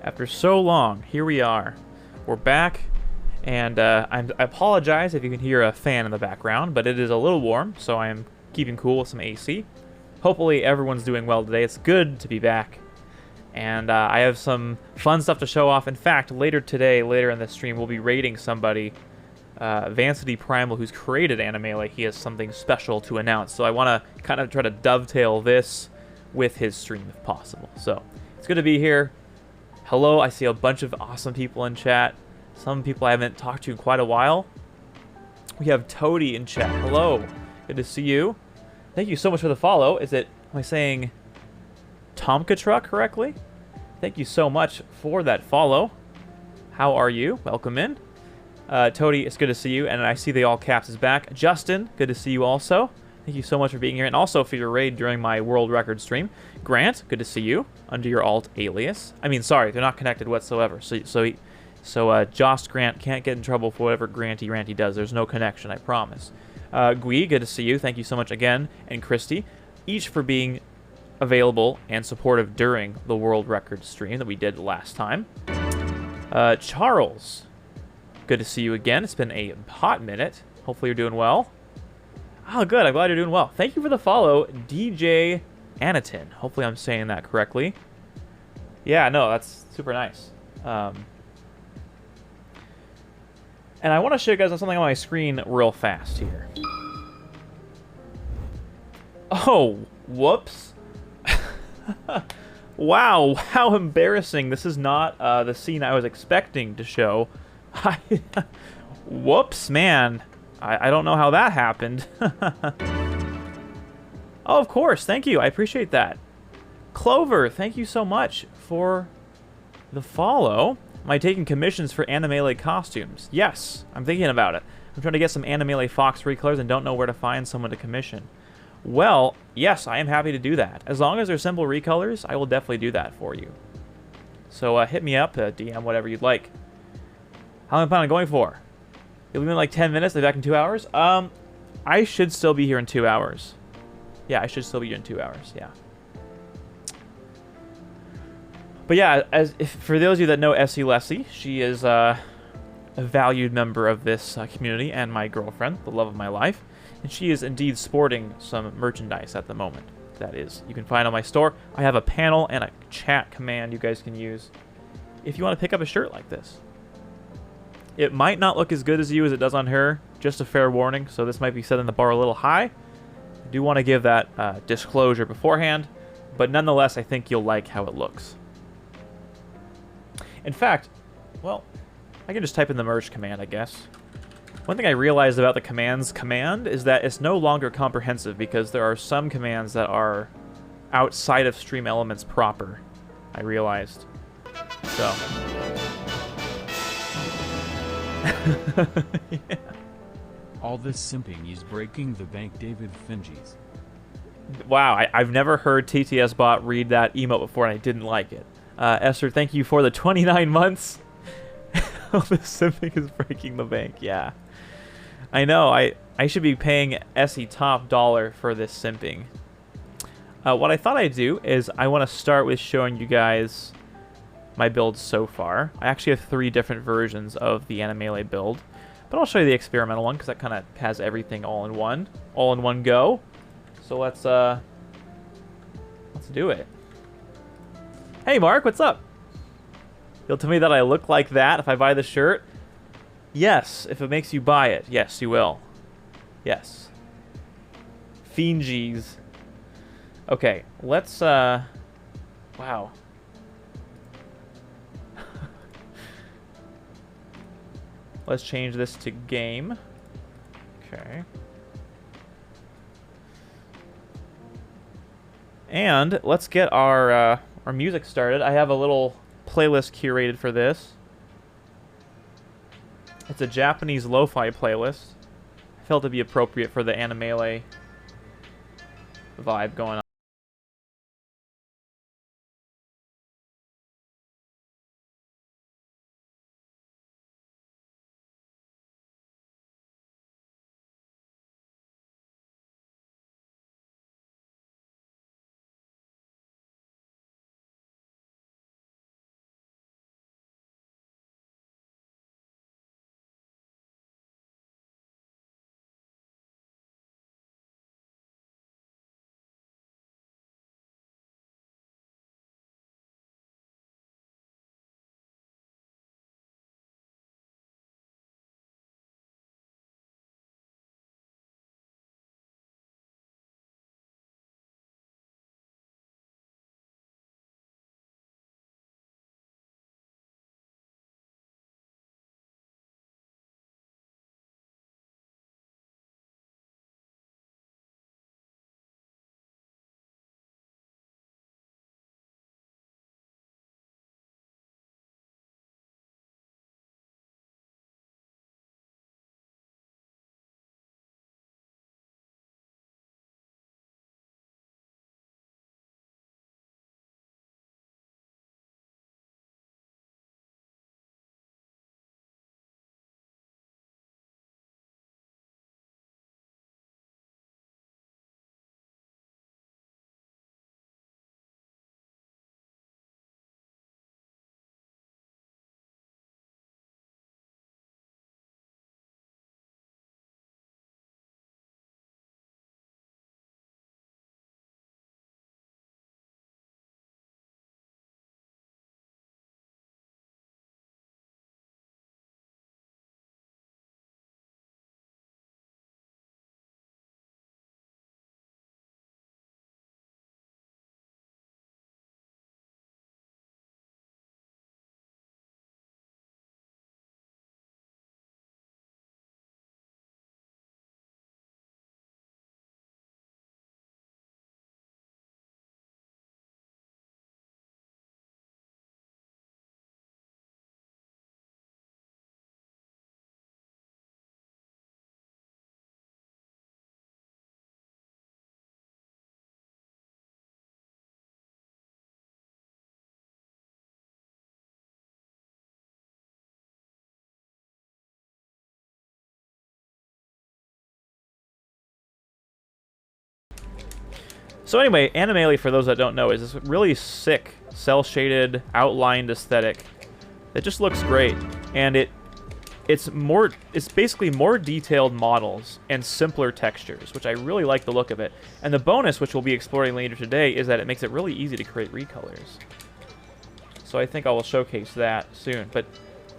After so long, here we are. We're back, and I apologize if you can hear a fan in the background, but it is a little warm, so I am keeping cool with some AC. Hopefully everyone's doing well today. It's good to be back. And I have some fun stuff to show off. In fact, later today, later in the stream, we'll be rating somebody, Vancity Primal, who's created Animele. He has something special to announce. So I want to kind of try to dovetail this with his stream if possible. So it's good to be here. Hello, I see a bunch of awesome people in chat. Some people I haven't talked to in quite a while. We have Toady in chat. Hello. Good to see you. Thank you so much for the follow. Am I saying Tomkatra correctly? Thank you so much for that follow. How are you? Welcome in. Toady, it's good to see you. And I see the all caps is back. Justin, good to see you also. Thank you so much for being here. And also for your raid during my world record stream. Grant, good to see you. Under your alt alias. I mean, sorry, they're not connected whatsoever. So So Jost Grant can't get in trouble for whatever Granty Ranty does. There's no connection, I promise. Gui, good to see you. Thank you so much again. And Christy, each for being available and supportive during the world record stream that we did last time. Charles, good to see you again. It's been a hot minute. Hopefully you're doing well. Oh, good. I'm glad you're doing well. Thank you for the follow, DJ Anatin. Hopefully I'm saying that correctly. Yeah, no, that's super nice. And I want to show you guys something on my screen real fast here. Oh, whoops. Wow, how embarrassing. This is not the scene I was expecting to show. Whoops, man. I don't know how that happened. Oh, of course. Thank you. I appreciate that. Clover, thank you so much for the follow. Am I taking commissions for Animele costumes? Yes, I'm thinking about it. I'm trying to get some Animele Fox recolors and don't know where to find someone to commission. Well, yes, I am happy to do that. As long as they're simple recolors, I will definitely do that for you. So hit me up, DM, whatever you'd like. How long am I planning on going for? It'll be in like 10 minutes, I'll be back in 2 hours. I should still be here in 2 hours. Yeah, I should still be here in 2 hours, yeah. But yeah, for those of you that know Essie Lessie, she is a valued member of this community and my girlfriend, the love of my life. And she is indeed sporting some merchandise at the moment. That is, you can find on my store. I have a panel and a chat command you guys can use if you want to pick up a shirt like this. It might not look as good as you as it does on her, just a fair warning, so this might be setting the bar a little high. I do want to give that disclosure beforehand, but nonetheless, I think you'll like how it looks. In fact, well, I can just type in the merge command, I guess. One thing I realized about the commands command is that it's no longer comprehensive because there are some commands that are outside of Stream Elements proper, I realized. So. Yeah. All this simping is breaking the bank, David Finges. Wow, I've never heard TTS Bot read that emote before and I didn't like it. Esther, thank you for the 29 months. All this simping is breaking the bank, yeah. I know, I should be paying Essie top dollar for this simping. What I thought I'd do is I want to start with showing you guys my build so far. I actually have 3 different versions of the Animele build, but I'll show you the experimental one because that kind of has everything all in one go. So let's do it. Hey Mark, what's up? You'll tell me that I look like that if I buy the shirt? Yes, if it makes you buy it. Yes, you will. Yes. Fiengies. Okay, let's wow. Let's change this to game. Okay. And let's get our music started. I have a little playlist curated for this. It's a Japanese lo-fi playlist. I felt it'd be appropriate for the Animele vibe going on. So anyway, Animalia, for those that don't know, is this really sick cel-shaded outlined aesthetic that just looks great, and it's basically more detailed models and simpler textures, which I really like the look of it. And the bonus, which we'll be exploring later today, is that it makes it really easy to create recolors. So I think I will showcase that soon. But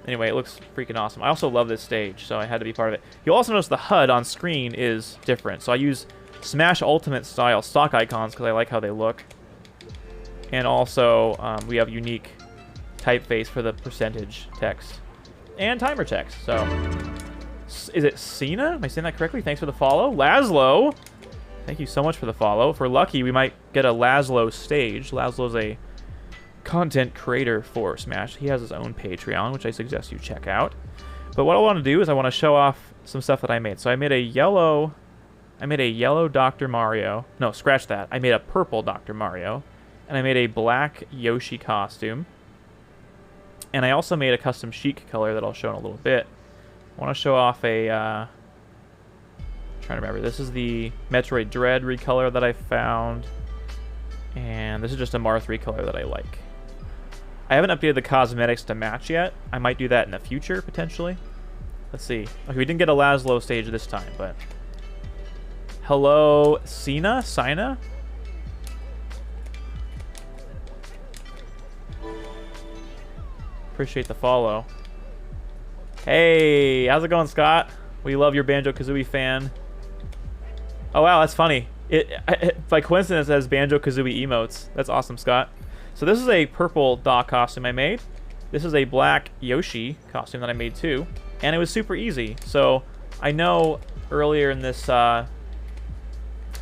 anyway, it looks freaking awesome. I also love this stage, so I had to be part of it. You'll also notice the HUD on screen is different. So I use Smash Ultimate style stock icons because I like how they look. And also, we have unique typeface for the percentage text. And timer text, so... Is it Cena? Am I saying that correctly? Thanks for the follow. Laszlo! Thank you so much for the follow. If we're lucky, we might get a Laszlo stage. Laszlo's a content creator for Smash. He has his own Patreon, which I suggest you check out. But what I want to do is I want to show off some stuff that I made. So I made a yellow Dr. Mario. No, scratch that. I made a purple Dr. Mario. And I made a black Yoshi costume. And I also made a custom Sheik color that I'll show in a little bit. I want to show off a... trying to remember. This is the Metroid Dread recolor that I found. And this is just a Marth recolor that I like. I haven't updated the cosmetics to match yet. I might do that in the future, potentially. Let's see. Okay, we didn't get a Laszlo stage this time, but... Hello, Cena? Sina? Appreciate the follow. Hey, how's it going, Scott? We love your Banjo-Kazooie fan. Oh, wow, that's funny. It by coincidence, it has Banjo-Kazooie emotes. That's awesome, Scott. So this is a purple Doc costume I made. This is a black Yoshi costume that I made too. And it was super easy. So I know earlier in this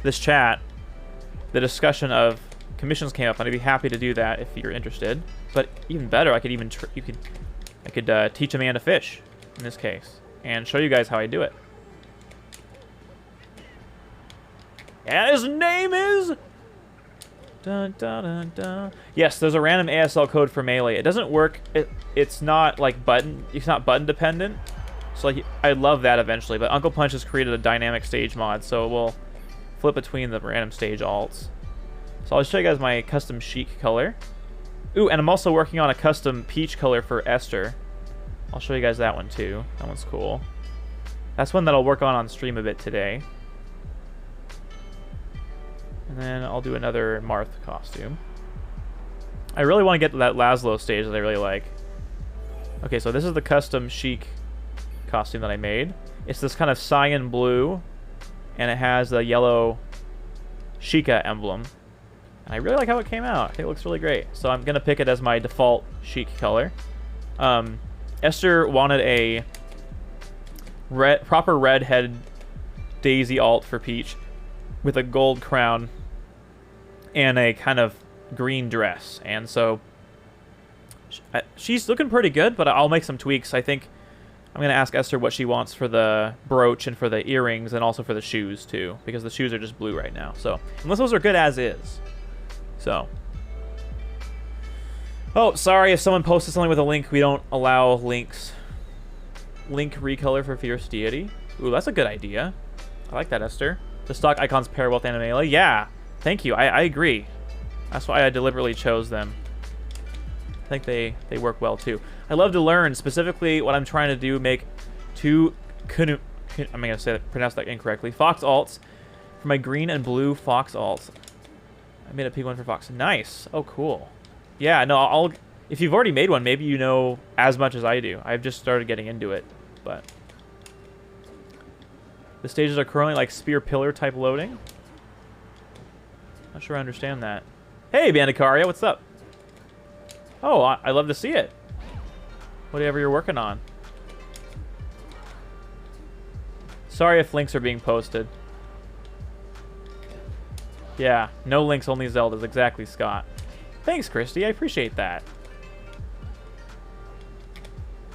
this chat, the discussion of commissions came up, and I'd be happy to do that if you're interested. But even better, I could even I could teach a man to fish in this case and show you guys how I do it. And his name is... Dun, dun, dun, dun. Yes, there's a random ASL code for Melee. It doesn't work. It's not like button. It's not button dependent. So like, I'd love that eventually. But Uncle Punch has created a dynamic stage mod, so we'll flip between the random stage alts. So I'll show you guys my custom Sheik color. Ooh, and I'm also working on a custom Peach color for Esther. I'll show you guys that one too. That one's cool. That's one that I'll work on stream a bit today. And then I'll do another Marth costume. I really want to get to that Laszlo stage that I really like. Okay, so this is the custom Sheik costume that I made. It's this kind of cyan blue, and it has the yellow Sheikah emblem. And I really like how it came out. I think it looks really great. So I'm going to pick it as my default Sheik color. Esther wanted a proper redhead Daisy alt for Peach with a gold crown and a kind of green dress. And so she's looking pretty good, but I'll make some tweaks. I think I'm going to ask Esther what she wants for the brooch and for the earrings and also for the shoes too, because the shoes are just blue right now. So unless those are good as is. So. Oh, sorry if someone posted something with a link. We don't allow links. Link recolor for Fierce Deity. Ooh, that's a good idea. I like that, Esther. The stock icons pair well with Animalia. Yeah, thank you. I agree. That's why I deliberately chose them. I think they work well too. I love to learn. Specifically, what I'm trying to do, make two I'm going to pronounce that incorrectly. Fox alts for my green and blue Fox alts. I made a P1 for Fox. Nice. Oh, cool. Yeah, no, if you've already made one, maybe you know as much as I do. I've just started getting into it, but the stages are currently like spear pillar type loading. Not sure I understand that. Hey, Bandicaria, what's up? Oh, I love to see it. Whatever you're working on. Sorry if links are being posted. Yeah, no links, only Zeldas. Exactly, Scott. Thanks, Christy. I appreciate that.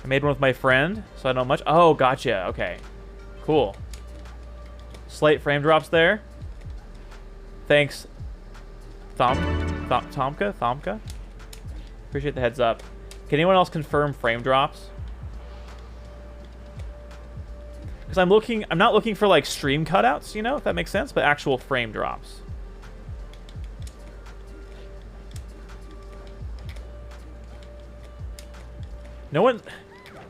I made one with my friend, so I know much. Oh, gotcha. Okay. Cool. Slate frame drops there. Thanks, Thomka? Appreciate the heads up. Can anyone else confirm frame drops? Because I'm not looking for like stream cutouts, you know, if that makes sense, but actual frame drops. No one...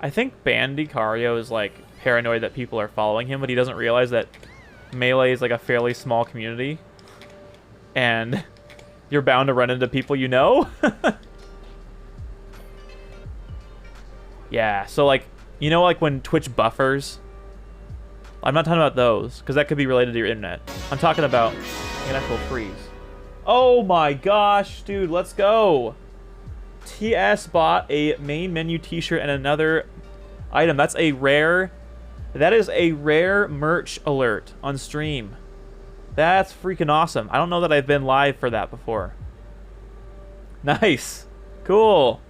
I think Bandicario is, like, paranoid that people are following him, but he doesn't realize that Melee is, like, a fairly small community. And you're bound to run into people you know. Yeah, so, like, you know, like, when Twitch buffers? I'm not talking about those, because that could be related to your internet. I'm talking about an actual freeze. Oh my gosh, dude, let's go. TS bought a main menu t-shirt and another item. That's a rare... That is a rare merch alert on stream. That's freaking awesome. I don't know that I've been live for that before. Nice. Cool.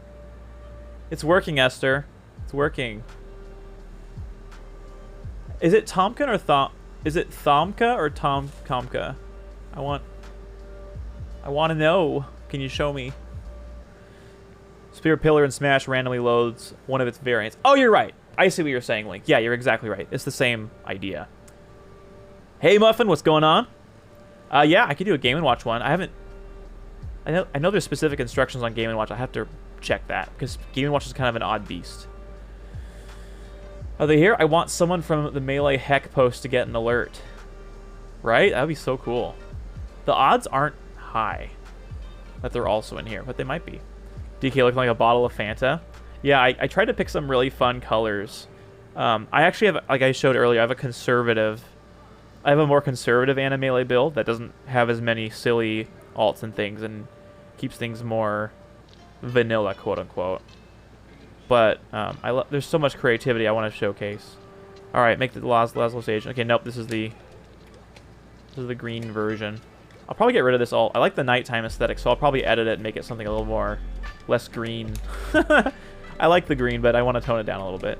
It's working, Esther. It's working. Is it Tomka or Is it Thomka or Tomka? I want to know. Can you show me? Spear Pillar and Smash randomly loads one of its variants. Oh, you're right. I see what you're saying, Link. Yeah, you're exactly right. It's the same idea. Hey, Muffin, what's going on? Yeah, I could do a Game & Watch one. I haven't... I know there's specific instructions on Game & Watch. I have to check that, because Game & Watch is kind of an odd beast. Are they here? I want someone from the Melee Heck post to get an alert. Right? That would be so cool. The odds aren't high that they're also in here, but they might be. DK looking like a bottle of Fanta. Yeah, I tried to pick some really fun colors. I actually have, like I showed earlier, I have a more conservative Melee build that doesn't have as many silly alts and things and keeps things more vanilla, quote unquote. But there's so much creativity I want to showcase. All right, make the Laszlo stage. Okay, nope, this is the green version. I'll probably get rid of this alt. I like the nighttime aesthetic, so I'll probably edit it and make it something a little more less green. I like the green, but I want to tone it down a little bit.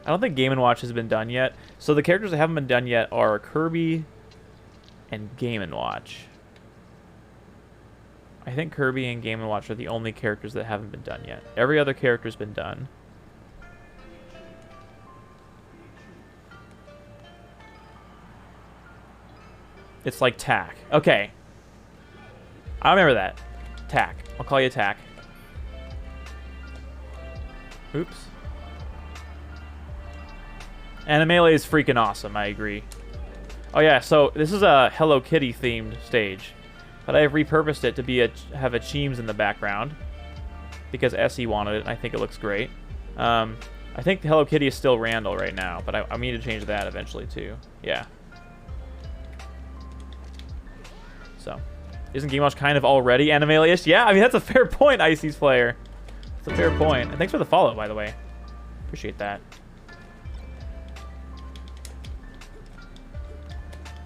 I don't think Game & Watch has been done yet. So the characters that haven't been done yet are Kirby and Game & Watch. I think Kirby and Game & Watch are the only characters that haven't been done yet. Every other character's been done. It's like Tack. Okay. I remember that. Tack. I'll call you Tack. Oops. Animele is freaking awesome, I agree. Oh yeah, so this is a Hello Kitty themed stage. But I've repurposed it to be have a Cheems in the background. Because Essie wanted it, and I think it looks great. I think Hello Kitty is still Randall right now, but I need to change that eventually too. Yeah. So, isn't Game Watch kind of already Animele-ish? Yeah, I mean, that's a fair point, Icy's player. That's a fair point. And thanks for the follow, by the way. Appreciate that.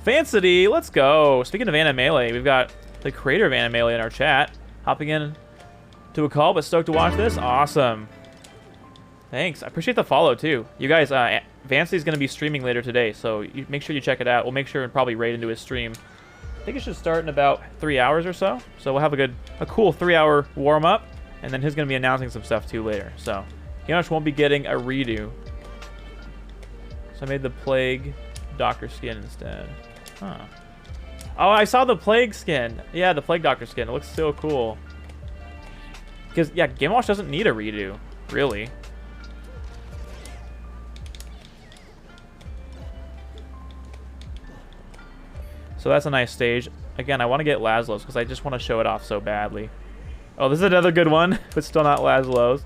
Fancity, let's go. Speaking of Animele, we've got the creator of Animele in our chat. Hopping in to a call, but stoked to watch this. Awesome. Thanks. I appreciate the follow, too. You guys, Vancity's going to be streaming later today, so you make sure you check it out. We'll make sure and probably raid into his stream. I think it should start in about 3 hours or so. So we'll have a cool 3-hour warm-up, and then he's going to be announcing some stuff, too, later. So Game Watch won't be getting a redo. So I made the Plague Doctor skin instead. Huh. Oh, I saw the Plague skin. Yeah, the Plague Doctor skin. It looks so cool. Because, yeah, Game Watch doesn't need a redo, really. So that's a nice stage. Again, I want to get Laszlo's because I just want to show it off so badly. Oh, this is another good one, but still not Laszlo's.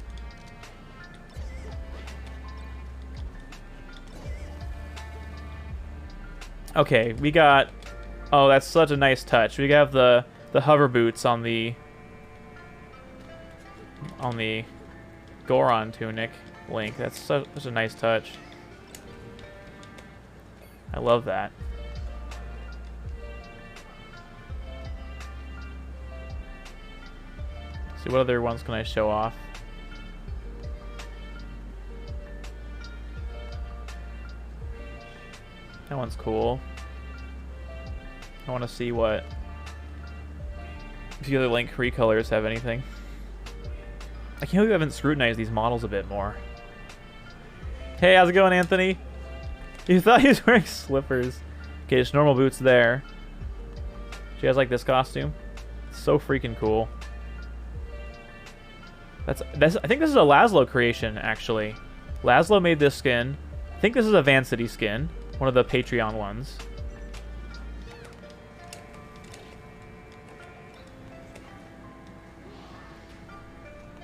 Okay, we got... Oh, that's such a nice touch. We have the hover boots on the Goron tunic Link. That's such a nice touch. I love that. See, what other ones can I show off? That one's cool. I want to see what... if the other Link recolors have anything. I can't believe I haven't scrutinized these models a bit more. Hey, how's it going, Anthony? You thought he was wearing slippers. Okay, just normal boots there. Do you guys like this costume? It's so freaking cool. I think this is a Laszlo creation, actually. Laszlo made this skin. I think this is a Vancity skin. One of the Patreon ones.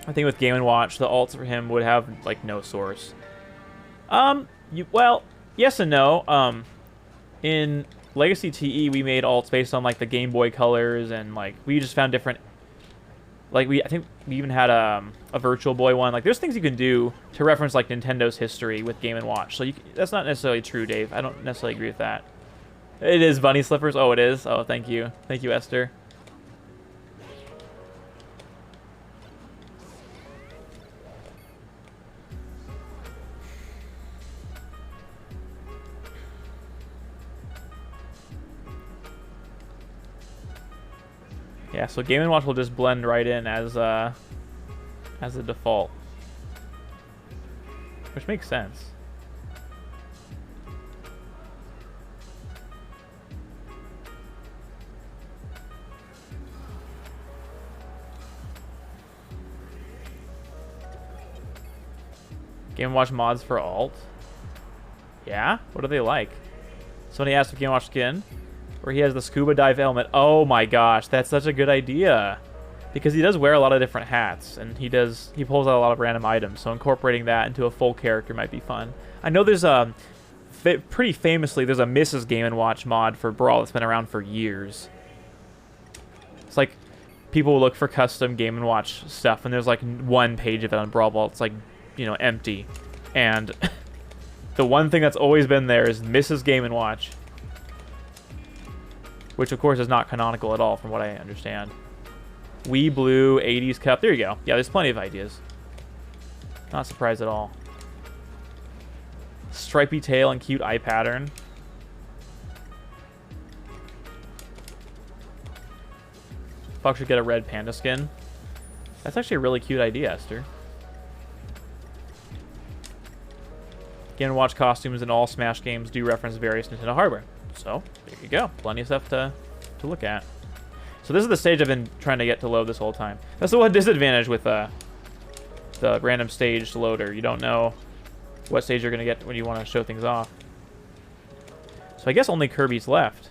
I think with Game & Watch, the alts for him would have, like, no source. Well, yes and no. In Legacy TE, we made alts based on, like, the Game Boy colors, and, like, we just found different... Like, I think we even had a Virtual Boy one. Like, there's things you can do to reference, like, Nintendo's history with Game & Watch. So that's not necessarily true, Dave. I don't necessarily agree with that. It is bunny slippers? Oh, it is? Oh, thank you. Thank you, Esther. Yeah, so Game & Watch will just blend right in as a default, which makes sense. Game & Watch mods for alt. Yeah? What are they like? Somebody asked if Game & Watch skin. Where he has the scuba dive helmet. Oh my gosh, that's such a good idea. Because he does wear a lot of different hats, and he pulls out a lot of random items, so incorporating that into a full character might be fun. I know there's pretty famously, there's a Mrs. Game & Watch mod for Brawl that's been around for years. It's like, people will look for custom Game & Watch stuff, and there's like one page of it on Brawl Ball. It's like, you know, empty. And the one thing that's always been there is Mrs. Game & Watch. Which, of course, is not canonical at all, from what I understand. Wii Blue, 80s Cup. There you go. Yeah, there's plenty of ideas. Not surprised at all. Stripy tail and cute eye pattern. Fox should get a red panda skin. That's actually a really cute idea, Esther. Game & Watch costumes in all Smash games do reference various Nintendo hardware. So, there you go. Plenty of stuff to look at. So this is the stage I've been trying to get to load this whole time. That's the one disadvantage with the random stage loader. You don't know what stage you're going to get when you want to show things off. So I guess only Kirby's left.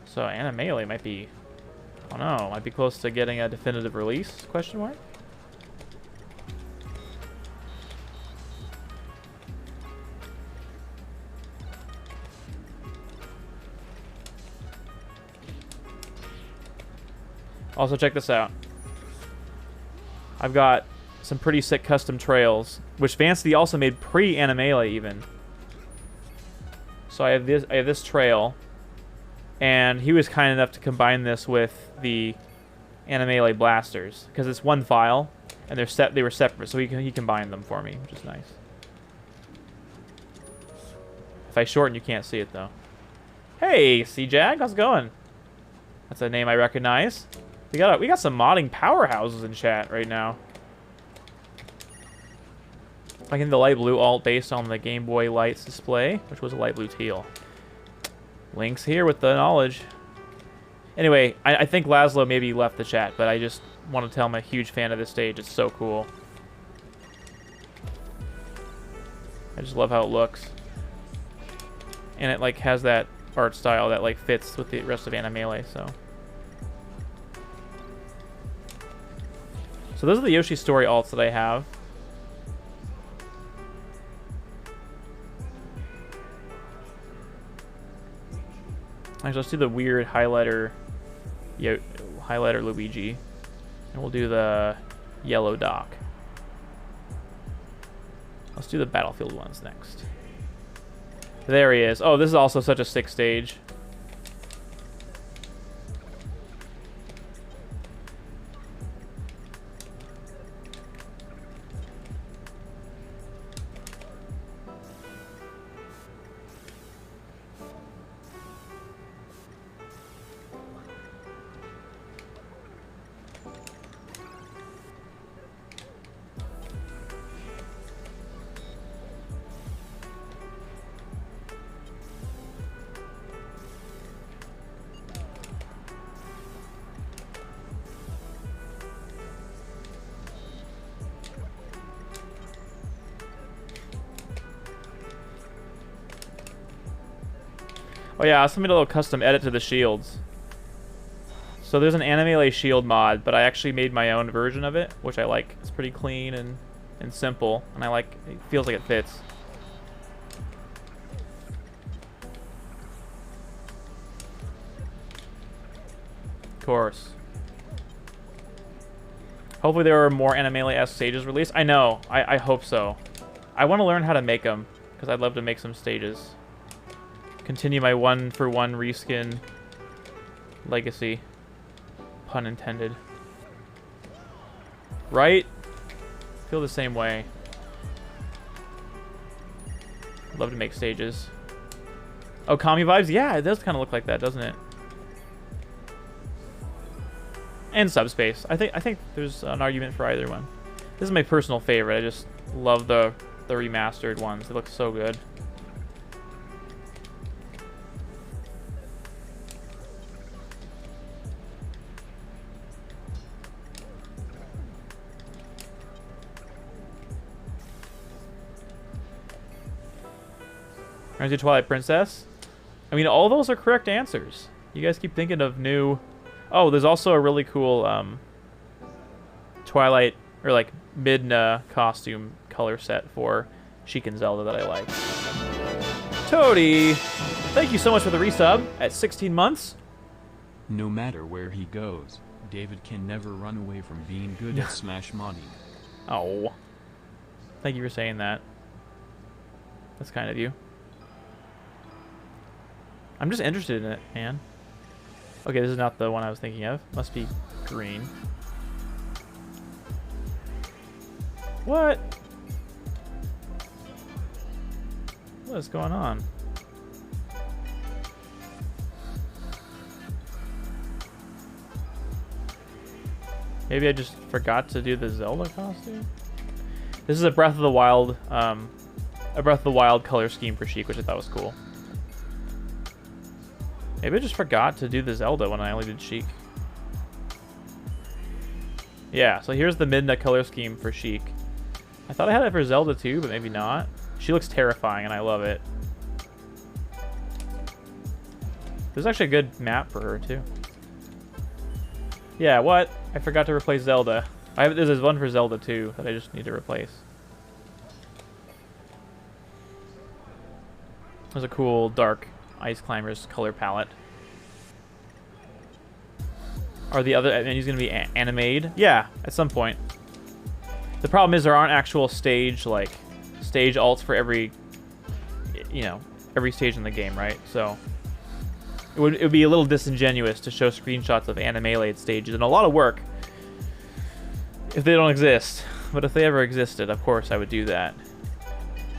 So Animelee might be, I don't know, might be close to getting a definitive release, question mark? Also, check this out. I've got some pretty sick custom trails, which Vancity also made pre-Animelee even. So I have this trail, and he was kind enough to combine this with the Animelee blasters because it's one file, and they were separate, so he combined them for me, which is nice. If I shorten, you can't see it though. Hey, C-Jag, how's it going? That's a name I recognize. We got some modding powerhouses in chat right now. I think the light blue alt based on the Game Boy Light's display, which was a light blue teal. Link's here with the knowledge. Anyway, I think Laszlo maybe left the chat, but I just want to tell him I'm a huge fan of this stage. It's so cool. I just love how it looks. And it like has that art style that like fits with the rest of Animelee, so. So those are the Yoshi Story alts that I have. Actually, let's do the weird highlighter Luigi. And we'll do the yellow Doc. Let's do the Battlefield ones next. There he is. Oh, this is also such a sick stage. Oh yeah, I also made a little custom edit to the shields. So there's an Animelee shield mod, but I actually made my own version of it, which I like. It's pretty clean and simple, and I like it. Feels like it fits. Of course. Hopefully there are more Animelee-esque stages released. I know. I hope so. I want to learn how to make them, because I'd love to make some stages. Continue my one-for-one reskin legacy. Pun intended. Right? Feel the same way. Love to make stages. Oh, Kami vibes? Yeah, it does kind of look like that, doesn't it? And Subspace. I think there's an argument for either one. This is my personal favorite. I just love the remastered ones. They look so good. Reminds you of Twilight Princess? I mean, all those are correct answers. You guys keep thinking of new... Oh, there's also a really cool Twilight, or like Midna costume color set for Sheik and Zelda that I like. Toady! Thank you so much for the resub at 16 months. No matter where he goes, David can never run away from being good at Smash modding. Oh. Thank you for saying that. That's kind of you. I'm just interested in it, man. Okay, this is not the one I was thinking of. Must be green. What? What is going on? Maybe I just forgot to do the Zelda costume? This is a Breath of the Wild, color scheme for Sheik, which I thought was cool. Maybe I just forgot to do the Zelda when I only did Sheik. Yeah, so here's the Midna color scheme for Sheik. I thought I had it for Zelda too, but maybe not. She looks terrifying, and I love it. There's actually a good map for her too. Yeah, what? I forgot to replace Zelda. There's one for Zelda too that I just need to replace. There's a cool dark Ice Climbers color palette. Are the other menus going to be animated? Yeah, at some point. The problem is there aren't actual stage alts for every stage in the game, right? So it would be a little disingenuous to show screenshots of animated stages, and a lot of work if they don't exist. But if they ever existed, of course I would do that.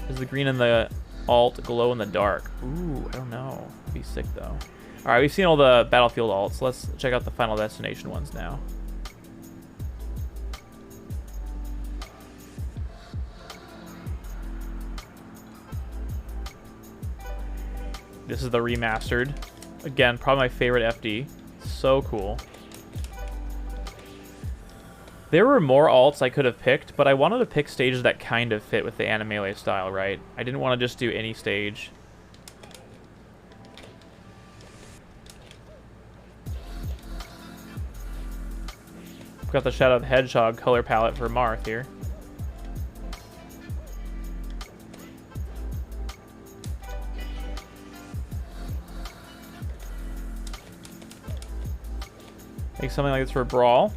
Does the green and the alt glow in the dark? Ooh, I don't know. It'd be sick though. Alright, we've seen all the Battlefield alts. Let's check out the Final Destination ones now. This is the remastered. Again, probably my favorite FD. So cool. There were more alts I could have picked, but I wanted to pick stages that kind of fit with the anime style, right? I didn't want to just do any stage. Got the Shadow of the Hedgehog color palette for Marth here. Make something like this for Brawl.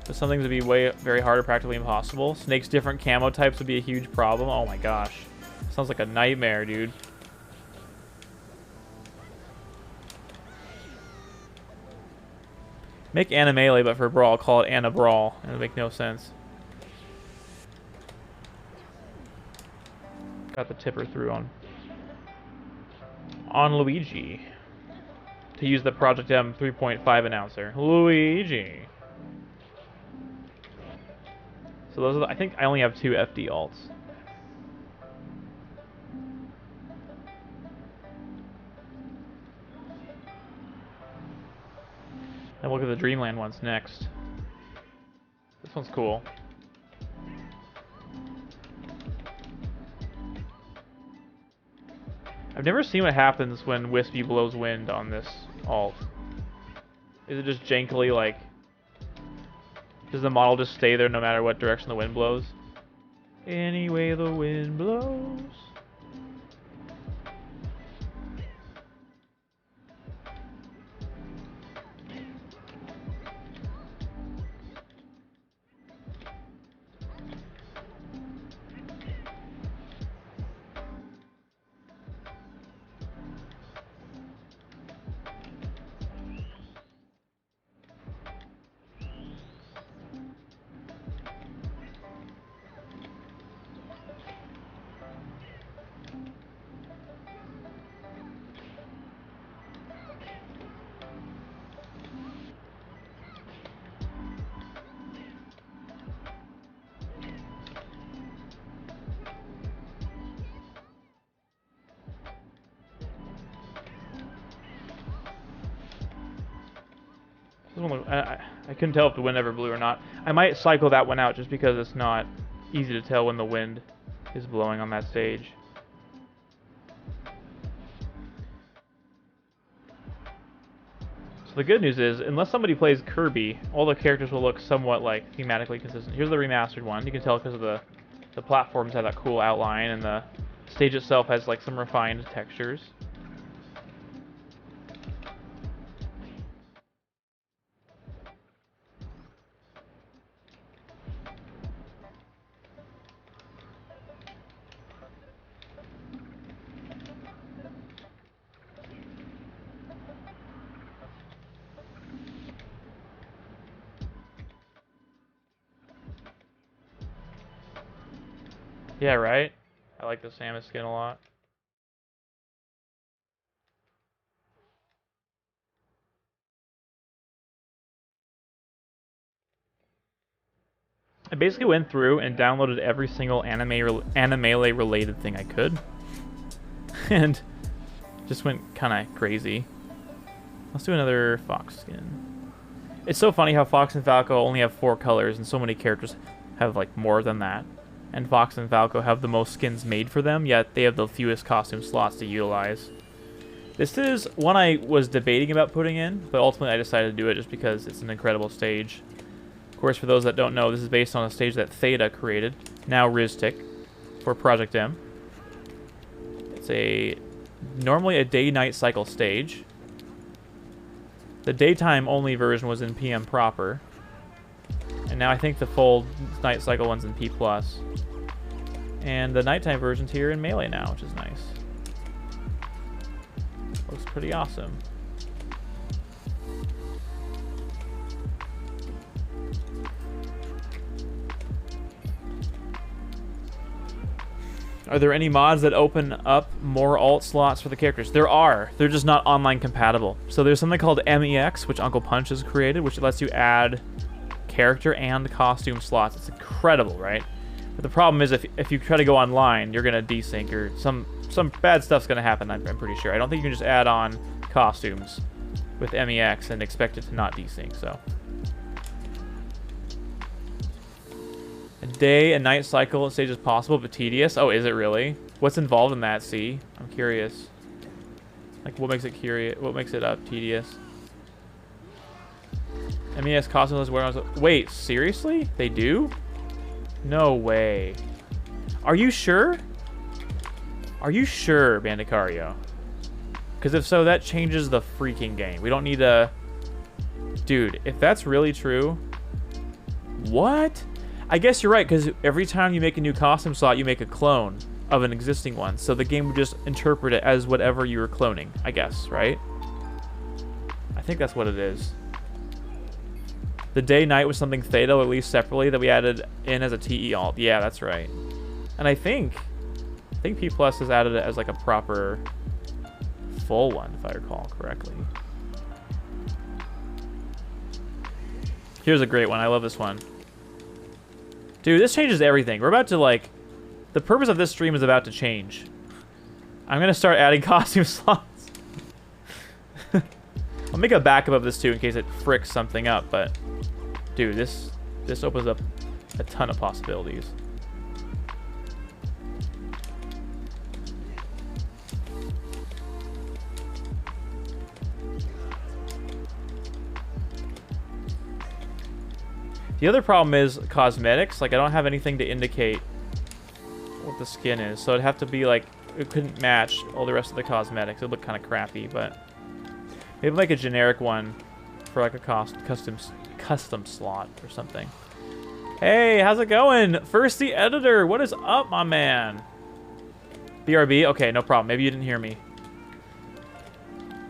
But some things would be very hard or practically impossible. Snake's different camo types would be a huge problem. Oh my gosh. Sounds like a nightmare, dude. Make Animele, but for Brawl, call it Anna Brawl. It would make no sense. Got the tipper through on Luigi. To use the Project M 3.5 announcer. Luigi. So those are I think I only have 2 FD alts. And we'll look at the Dreamland ones next. This one's cool. I've never seen what happens when Wispy blows wind on this alt. Is it just jankily like... Does the model just stay there no matter what direction the wind blows? Any way the wind blows. I couldn't tell if the wind ever blew or not. I might cycle that one out just because it's not easy to tell when the wind is blowing on that stage. So the good news is, unless somebody plays Kirby, all the characters will look somewhat like thematically consistent. Here's the remastered one. You can tell because of the platforms have that cool outline, and the stage itself has like some refined textures. Yeah, right? I like the Samus skin a lot. I basically went through and downloaded every single Animele related thing I could. And just went kind of crazy. Let's do another fox skin. It's so funny how Fox and Falco only have 4 colors and so many characters have like more than that. And Fox and Falco have the most skins made for them, yet they have the fewest costume slots to utilize. This is one I was debating about putting in, but ultimately I decided to do it just because it's an incredible stage. Of course, for those that don't know, this is based on a stage that Theta created, now Riztic, for Project M. It's normally a day-night cycle stage. The daytime only version was in PM proper. And now I think the full night cycle one's in P+. And the nighttime version's here in Melee now, which is nice. Looks pretty awesome. Are there any mods that open up more alt slots for the characters? There are. They're just not online compatible. So there's something called MEX, which Uncle Punch has created, which lets you add character and costume slots. It's incredible, right? But the problem is if you try to go online, you're going to desync or some bad stuff's going to happen, I'm pretty sure. I don't think you can just add on costumes with MEX and expect it to not desync, so. A day and night cycle stage is possible, but tedious. Oh, is it really? What's involved in that, C? I'm curious. Like, what makes it curious? What makes it tedious? MES costume list where wait, seriously? They do? No way. Are you sure? Are you sure, Bandicario? Because if so, that changes the freaking game. We don't need a... Dude, if that's really true... What? I guess you're right, because every time you make a new costume slot, you make a clone of an existing one. So the game would just interpret it as whatever you were cloning, I guess, right? I think that's what it is. The day-night was something Theta, at least separately, that we added in as a TE alt. Yeah, that's right. And I think P+ has added it as like a proper full one, if I recall correctly. Here's a great one. I love this one. Dude, this changes everything. We're about to, like... The purpose of this stream is about to change. I'm going to start adding costume slots. I'll make a backup of this, too, in case it fricks something up, but... Dude, this opens up a ton of possibilities. The other problem is cosmetics. Like, I don't have anything to indicate what the skin is. So it'd have to be, like, it couldn't match all the rest of the cosmetics. It'd look kind of crappy, but... Maybe make a generic one for, like, a custom slot or something. Hey, how's it going? First the editor. What is up, my man? BRB? Okay, no problem. Maybe you didn't hear me.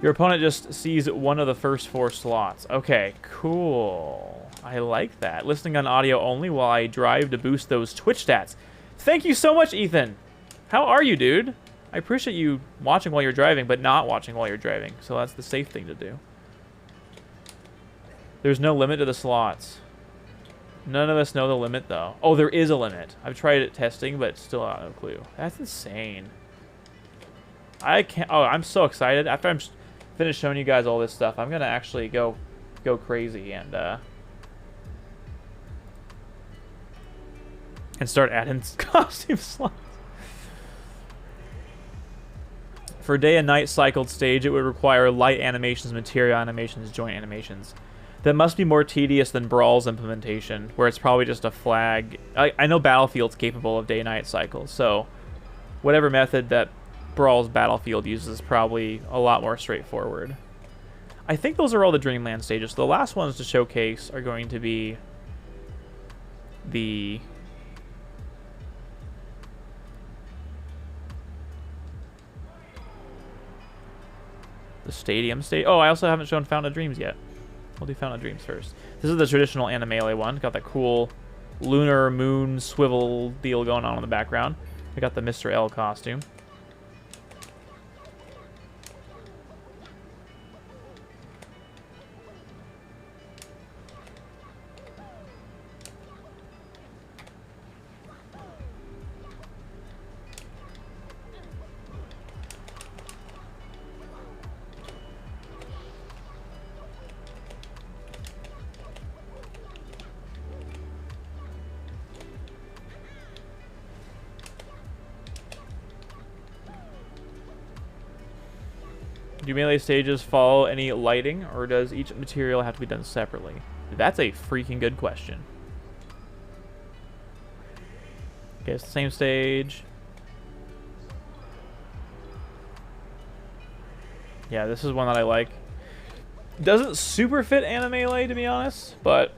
Your opponent just sees one of the first 4 slots. Okay, cool. I like that. Listening on audio only while I drive to boost those Twitch stats. Thank you so much, Ethan. How are you, dude? I appreciate you watching while you're driving, but not watching while you're driving. So that's the safe thing to do. There's no limit to the slots. None of us know the limit, though. Oh, there is a limit. I've tried it testing, but still no clue. That's insane. I can't... Oh, I'm so excited. After I'm finished showing you guys all this stuff, I'm going to actually go crazy and start adding costume slots. For day and night cycled stage, it would require light animations, material animations, joint animations. That must be more tedious than Brawl's implementation, where it's probably just a flag. I know Battlefield's capable of day-night cycles, so whatever method that Brawl's Battlefield uses is probably a lot more straightforward. I think those are all the Dreamland stages. The last ones to showcase are going to be the... stadium stage. Oh, I also haven't shown Fountain of Dreams yet. We'll do Fountain of Dreams first. This is the traditional Animele one. Got that cool lunar moon swivel deal going on in the background. We got the Mr. L costume. Do melee stages follow any lighting, or does each material have to be done separately? That's a freaking good question. Okay, it's the same stage. Yeah, this is one that I like. Doesn't super fit Animelee, to be honest, but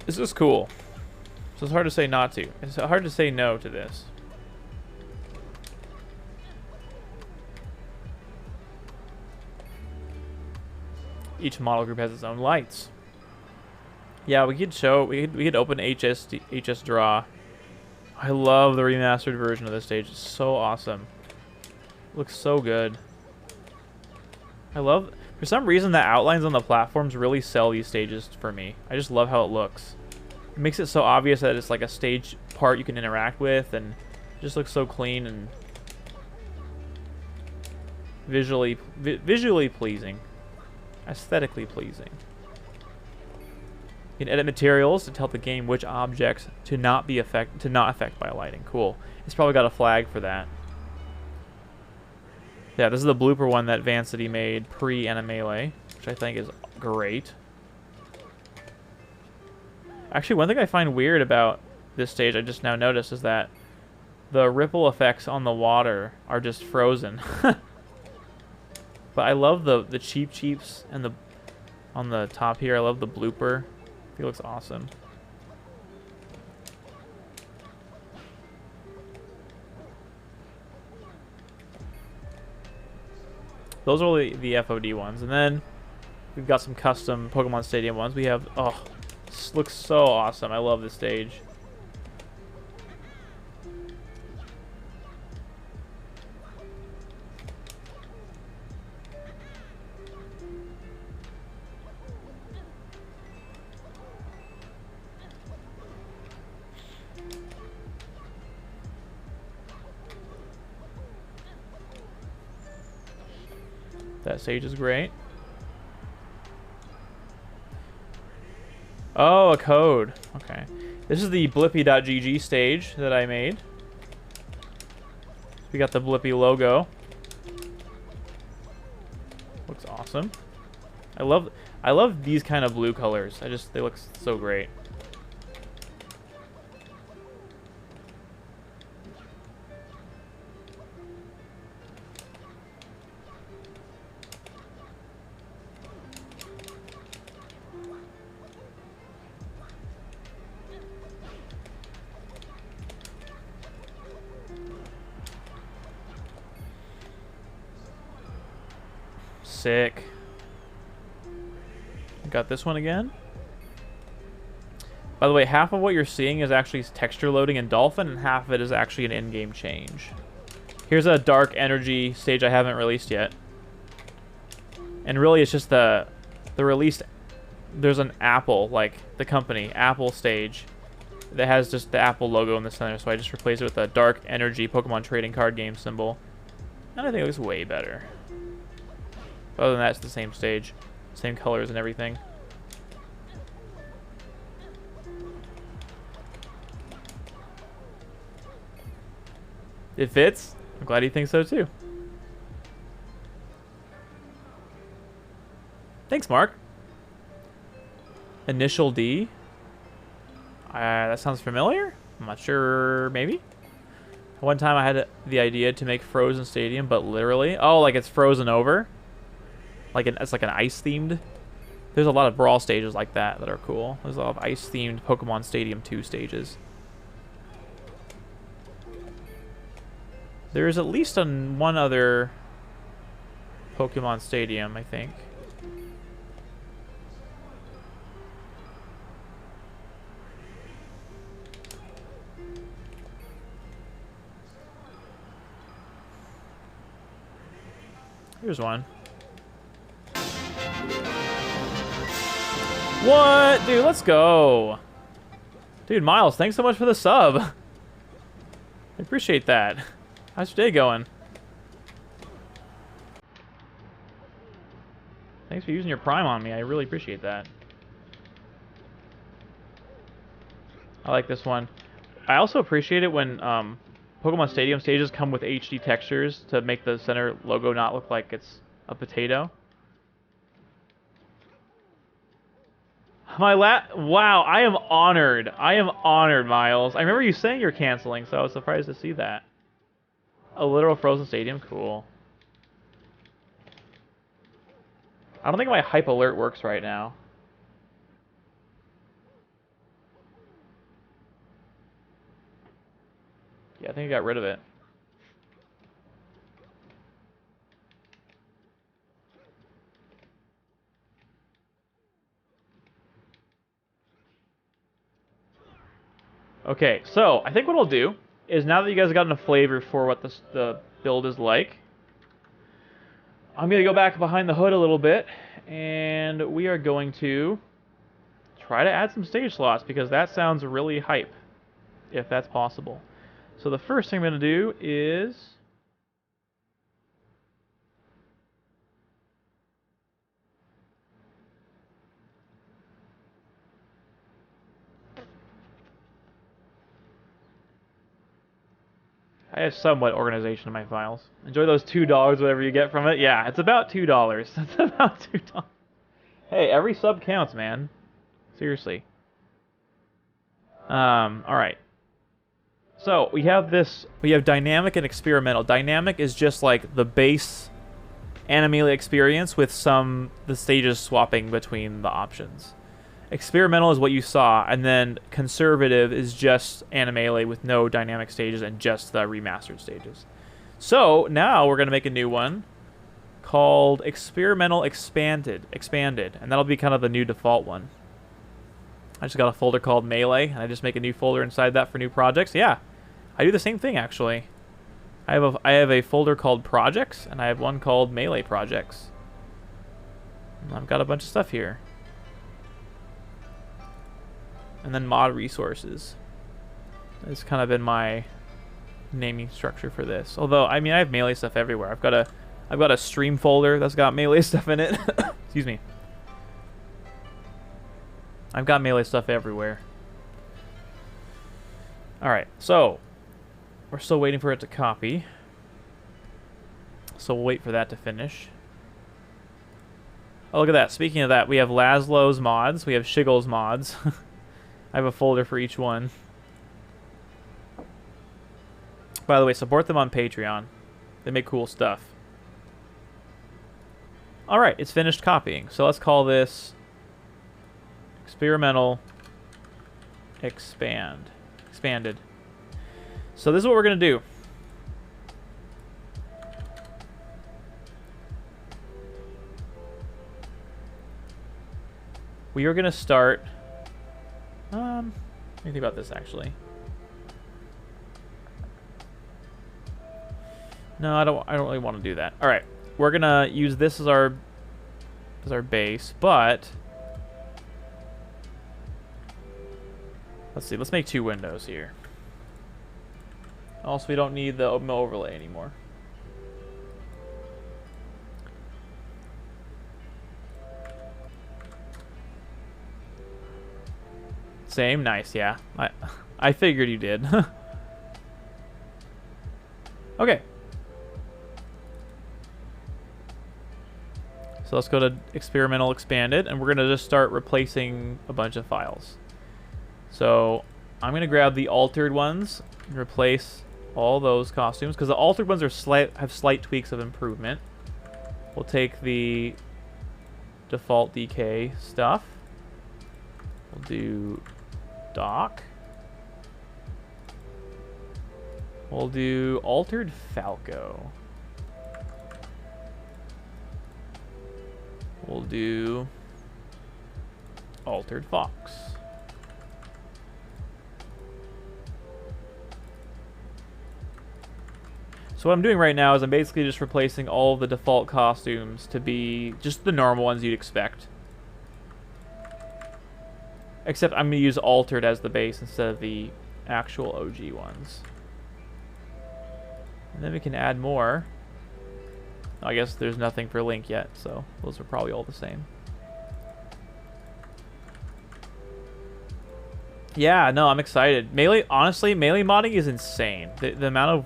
this is cool. So it's hard to say not to. It's hard to say no to this. Each model group has its own lights. Yeah, we could show. We could open HS Draw. I love the remastered version of this stage. It's so awesome. Looks so good. I love. For some reason, the outlines on the platforms really sell these stages for me. I just love how it looks. It makes it so obvious that it's like a stage part you can interact with, and it just looks so clean and visually pleasing, aesthetically pleasing. You can edit materials to tell the game which objects to not affect by lighting. Cool. It's probably got a flag for that. Yeah, this is the blooper one that Vancity made pre-Animelee, which I think is great. Actually, one thing I find weird about this stage, I just now noticed, is that the ripple effects on the water are just frozen. But I love the cheeps and on the top here. I love the blooper. It looks awesome. Those are the FOD ones, and then we've got some custom Pokemon Stadium ones. We have, oh, this looks so awesome. I love this stage. That stage is great. Oh, a code. Okay. This is the Blippi.gg stage that I made. We got the Blippi logo. Looks awesome. I love these kind of blue colors. They look so great. Sick. Got this one again. By the way, half of what you're seeing is actually texture loading in Dolphin, and half of it is actually an in-game change. Here's a dark energy stage I haven't released yet. And really it's just the released... There's an Apple, like the company, Apple stage, that has just the Apple logo in the center, so I just replaced it with a dark energy Pokemon trading card game symbol. And I think it looks way better. Other than that, it's the same stage. Same colors and everything. It fits. I'm glad he thinks so too. Thanks, Mark. Initial D. That sounds familiar. I'm not sure. Maybe. One time I had the idea to make Frozen Stadium, but literally, oh, like it's frozen over. It's like an ice themed. There's a lot of brawl stages like that are cool. There's a lot of ice themed Pokemon Stadium 2 stages. There's at least one other Pokemon Stadium, I think. Here's one. What? Dude, let's go. Dude, Miles, thanks so much for the sub. I appreciate that. How's your day going? Thanks for using your Prime on me. I really appreciate that. I like this one. I also appreciate it when Pokemon Stadium stages come with HD textures to make the center logo not look like it's A potato. Wow, I am honored. I am honored, Miles. I remember you saying you're canceling, so I was surprised to see that. A literal frozen stadium? Cool. I don't think my hype alert works right now. Yeah, I think I got rid of it. Okay, so I think what I'll do is now that you guys have gotten a flavor for what the build is like, I'm going to go back behind the hood a little bit, and we are going to try to add some stage slots, because that sounds really hype, if that's possible. So the first thing I'm going to do is... I have somewhat organization in my files. Enjoy those $2, whatever you get from it. Yeah, it's about $2. It's about $2. Hey, every sub counts, man. Seriously. Alright. So, we have dynamic and experimental. Dynamic is just like the base Animelee experience with the stages swapping between the options. Experimental is what you saw, and then conservative is just Animelee with no dynamic stages and just the remastered stages. So, now we're going to make a new one called Experimental Expanded, and that'll be kind of the new default one. I just got a folder called Melee, and I just make a new folder inside that for new projects. Yeah, I do the same thing, actually. I have a folder called Projects, and I have one called Melee Projects. And I've got a bunch of stuff here. And then Mod Resources. That's kind of been my naming structure for this. Although, I mean, I have Melee stuff everywhere. I've got a Stream folder that's got Melee stuff in it. Excuse me. I've got Melee stuff everywhere. Alright, so we're still waiting for it to copy. So we'll wait for that to finish. Oh, look at that. Speaking of that, we have Laszlo's mods. We have Shiggle's mods. I have a folder for each one. By the way, support them on Patreon. They make cool stuff. Alright, it's finished copying. So let's call this Experimental Expanded. So this is what we're going to do. We are going to start... let me think about this, actually. No, I don't really want to do that. All right, we're gonna use this as our base, but let's see. Let's make 2 windows here. Also, we don't need the overlay anymore. Same, nice, yeah. I figured you did. Okay. So let's go to Experimental Expanded, and we're going to just start replacing a bunch of files. So I'm going to grab the altered ones and replace all those costumes, because the altered ones are have slight tweaks of improvement. We'll take the default DK stuff. We'll do Doc. We'll do Altered Falco. We'll do Altered Fox. So what I'm doing right now is I'm basically just replacing all of the default costumes to be just the normal ones you'd expect. Except I'm going to use Altered as the base instead of the actual OG ones. And then we can add more. I guess there's nothing for Link yet, so those are probably all the same. Yeah, no, I'm excited. Melee, honestly, Melee modding is insane. The amount of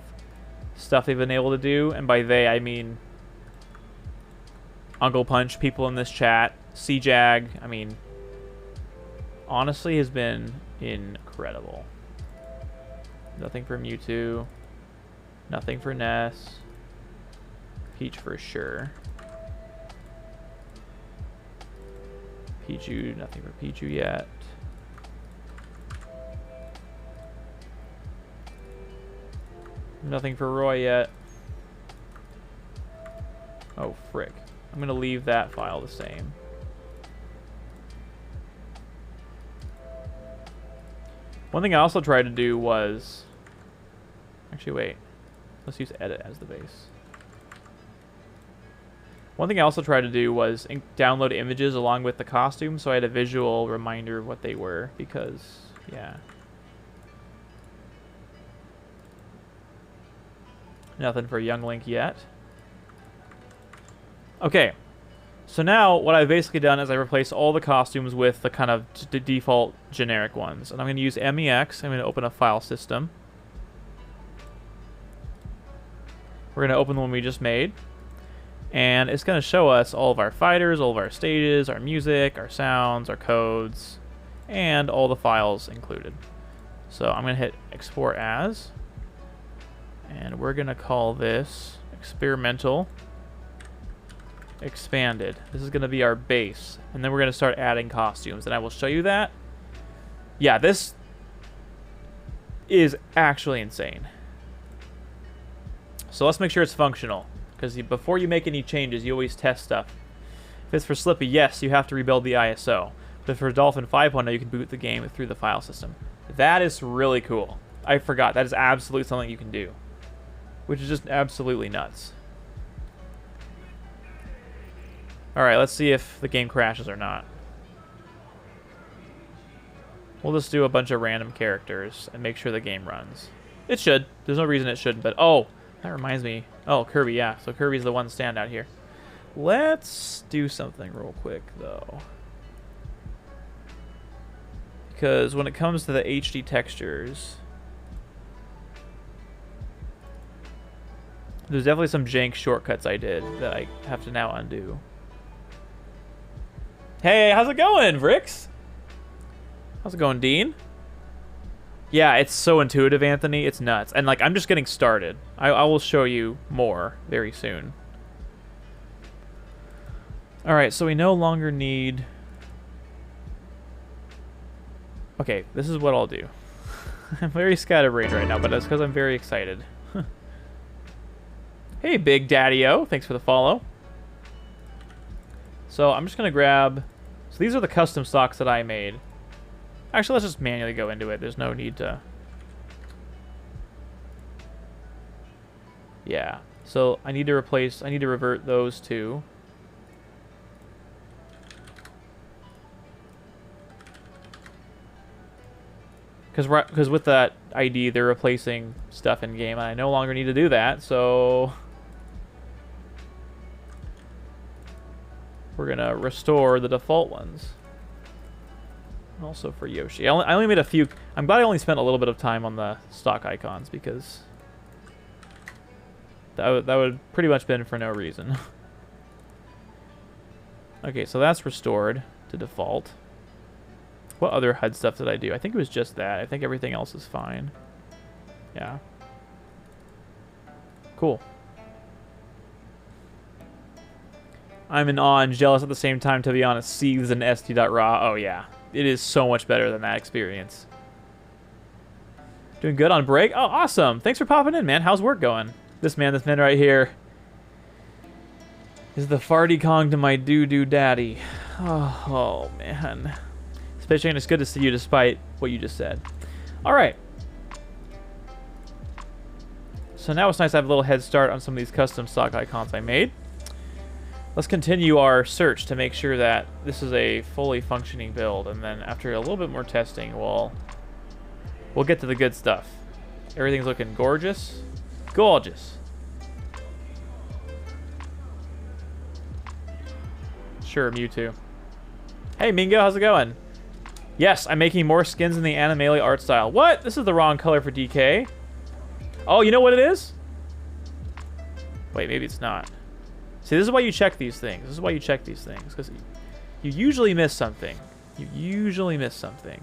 stuff they've been able to do, and by they, I mean Uncle Punch people in this chat. C-Jag, I mean, honestly has been incredible. Nothing for Mewtwo. Nothing for Ness. Peach for sure. Pichu, nothing for Pichu yet. Nothing for Roy yet. Oh, frick. I'm going to leave that file the same. One thing I also tried to do was... Actually, wait. Let's use edit as the base. One thing I also tried to do was download images along with the costume, so I had a visual reminder of what they were, because, yeah. Nothing for Young Link yet. Okay, so now what I've basically done is I replaced all the costumes with the kind of default generic ones. And I'm going to use MEX. I'm going to open a file system. We're going to open the one we just made. And it's going to show us all of our fighters, all of our stages, our music, our sounds, our codes, and all the files included. So I'm going to hit export as. And we're going to call this experimental expanded. This is going to be our base. And then we're going to start adding costumes. And I will show you that. Yeah, this is actually insane. So let's make sure it's functional. Because before you make any changes, you always test stuff. If it's for Slippy, yes, you have to rebuild the ISO. But if for Dolphin 5.0, you can boot the game through the file system. That is really cool. I forgot. That is absolutely something you can do. Which is just absolutely nuts. Alright, let's see if the game crashes or not. We'll just do a bunch of random characters and make sure the game runs. It should. There's no reason it shouldn't, but... Oh, that reminds me. Oh, Kirby, yeah. So Kirby's the one standout here. Let's do something real quick, though. Because when it comes to the HD textures... There's definitely some jank shortcuts I did that I have to now undo. Hey, how's it going, Vrix? How's it going, Dean? Yeah, it's so intuitive, Anthony. It's nuts. And, like, I'm just getting started. I will show you more very soon. Alright, so we no longer need... Okay, this is what I'll do. I'm very scatterbrained right now, but that's because I'm very excited. Hey, Big Daddy-O. Thanks for the follow. So I'm just going to grab... So these are the custom stocks that I made. Actually, let's just manually go into it. There's no need to... Yeah. So I need to replace... I need to revert those two. Because with that ID, they're replacing stuff in-game, and I no longer need to do that, so... We're going to restore the default ones. Also for Yoshi. I only made a few... I'm glad I only spent a little bit of time on the stock icons, because... That would pretty much been for no reason. Okay, so that's restored to default. What other HUD stuff did I do? I think it was just that. I think everything else is fine. Yeah. Cool. I'm in awe and jealous at the same time, to be honest. Seethes and SD.RAW. Oh, yeah. It is so much better than that experience. Doing good on break? Oh, awesome. Thanks for popping in, man. How's work going? This man right here is the farty Kong to my doo-doo daddy. Oh, man. Especially, and it's good to see you despite what you just said. All right. So now it's nice to have a little head start on some of these custom stock icons I made. Let's continue our search to make sure that this is a fully functioning build, and then after a little bit more testing, we'll get to the good stuff. Everything's looking gorgeous. Gorgeous. Sure, Mewtwo. Hey, Mingo, how's it going? Yes, I'm making more skins in the Animalia art style. What? This is the wrong color for DK. Oh, you know what it is? Wait, maybe it's not. See, this is why you check these things. This is why you check these things, because you usually miss something. You usually miss something.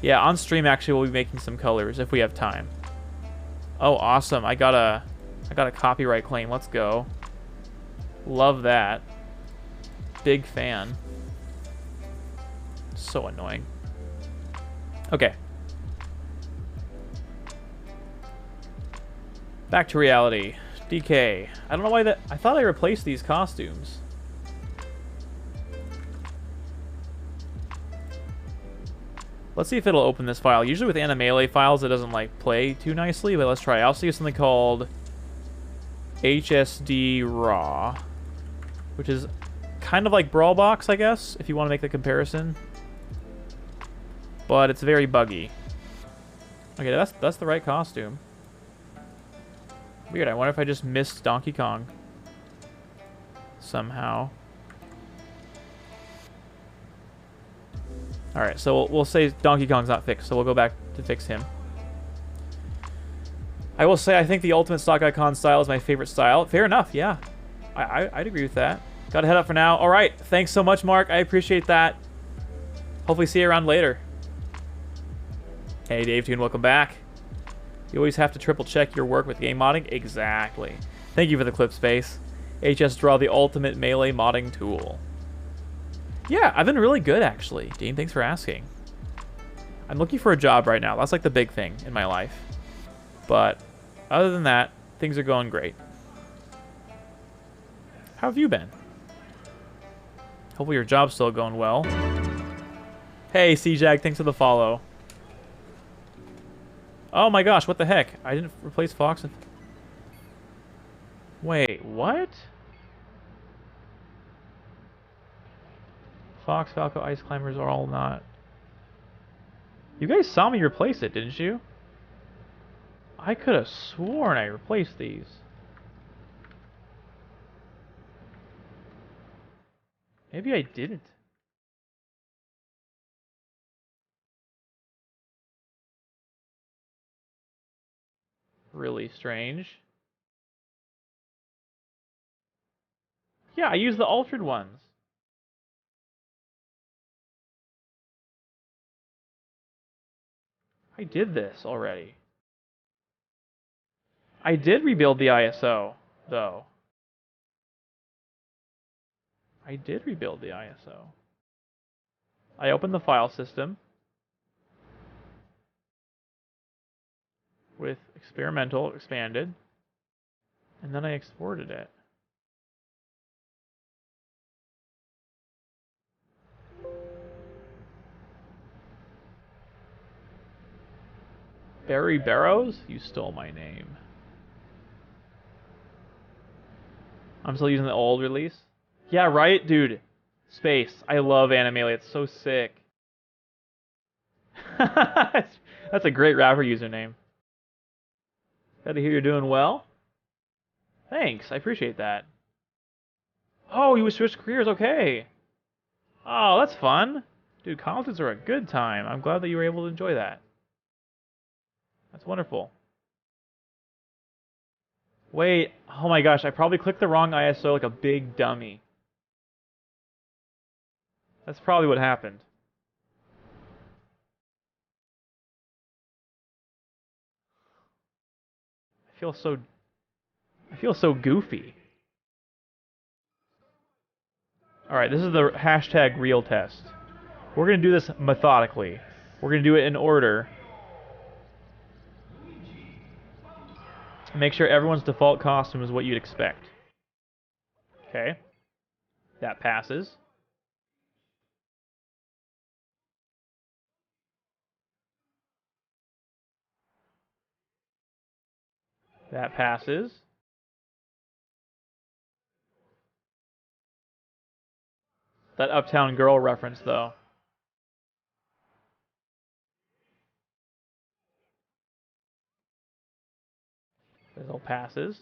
Yeah, on stream actually we'll be making some colors if we have time. Oh, awesome. I got a copyright claim. Let's go. Love that. Big fan. So annoying. Okay. Back to reality. DK. I don't know why that... I thought I replaced these costumes. Let's see if it'll open this file. Usually with Animelee files, it doesn't like play too nicely, but let's try. I'll see something called HSD RAW, which is kind of like Brawlbox, I guess, if you want to make the comparison. But it's very buggy. Okay, that's the right costume. Weird. I wonder if I just missed Donkey Kong somehow. Alright, so we'll say Donkey Kong's not fixed, so we'll go back to fix him. I will say I think the Ultimate Stock Icon style is my favorite style. Fair enough, yeah. I'd agree with that. Gotta head up for now. Alright, thanks so much, Mark. I appreciate that. Hopefully see you around later. Hey, Dave Toon, welcome back. You always have to triple check your work with game modding? Exactly. Thank you for the clip space. HS Draw, the ultimate melee modding tool. Yeah, I've been really good, actually. Dean, thanks for asking. I'm looking for a job right now. That's like the big thing in my life. But other than that, things are going great. How have you been? Hopefully your job's still going well. Hey, CJag, thanks for the follow. Oh my gosh, what the heck? I didn't replace Fox and... Wait, what? Fox, Falco, Ice Climbers are all not... You guys saw me replace it, didn't you? I could have sworn I replaced these. Maybe I didn't. Really strange. Yeah, I used the altered ones. I did this already. I did rebuild the ISO, though. I did rebuild the ISO. I opened the file system with experimental expanded, and then I exported it. Barry Barrows? You stole my name. I'm still using the old release. Yeah, right? Dude. Space. I love Animelee. It's so sick. That's a great rapper username. Glad to hear you're doing well. Thanks. I appreciate that. Oh, you switched careers. Okay. Oh, that's fun. Dude, colleges are a good time. I'm glad that you were able to enjoy that. That's wonderful. Wait, oh my gosh, I probably clicked the wrong ISO like a big dummy. That's probably what happened. I feel so goofy. Alright, this is the hashtag real test. We're gonna do this methodically. We're gonna do it in order. Make sure everyone's default costume is what you'd expect. Okay. That passes. That passes. That Uptown Girl reference, though. This all passes.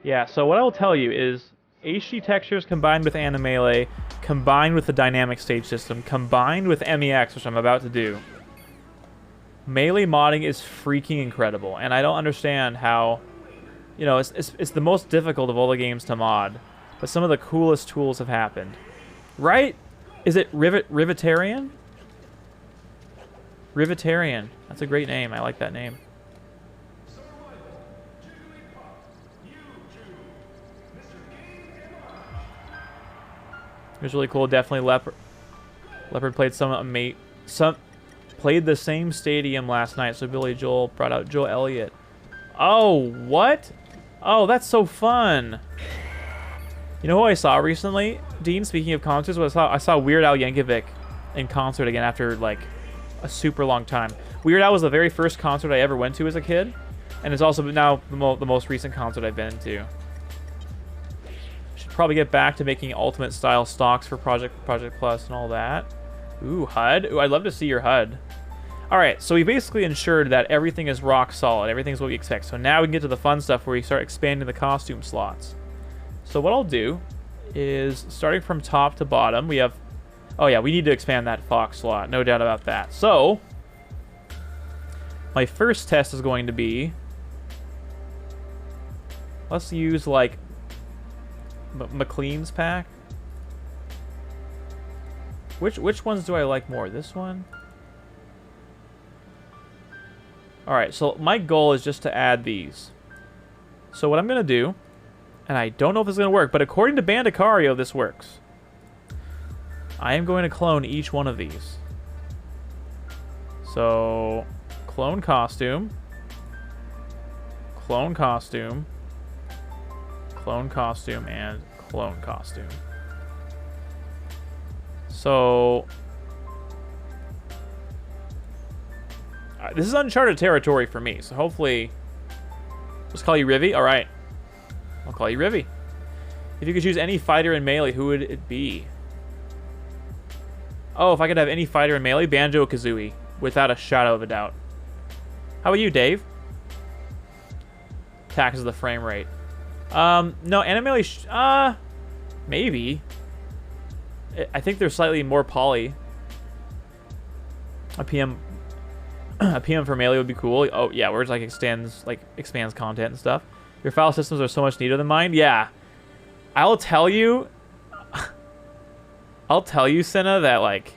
Yeah, so what I will tell you is HD textures combined with Animelee, combined with the dynamic stage system, combined with MEX, which I'm about to do. Melee modding is freaking incredible, and I don't understand how, you know, it's the most difficult of all the games to mod, but some of the coolest tools have happened. Right? Is it Rivetarian? Rivetarian. That's a great name. I like that name. It was really cool. Definitely Leopard played played the same stadium last night, so Billy Joel brought out Joe Elliott. Oh, what? Oh, that's so fun. You know who I saw recently, Dean, speaking of concerts, I saw Weird Al Yankovic in concert again after, like, a super long time. Weird Al was the very first concert I ever went to as a kid, and it's also now the most recent concert I've been to. Should probably get back to making Ultimate-style stocks for Project Plus and all that. Ooh, HUD. Ooh, I'd love to see your HUD. Alright, so we basically ensured that everything is rock solid. Everything's what we expect. So now we can get to the fun stuff where we start expanding the costume slots. So what I'll do is, starting from top to bottom, we have... Oh yeah, we need to expand that Fox slot. No doubt about that. So, my first test is going to be... Let's use, like, McLean's pack. Which ones do I like more? This one? Alright, so my goal is just to add these. So what I'm going to do... And I don't know if it's going to work, but according to Bandicario, this works. I am going to clone each one of these. So, clone costume. Clone costume. Clone costume, and clone costume. So... this is uncharted territory for me, so hopefully... Let's call you Rivy? Alright. I'll call you Rivy. If you could choose any fighter in Melee, who would it be? Oh, if I could have any fighter in Melee, Banjo-Kazooie, without a shadow of a doubt. How about you, Dave? Taxes the frame rate. No, Animelee, maybe. I think they're slightly more poly. A PM for Melee would be cool. Oh yeah, where it like expands content and stuff. Your file systems are so much neater than mine. Yeah, I'll tell you, Senna, that like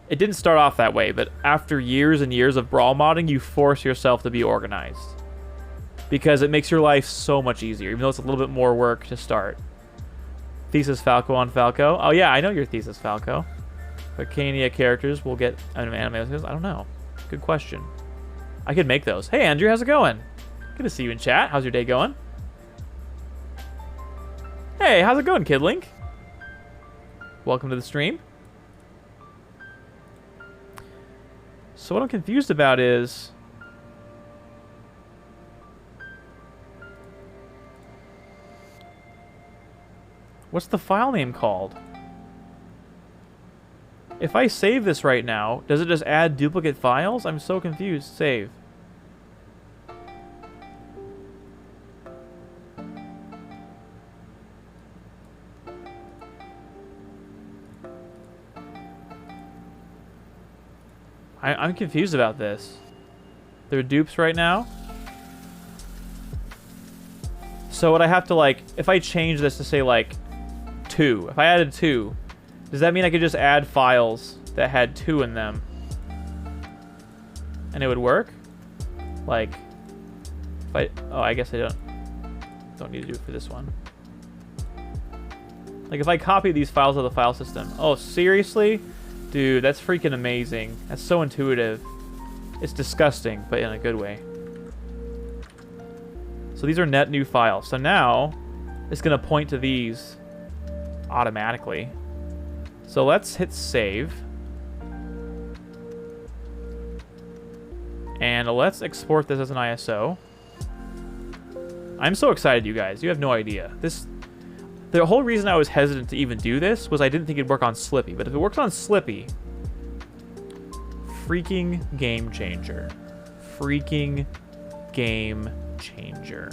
it didn't start off that way, but after years and years of brawl modding, you force yourself to be organized because it makes your life so much easier, even though it's a little bit more work to start. Thesis Falco on Falco. Oh yeah, I know your Thesis Falco. But Cania characters will get anime. I don't know. Good question. I could make those. Hey Andrew, how's it going? Good to see you in chat. How's your day going? Hey, how's it going, Kid Link? Welcome to the stream. So what I'm confused about is... What's the file name called? If I save this right now, does it just add duplicate files? I'm so confused. Save. I'm confused about this. They're dupes right now. So what I have to like, if I change this to say like 2, if I added 2, does that mean I could just add files that had 2 in them? And it would work? Like, if I, oh, I guess I don't need to do it for this one. Like if I copy these files of the file system. Oh, seriously? Dude, that's freaking amazing. That's so intuitive. It's disgusting, but in a good way. So these are net new files. So now, it's going to point to these automatically. So let's hit save. And let's export this as an ISO. I'm so excited, you guys. You have no idea. The whole reason I was hesitant to even do this was I didn't think it'd work on Slippy. But if it works on Slippy, freaking game changer. Freaking game changer.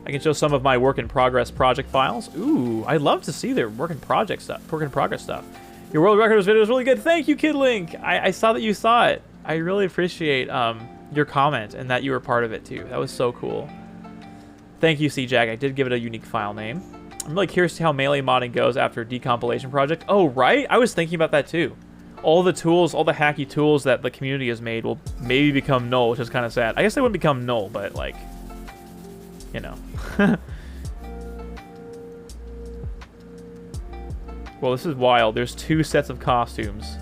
I can show some of my work in progress project files. Ooh, I love to see their work in progress stuff. Your world record video was really good. Thank you, Kid Link. I saw that you saw it. I really appreciate your comment and that you were part of it too. That was so cool. Thank you, C-Jack. I did give it a unique file name. I'm really curious to see how melee modding goes after a decompilation project. Oh, right? I was thinking about that too. All the tools, all the hacky tools that the community has made will maybe become null, which is kind of sad. I guess they wouldn't become null, but like, you know. Well, this is wild. There's 2 sets of costumes.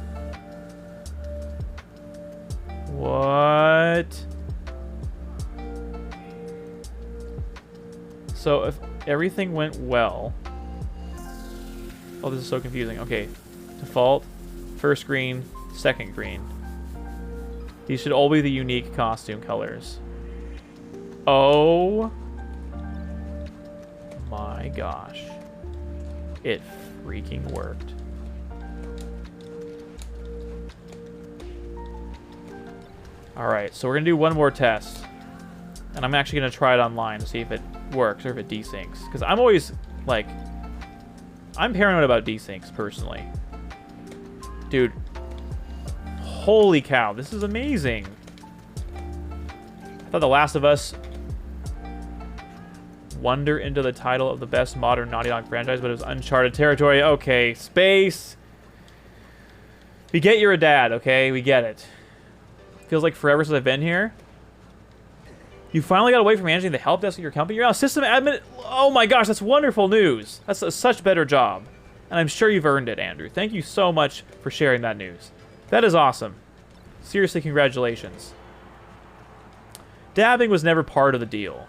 What? So if everything went well... Oh, this is so confusing. Okay. Default, first green, second green. These should all be the unique costume colors. Oh my gosh. It freaking worked. Alright, so we're going to do one more test. And I'm actually going to try it online to see if it works or if it desyncs. Because I'm always, like... I'm paranoid about desyncs, personally. Dude. Holy cow, this is amazing. I thought The Last of Us... wander into the title of the best modern Naughty Dog franchise, but it was uncharted territory. Okay, space. We get you're a dad, okay? We get it. Feels like forever since I've been here. You finally got away from managing the help desk at your company. You're now system admin. Oh my gosh, that's wonderful news. That's a such better job. And I'm sure you've earned it, Andrew. Thank you so much for sharing that news. That is awesome. Seriously, congratulations. Dabbing was never part of the deal.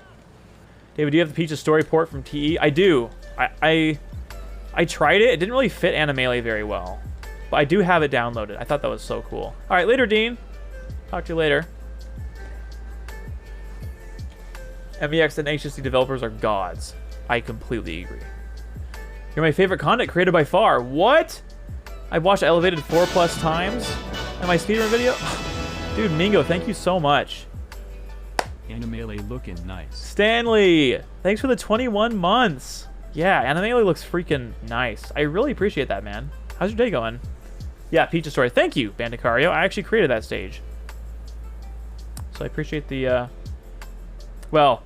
David, do you have the Peach's story port from TE? I do. I tried it. It didn't really fit Animelee very well. But I do have it downloaded. I thought that was so cool. All right, later, Dean. Talk to you later. MEX and HSC developers are gods. I completely agree. You're my favorite content creator by far. What? I've watched Elevated 4+ times. And my speedrun video? Dude, Mingo, thank you so much. Animelee looking nice. Stanley, thanks for the 21 months. Yeah, Animelee looks freaking nice. I really appreciate that, man. How's your day going? Yeah, Peach's story. Thank you, Bandicario. I actually created that stage. So I appreciate the, Well,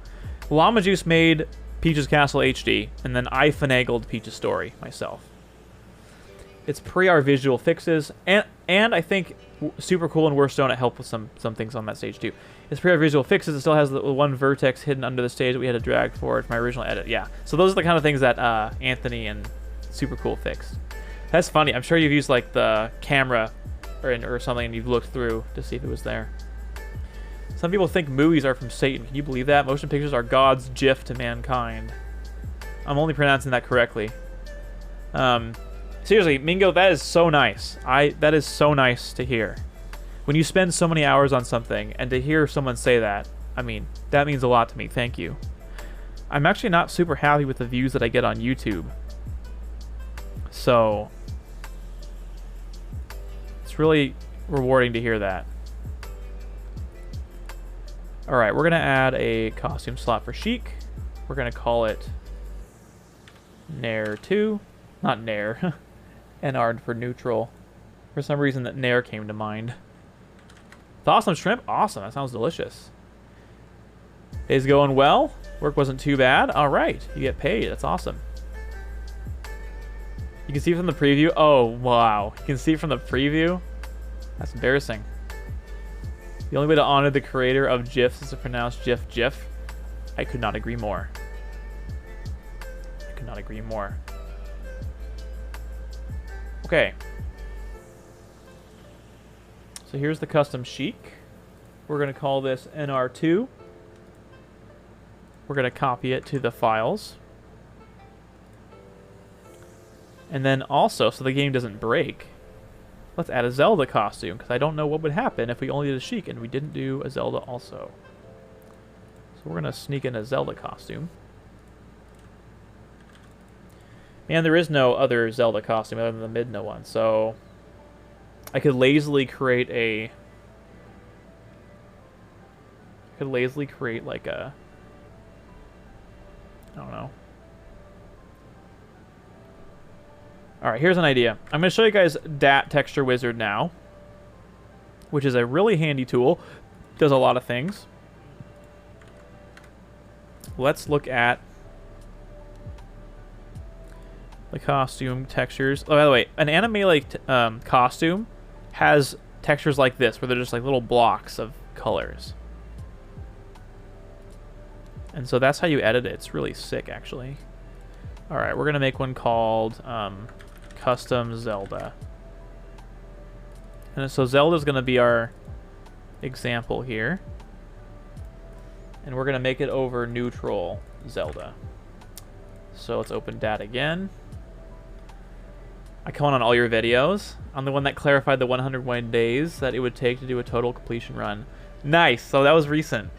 Llama Juice made Peach's Castle HD, and then I finagled Peach's story myself. It's pre our visual fixes, and I think Super Cool and Worst Donut helped with some things on that stage too. It's pre our visual fixes. It still has the one vertex hidden under the stage that we had to drag forward from my original edit. Yeah, so those are the kind of things that Anthony and Super Cool fixed. That's funny. I'm sure you've used like the camera or something, and you've looked through to see if it was there. Some people think movies are from Satan. Can you believe that? Motion pictures are God's gift to mankind. I'm only pronouncing that correctly. Seriously, Mingo, that is so nice. That is so nice to hear. When you spend so many hours on something, and to hear someone say that, I mean, that means a lot to me. Thank you. I'm actually not super happy with the views that I get on YouTube. So, it's really rewarding to hear that. Alright, we're going to add a costume slot for Sheik. We're going to call it Nair 2. Not Nair. NR for neutral. For some reason that Nair came to mind. The awesome shrimp? Awesome, that sounds delicious. Day's going well. Work wasn't too bad. Alright, you get paid. That's awesome. You can see from the preview. Oh, wow. You can see from the preview. That's embarrassing. The only way to honor the creator of GIFs is to pronounce GIF GIF. I could not agree more. I could not agree more. Okay. So here's the custom Sheik. We're going to call this NR2. We're going to copy it to the files. And then also, so the game doesn't break, let's add a Zelda costume, because I don't know what would happen if we only did a Sheik and we didn't do a Zelda also. So we're going to sneak in a Zelda costume. Man, there is no other Zelda costume other than the Midna one, so I could lazily create a... like a... I don't know. All right, here's an idea. I'm going to show you guys DAT Texture Wizard now, which is a really handy tool. Does a lot of things. Let's look at the costume textures. Oh, by the way, an anime like costume has textures like this, where they're just like little blocks of colors. And so that's how you edit it. It's really sick, actually. All right, we're gonna make one called Custom Zelda. And so Zelda's gonna be our example here. And we're gonna make it over neutral Zelda. So let's open DAT again. I comment on all your videos. I'm the one that clarified the 101 days that it would take to do a total completion run. Nice, so that was recent.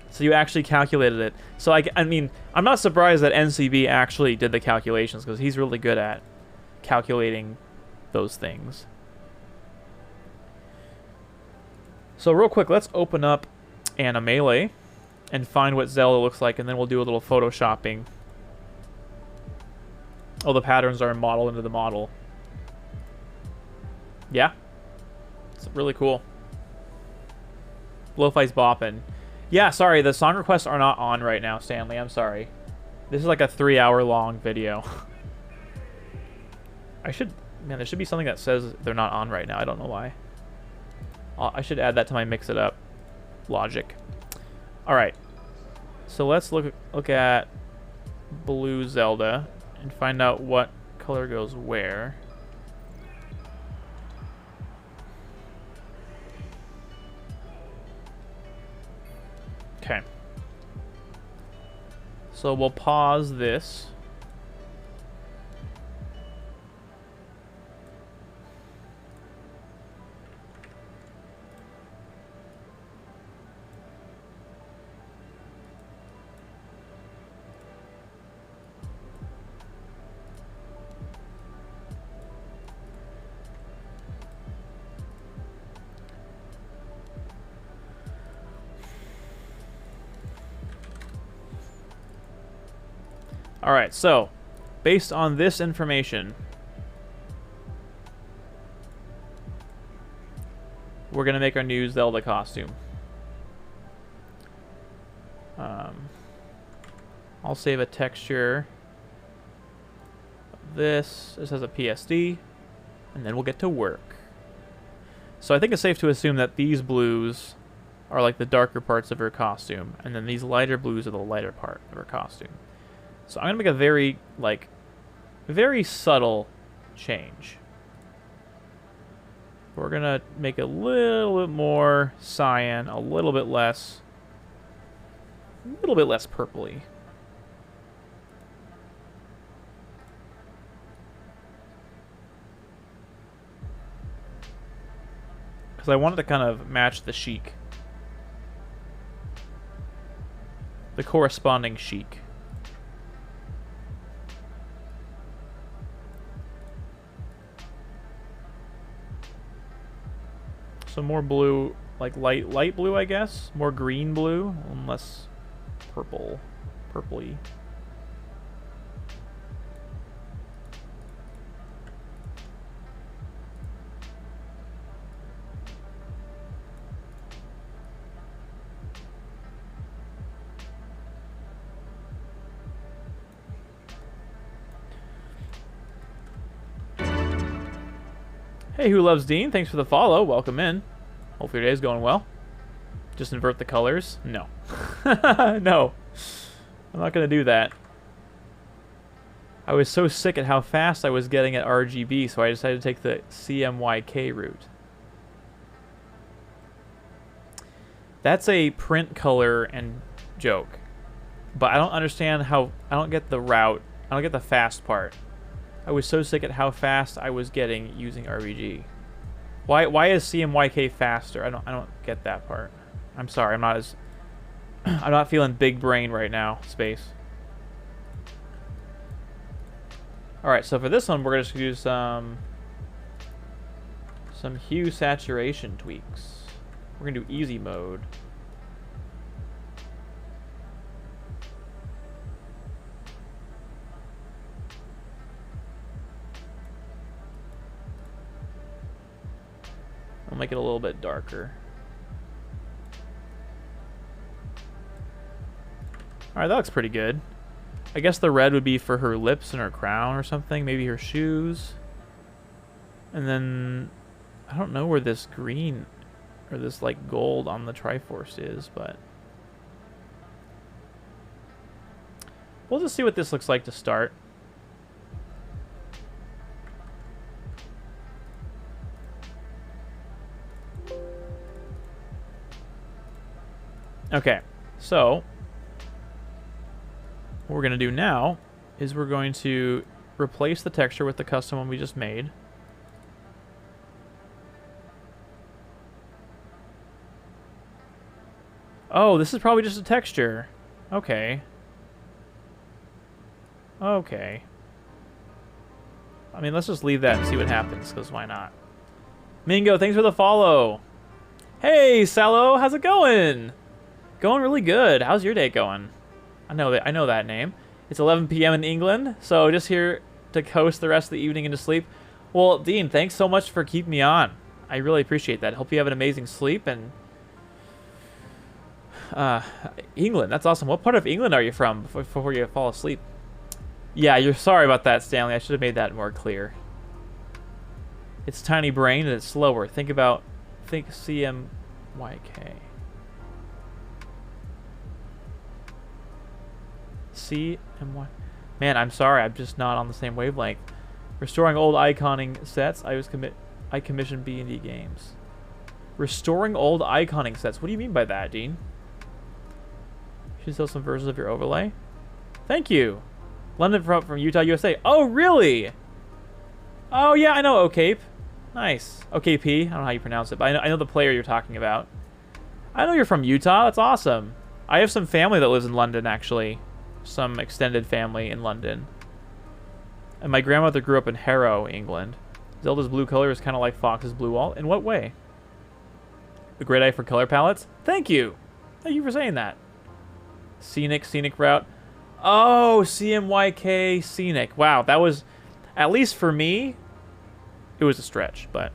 So you actually calculated it. So I mean, I'm not surprised that NCB actually did the calculations, because he's really good at calculating those things. So real quick, let's open up Animele and find what Zelda looks like, and then we'll do a little photoshopping. Oh, the patterns are modeled into the model. Yeah. It's really cool. Lo-Fi's bopping. Yeah, sorry, the song requests are not on right now, Stanley. I'm sorry. This is like a 3-hour-long video. Man, there should be something that says they're not on right now. I don't know why. I should add that to my mix it up logic. All right. So let's look at Blue Zelda and find out what color goes where. Okay. So we'll pause this. All right, so based on this information, we're gonna make our new Zelda costume. I'll save a texture of this. This has a PSD, and then we'll get to work. So I think it's safe to assume that these blues are like the darker parts of her costume, and then these lighter blues are the lighter part of her costume. So I'm gonna make a very, like, very subtle change. We're gonna make a little bit more cyan, a little bit less purpley. Because I wanted to kind of match the chic. The corresponding chic. So more blue, like light blue, I guess. More green blue, and less purpley. Hey, Who Loves Dean? Thanks for the follow. Welcome in. Hope your day's going well. Just invert the colors? No. No. I'm not going to do that. I was so sick at how fast I was getting at RGB, so I decided to take the CMYK route. That's a print color and joke. But I don't understand how... I don't get the route. I don't get the fast part. I was so sick at how fast I was getting using RBG. Why is CMYK faster? I don't get that part. I'm sorry. I'm not feeling big brain right now. Space. All right. So for this one, we're gonna just use some hue saturation tweaks. We're gonna do easy mode. make it a little bit darker. Alright, that looks pretty good. I guess the red would be for her lips and her crown or something. Maybe her shoes. And then, I don't know where this green or this like gold on the Triforce is, but we'll just see what this looks like to start. Okay, so what we're going to do now is we're going to replace the texture with the custom one we just made. Oh, this is probably just a texture. Okay. Okay. I mean, let's just leave that and see what happens, because why not? Mingo, thanks for the follow. Hey, Salo, how's it going? Going really good. How's your day going? I know that name. It's 11 p.m. in England, so just here to coast the rest of the evening into sleep. Well, Dean, thanks so much for keeping me on. I really appreciate that. Hope you have an amazing sleep. And England, that's awesome. What part of England are you from before you fall asleep? Yeah, you're sorry about that, Stanley. I should have made that more clear. It's tiny brain and it's slower. Think CMYK. CMY. Man, I'm sorry. I'm just not on the same wavelength. Restoring old iconing sets. I commissioned B&D games. Restoring old iconing sets. What do you mean by that, Dean? Should sell some versions of your overlay. Thank you. London from Utah, USA. Oh, really? Oh, yeah, I know Okape. Nice. OKP. I don't know how you pronounce it, but I know the player you're talking about. I know you're from Utah. That's awesome. I have some family that lives in London, actually. Some extended family in London. And my grandmother grew up in Harrow, England. Zelda's blue color is kind of like Fox's blue wall. In what way? A great eye for color palettes? Thank you. Thank you for saying that. Scenic route. Oh, CMYK Scenic. Wow, that was, at least for me, it was a stretch, but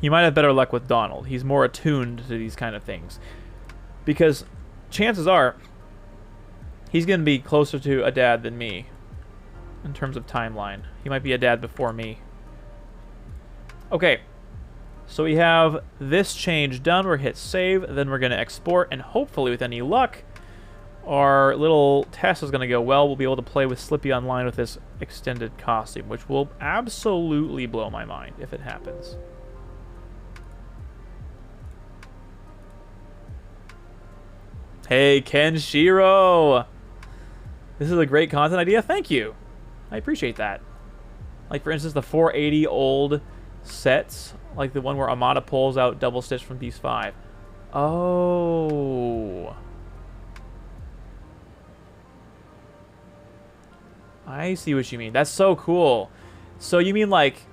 you might have better luck with Donald. He's more attuned to these kind of things. Because chances are, he's going to be closer to a dad than me in terms of timeline. He might be a dad before me. Okay, so we have this change done. We're hit save, then we're going to export, and hopefully with any luck, our little test is going to go well. We'll be able to play with Slippy Online with this extended costume, which will absolutely blow my mind if it happens. Hey, Kenshiro! This is a great content idea. Thank you. I appreciate that. Like, for instance, the 480 old sets, like the one where Amada pulls out Double Stitch from Beast 5. Oh. I see what you mean. That's so cool. So you mean like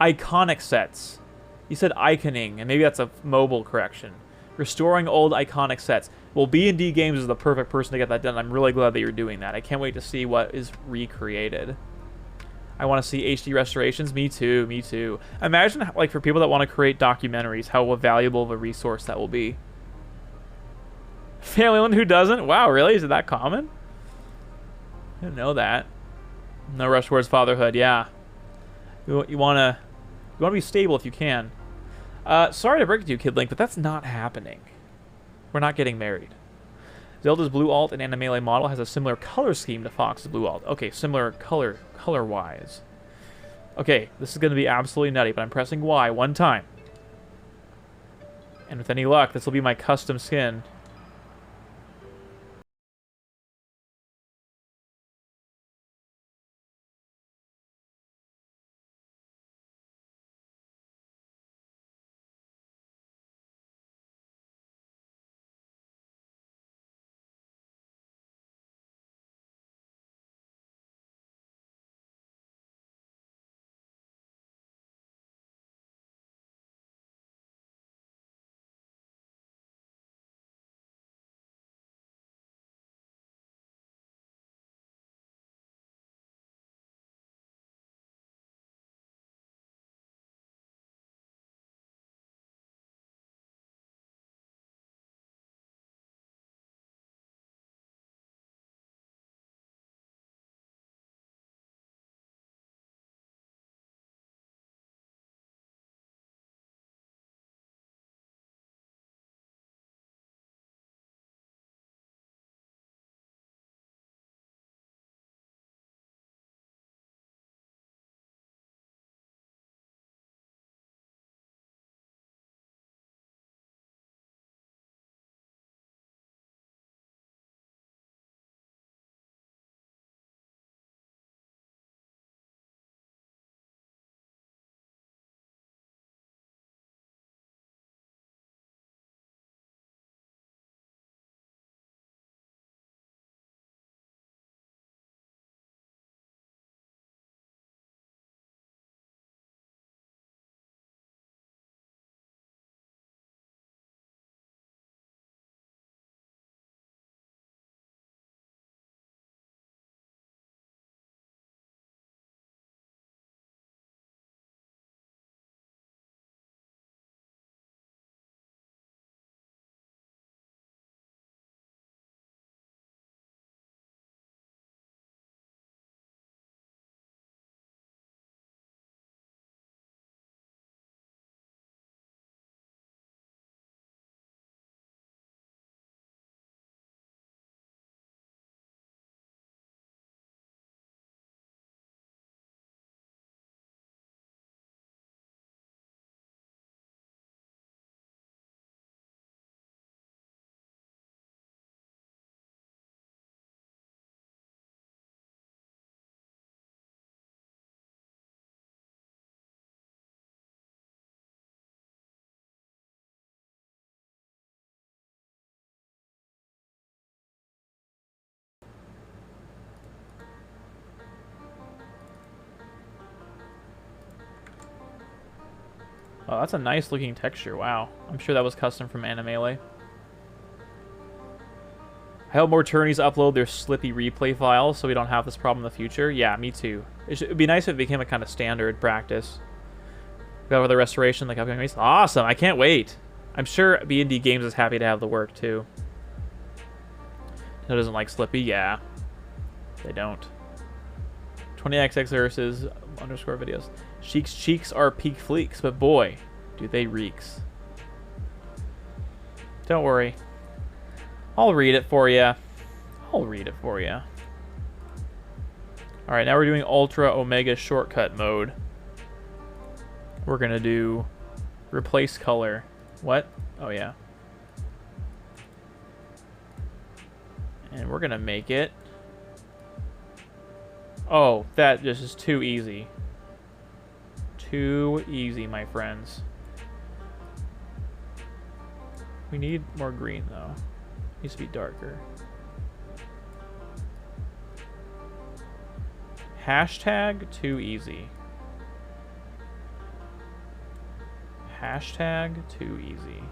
iconic sets. You said iconing, and maybe that's a mobile correction. Restoring old iconic sets. Well, B&D Games is the perfect person to get that done. I'm really glad that you're doing that. I can't wait to see what is recreated. I want to see HD restorations. Me too, me too. Imagine, like, for people that want to create documentaries, how valuable of a resource that will be. Family who doesn't? Wow, really? Is it that common? I didn't know that. No rush towards fatherhood, yeah. You want to be stable if you can. Sorry to break it to you, Kid Link, but that's not happening. We're not getting married. Zelda's blue alt and Animele model has a similar color scheme to Fox's blue alt. Okay, similar color-wise. Okay, this is going to be absolutely nutty, but I'm pressing Y one time. And with any luck, this will be my custom skin. Oh, that's a nice looking texture. Wow. I'm sure that was custom from Animele. I hope more tourneys upload their slippy replay files so we don't have this problem in the future. Yeah, me too. It'd be nice if it became a kind of standard practice. Got over the restoration, like upcoming weeks. Awesome! I can't wait. I'm sure B&D Games is happy to have the work too. Who doesn't like Slippy? Yeah, they don't. 20xx versus underscore videos. Sheik's cheeks are peak fleeks, but boy, do they reeks. Don't worry. I'll read it for you. I'll read it for you. Alright, now we're doing Ultra Omega Shortcut mode. We're going to do replace color. What? Oh, yeah. And we're going to make it... Oh, that just is too easy. Too easy, my friends. We need more green, though. Needs to be darker. Hashtag too easy. Hashtag too easy.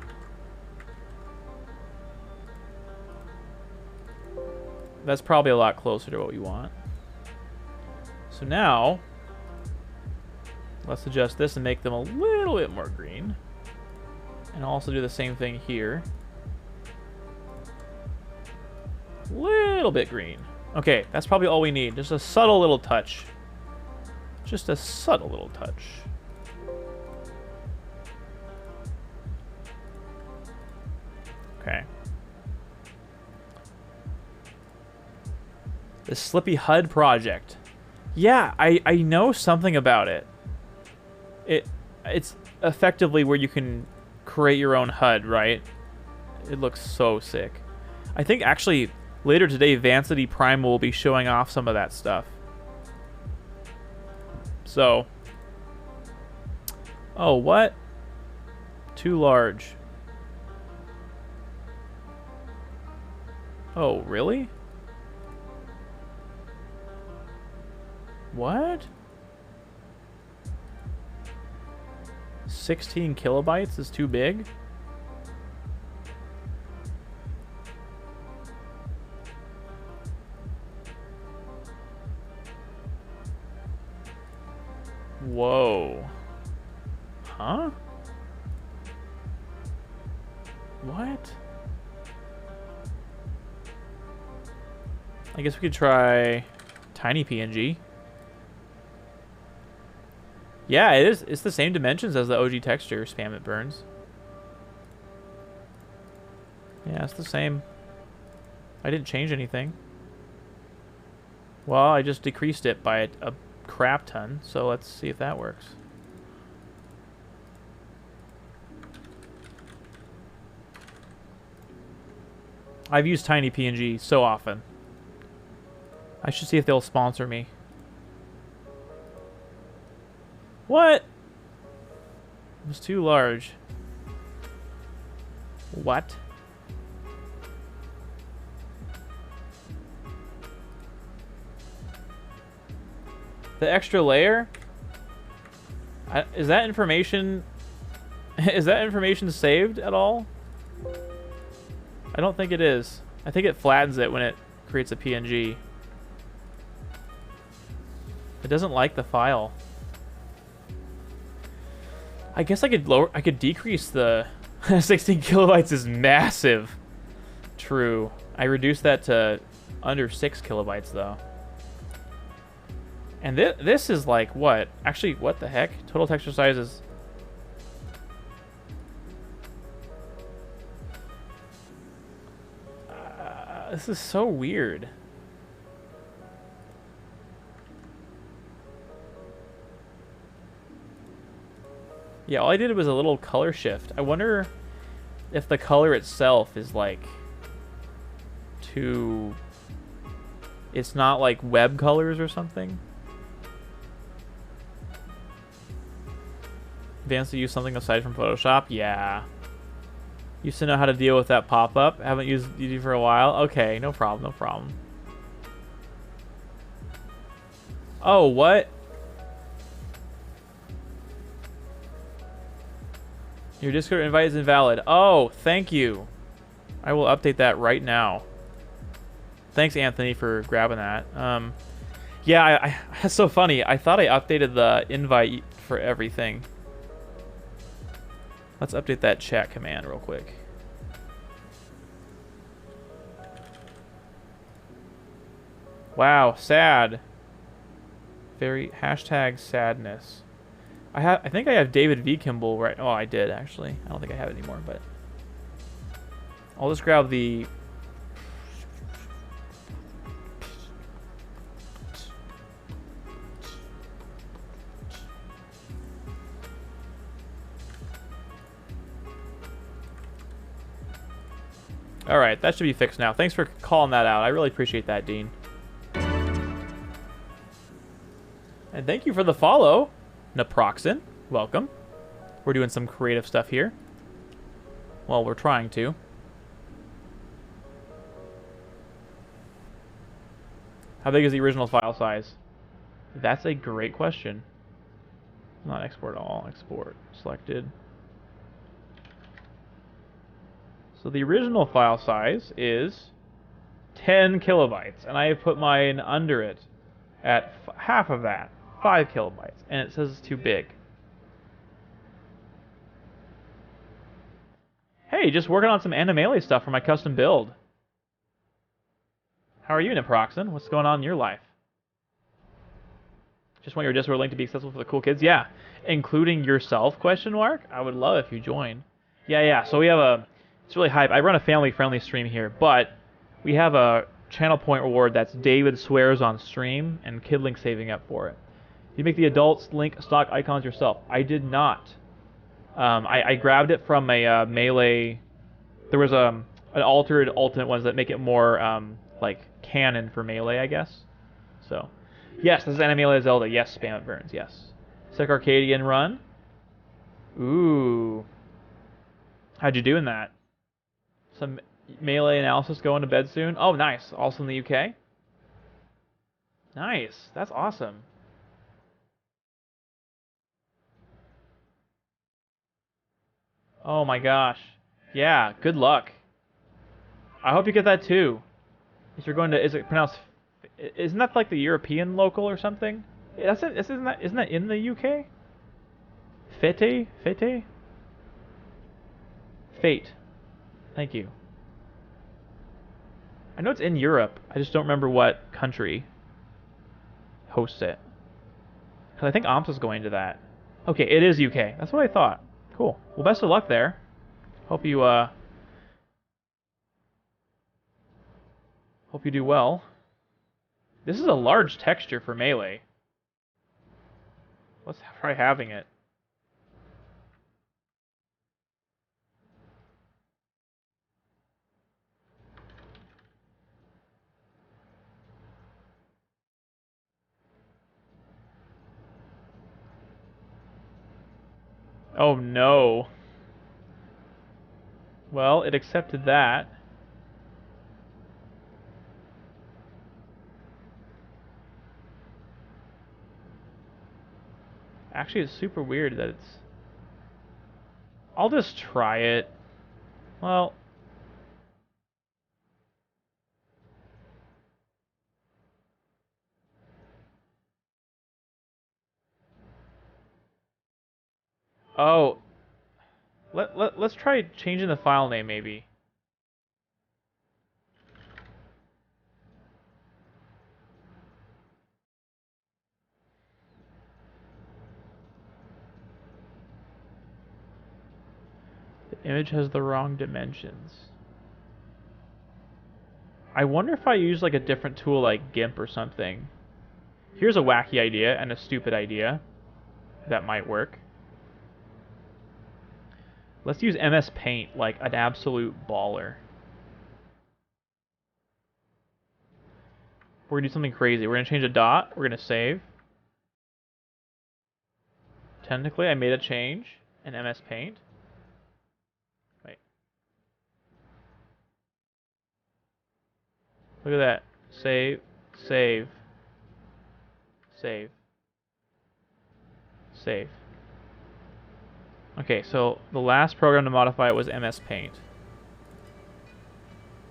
That's probably a lot closer to what we want. So now, let's adjust this and make them a little bit more green. And also do the same thing here. Little bit green. Okay, that's probably all we need. Just a subtle little touch. Just a subtle little touch. Okay. The Slippy HUD project. Yeah, I know something about it. It's effectively where you can create your own HUD, right? It looks so sick. I think actually later today Vancity Prime will be showing off some of that stuff. So, oh, what? Too large. Oh, really? What? 16 kilobytes is too big? Whoa. Huh? What? I guess we could try tiny PNG. Yeah, it is. It's the same dimensions as the OG texture. Spam it burns. Yeah, it's the same. I didn't change anything. Well, I just decreased it by a crap ton, so let's see if that works. I've used tiny PNG so often. I should see if they'll sponsor me. What? It was too large. What? The extra layer? Is that information... Is that information saved at all? I don't think it is. I think it flattens it when it creates a PNG. It doesn't like the file. I guess I could decrease the 16 kilobytes is massive. True. I reduced that to under 6 kilobytes though. And this is like what? Actually, what the heck? Total texture size is... this is so weird. Yeah, all I did was a little color shift. I wonder if the color itself is like too... It's not like web colors or something. Advanced to use something aside from Photoshop? Yeah. Used to know how to deal with that pop-up. Haven't used UD for a while. Okay, no problem, no problem. Oh, what? Your Discord invite is invalid. Oh, thank you. I will update that right now. Thanks, Anthony, for grabbing that. Yeah, that's so funny. I thought I updated the invite for everything. Let's update that chat command real quick. Wow, sad. Very hashtag sadness. I think I have David V. Kimball right. Oh, I did actually. I don't think I have it anymore, but I'll just grab the. All right, that should be fixed now. Thanks for calling that out. I really appreciate that, Dean. And thank you for the follow, Naproxen. Welcome. We're doing some creative stuff here. Well, we're trying to. How big is the original file size? That's a great question. Not export all. Export selected. So the original file size is 10 kilobytes, and I have put mine under it at half of that, 5 kilobytes, and it says it's too big. Hey, just working on some Animale stuff for my custom build. How are you, Naproxen? What's going on in your life? Just want your Discord link to be accessible for the cool kids? Yeah, including yourself, question mark? I would love if you join. Yeah, so we have a... It's really hype. I run a family-friendly stream here, but we have a channel point reward that's David Swears on Stream and Kidlink saving up for it. You make the adults link stock icons yourself. I did not. I grabbed it from a Melee. There was an altered ultimate ones that make it more like canon for Melee, I guess. So, yes, this is Animale Zelda. Yes, spam it burns. Yes. Sick Arcadian run. Ooh. How'd you do in that? Some Melee analysis going to bed soon. Oh, nice. Also in the UK. Nice. That's awesome. Oh my gosh. Yeah, good luck. I hope you get that too. If you're going to, is it pronounced, isn't that like the European local or something? Isn't that in the UK? Fete? Fete? Fate. Thank you. I know it's in Europe. I just don't remember what country hosts it. Because I think Omps is going to that. Okay, it is UK. That's what I thought. Cool. Well, best of luck there. Hope you do well. This is a large texture for Melee. Let's try having it. Oh no. Well, it accepted that. Actually, it's super weird that it's... I'll just try it. Well... Oh. Let's try changing the file name, maybe. The image has the wrong dimensions. I wonder if I use like a different tool like GIMP or something. Here's a wacky idea and a stupid idea that might work. Let's use MS Paint like an absolute baller. We're gonna do something crazy. We're gonna change a dot. We're gonna save. Technically, I made a change in MS Paint. Wait. Look at that. Save. Save. Save. Save. Okay, so the last program to modify it was MS Paint.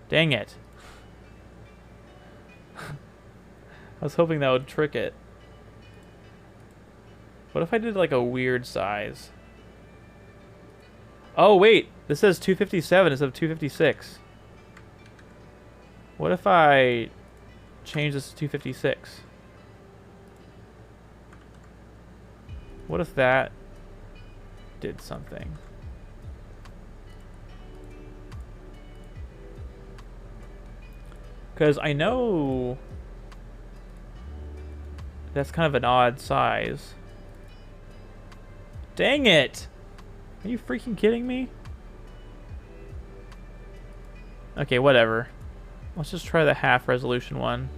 Dang it. I was hoping that would trick it. What if I did like a weird size? Oh, wait. This says 257 instead of 256. What if I change this to 256? What if that did something? Because I know that's kind of an odd size. Dang it! Are you freaking kidding me? Okay, whatever. Let's just try the half resolution one.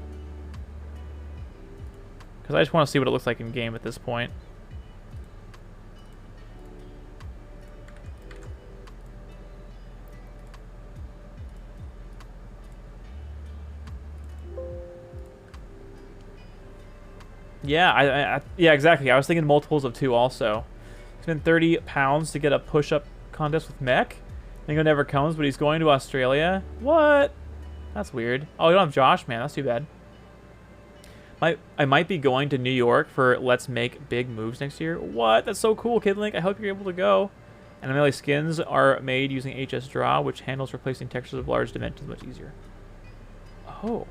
Because I just want to see what it looks like in game at this point. Yeah, yeah, exactly. I was thinking multiples of 2 also. Spend 30 pounds to get a push-up contest with Mech. Mingo never comes, but he's going to Australia. What? That's weird. Oh, you don't have Josh, man. That's too bad. I might be going to New York for Let's Make Big Moves next year. What? That's so cool, KidLink. I hope you're able to go. Animale skins are made using HS Draw, which handles replacing textures of large dimensions much easier. Oh.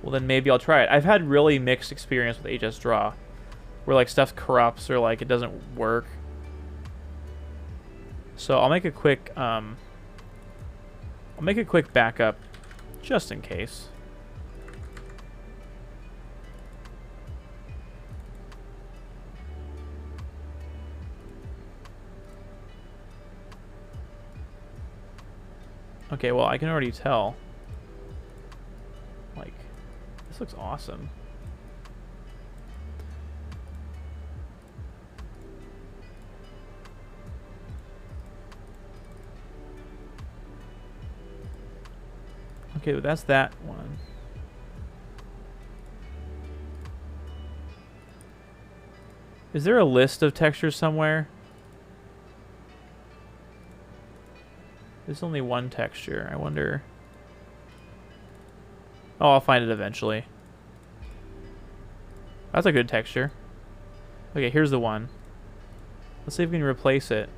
Well, then maybe I'll try it. I've had really mixed experience with HS Draw, where like stuff corrupts or like it doesn't work. So I'll make a quick backup just in case. Okay, well, I can already tell. Like, this looks awesome. Okay, but that's that one. Is there a list of textures somewhere? There's only one texture. I wonder... Oh, I'll find it eventually. That's a good texture. Okay, here's the one. Let's see if we can replace it.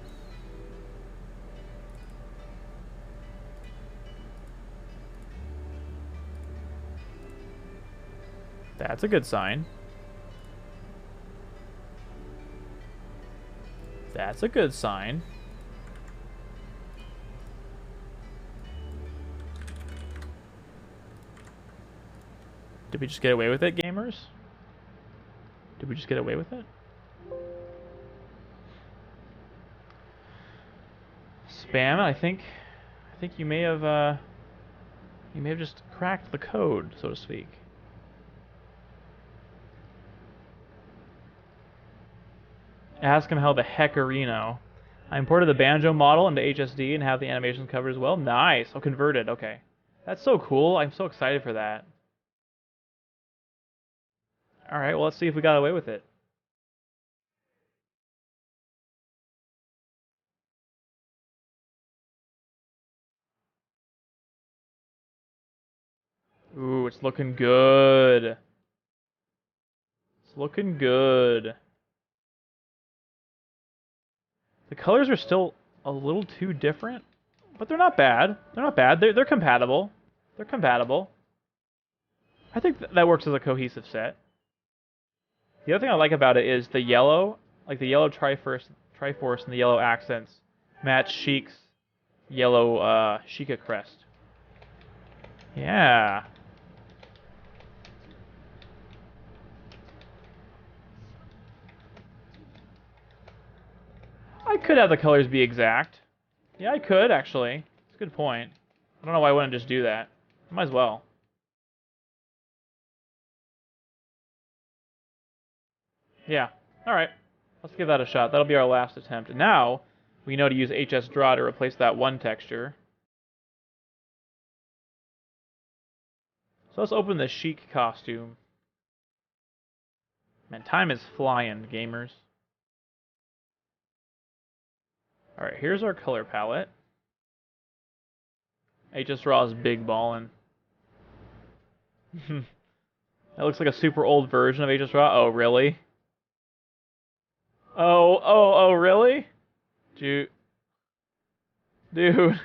That's a good sign. That's a good sign. Did we just get away with it, gamers? Did we just get away with it? Spam, I think you may have just cracked the code, so to speak. Ask him how the heckarino. I imported the banjo model into HSD and have the animations covered as well. Nice. Oh, converted. Okay. That's so cool. I'm so excited for that. Alright, well, let's see if we got away with it. Ooh, it's looking good. It's looking good. The colors are still a little too different, but they're not bad. They're not bad. They're compatible. They're compatible. I think that works as a cohesive set. The other thing I like about it is the yellow, like the yellow Triforce and the yellow accents match Sheik's yellow Sheikah crest. Yeah. I could have the colors be exact. Yeah, I could, actually. It's a good point. I don't know why I wouldn't just do that. I might as well. Yeah. Alright. Let's give that a shot. That'll be our last attempt. And now, we know to use HS Draw to replace that one texture. So let's open the Sheik costume. Man, time is flying, gamers. All right, here's our color palette. HS Raw is big ballin'. That looks like a super old version of HS Raw. Oh, really? Oh, really? Dude. Dude.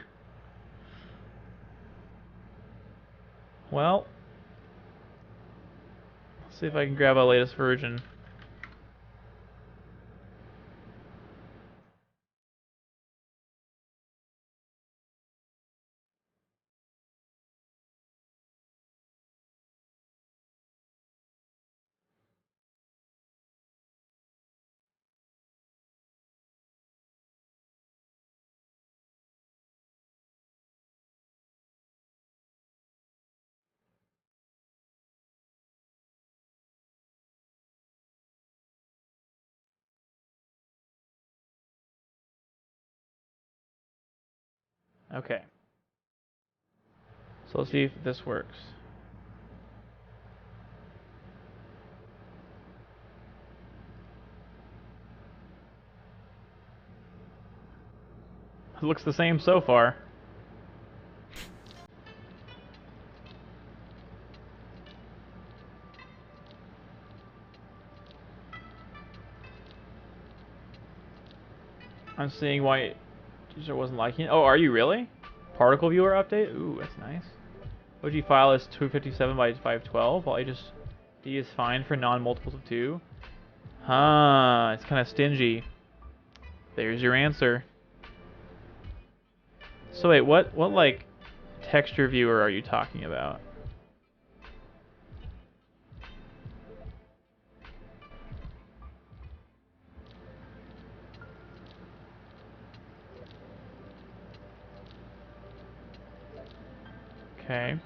Well, let's see if I can grab a latest version. Okay. So let's see if this works. It looks the same so far. I'm seeing why user wasn't liking it. Oh, are you really? Particle viewer update? Ooh, that's nice. OG file is 257 by 512, while HSD is fine for non-multiples of 2. Huh, it's kind of stingy. There's your answer. So wait, what like texture viewer are you talking about? Okay.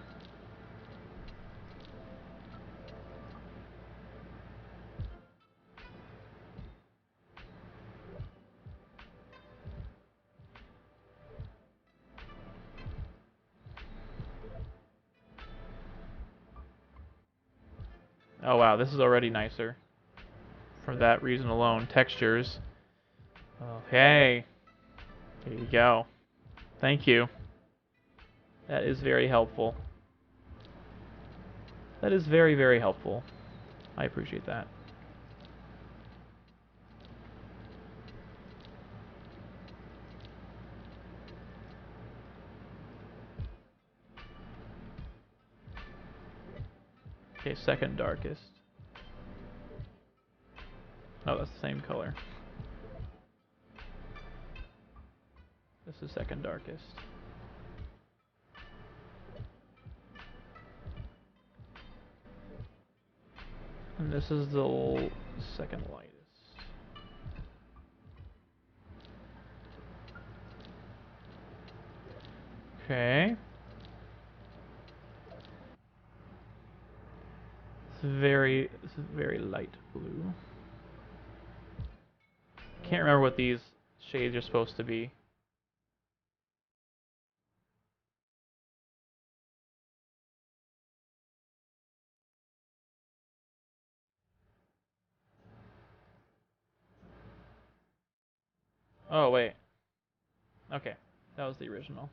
Oh wow, this is already nicer. For that reason alone, textures. Okay. Here you go. Thank you. That is very helpful. That is very, very helpful. I appreciate that. Okay, second darkest. Oh, that's the same color. This is second darkest. And this is the second lightest. Okay. This is very light blue. Can't remember what these shades are supposed to be. Oh, wait. Okay. That was the original.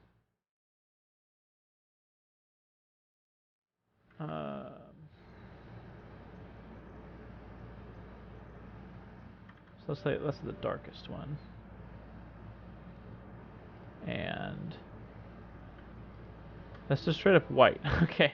So let's say that's the darkest one. And that's just straight up white. Okay.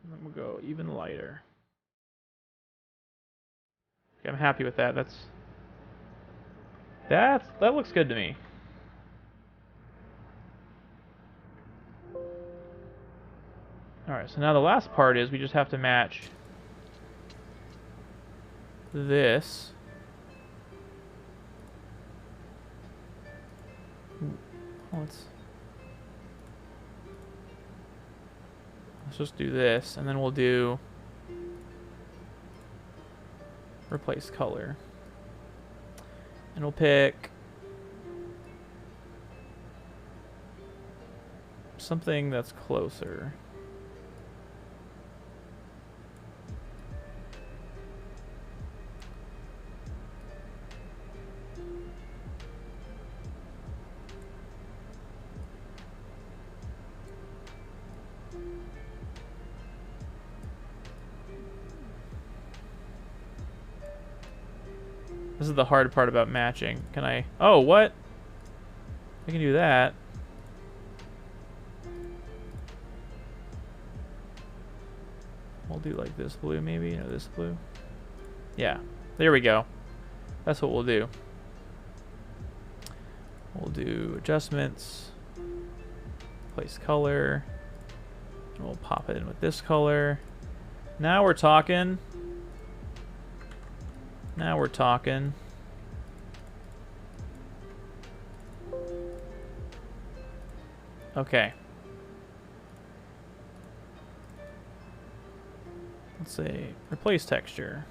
And then we'll go even lighter. Okay, I'm happy with that. That looks good to me. Alright, so now the last part is we just have to match this. Let's just do this, and then we'll do replace color. And we'll pick something that's closer. This is the hard part about matching. Can I... Oh, what? I can do that. We'll do like this blue maybe, or this blue. Yeah, there we go. That's what we'll do. We'll do adjustments, place color, and we'll pop it in with this color. Now we're talking. Now we're talking. Okay. Let's say replace texture.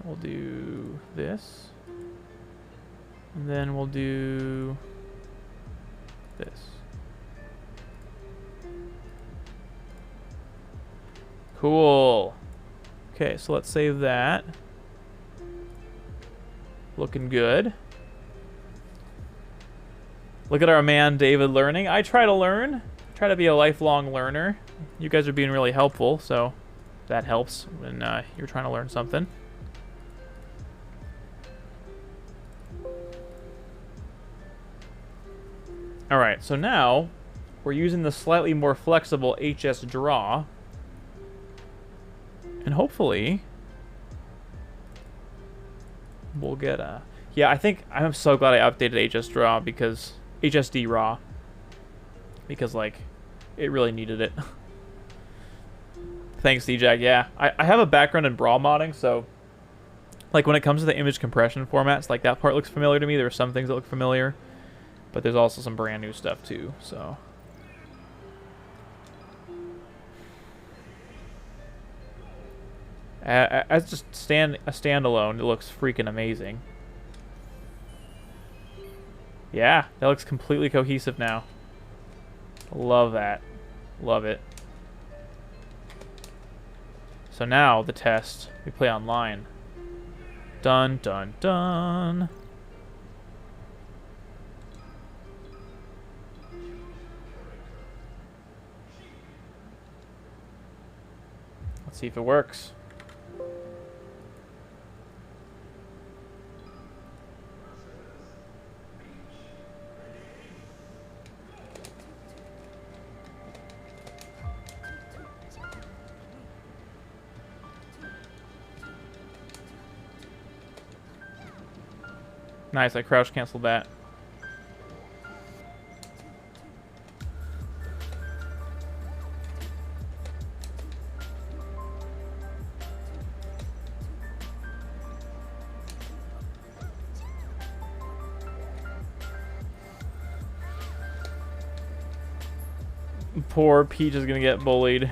We'll do this. And then we'll do this. Cool. Okay, so let's save that. Looking good. Look at our man David learning. I try to learn. Try to be a lifelong learner. You guys are being really helpful, so that helps when you're trying to learn something. Alright, so now we're using the slightly more flexible HS draw. And hopefully we'll get a... Yeah, I think I'm so glad I updated HS draw because... HSD raw. Because, like, it really needed it. Thanks, DJag. Yeah, I have a background in brawl modding, so... Like, when it comes to the image compression formats, like, that part looks familiar to me. There are some things that look familiar. But there's also some brand new stuff, too, so... As just a standalone, it looks freaking amazing. Yeah, that looks completely cohesive now. Love that. Love it. So now, the test. We play online. Dun, dun, dun. Let's see if it works. Nice, I crouch canceled that. Poor Peach is gonna get bullied.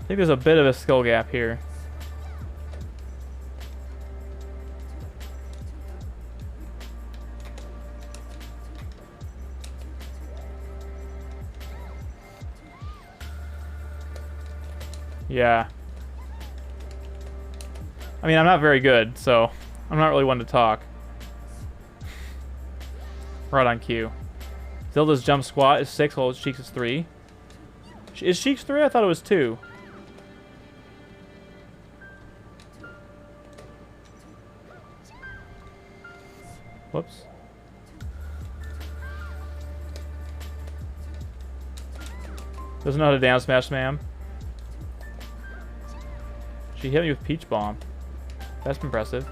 I think there's a bit of a skill gap here. Yeah. I mean, I'm not very good, so I'm not really one to talk. Right on cue. Zelda's jump squat is 6, while Sheik's is 3. Is Sheik's 3? I thought it was 2. Whoops. Doesn't know how to down smash, ma'am. She hit me with Peach Bomb. That's impressive.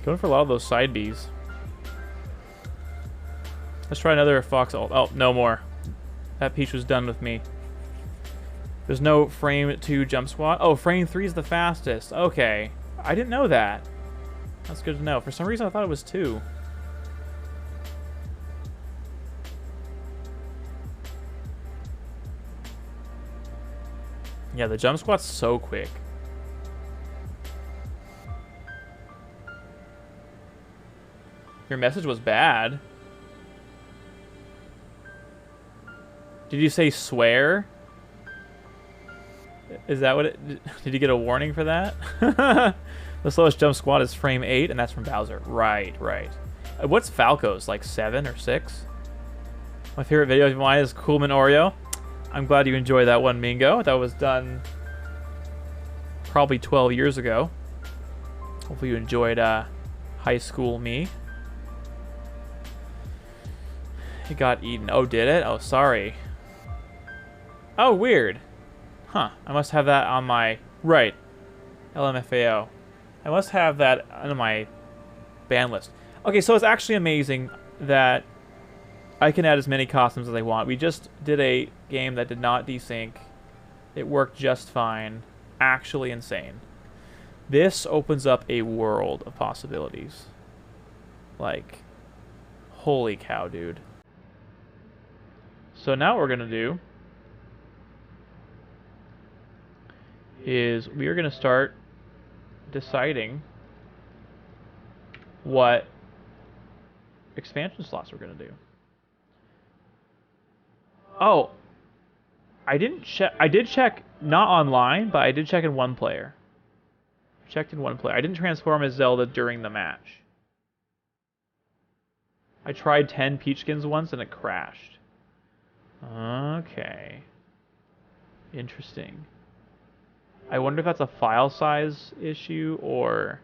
Going for a lot of those side Bs. Let's try another Fox ult. Oh, no more. That Peach was done with me. There's no frame 2 jump squat. Oh, frame 3 is the fastest. Okay. I didn't know that. That's good to know. For some reason, I thought it was 2. Yeah, the jump squat's so quick. Your message was bad. Did you say swear? Is that what it... Did you get a warning for that? The slowest jump squat is frame 8, and that's from Bowser. Right, right. What's Falco's? Like 7 or 6? My favorite video of mine is Coolman Oreo. I'm glad you enjoyed that one, Mingo. That was done probably 12 years ago. Hopefully you enjoyed high school me. It got eaten. Oh, did it? Oh, sorry. Oh, weird. Huh. I must have that on my... Right. LMFAO. I must have that on my ban list. Okay, so it's actually amazing that I can add as many costumes as I want. We just did a game that did not desync. It worked just fine. Actually insane. This opens up a world of possibilities. Like, holy cow, dude. So now what we're going to do is we are going to start deciding what expansion slots we're going to do. Oh, I didn't check. I did check not online, but I did check in one player. Checked in one player. I didn't transform as Zelda during the match. I tried 10 Peach skins once and it crashed. Okay. Interesting. I wonder if that's a file size issue or...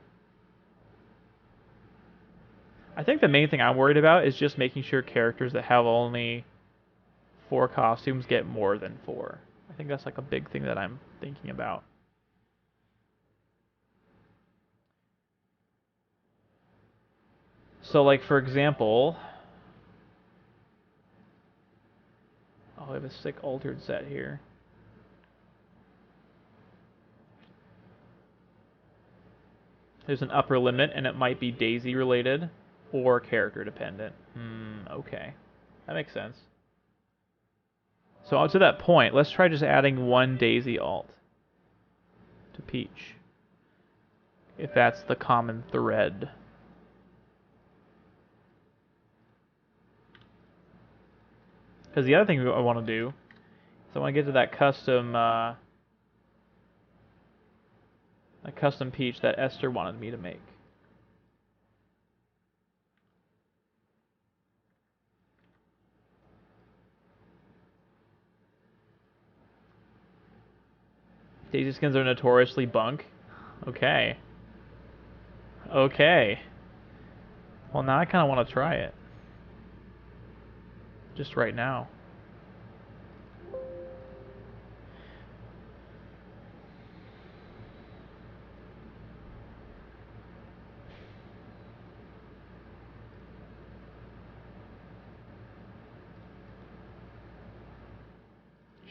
I think the main thing I'm worried about is just making sure characters that have only 4 costumes get more than 4. I think that's like a big thing that I'm thinking about. So like for example... Oh, I have a sick altered set here. There's an upper limit, and it might be Daisy related or character dependent. Okay. That makes sense. So up to that point, let's try just adding 1 Daisy alt to Peach. If that's the common thread. Because the other thing I want to do is I want to get to that custom Peach that Esther wanted me to make. Daisy skins are notoriously bunk. Okay. Okay. Well, now I kind of want to try it. Just right now.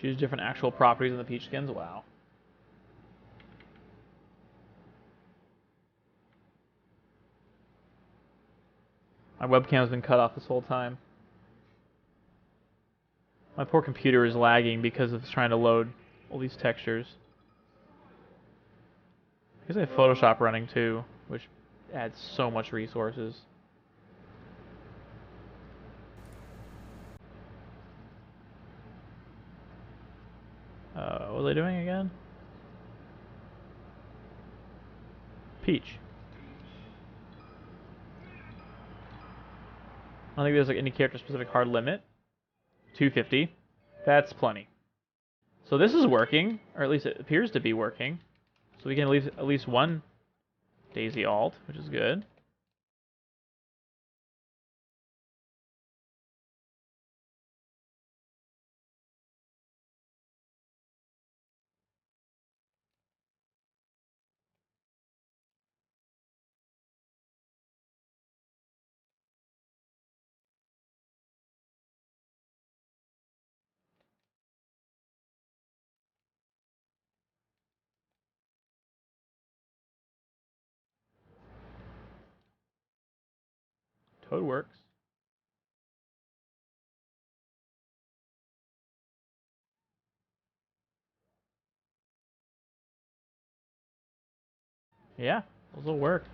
Choose different actual properties in the Peach skins. Wow. My webcam's been cut off this whole time. My poor computer is lagging because it's trying to load all these textures. I guess I have Photoshop running too, which adds so much resources. What was I doing again? Peach. I don't think there's like any character specific hard limit. 250. That's plenty. So this is working, or at least it appears to be working. So we can at least 1 Daisy alt, which is good. Code works. Yeah, those will work.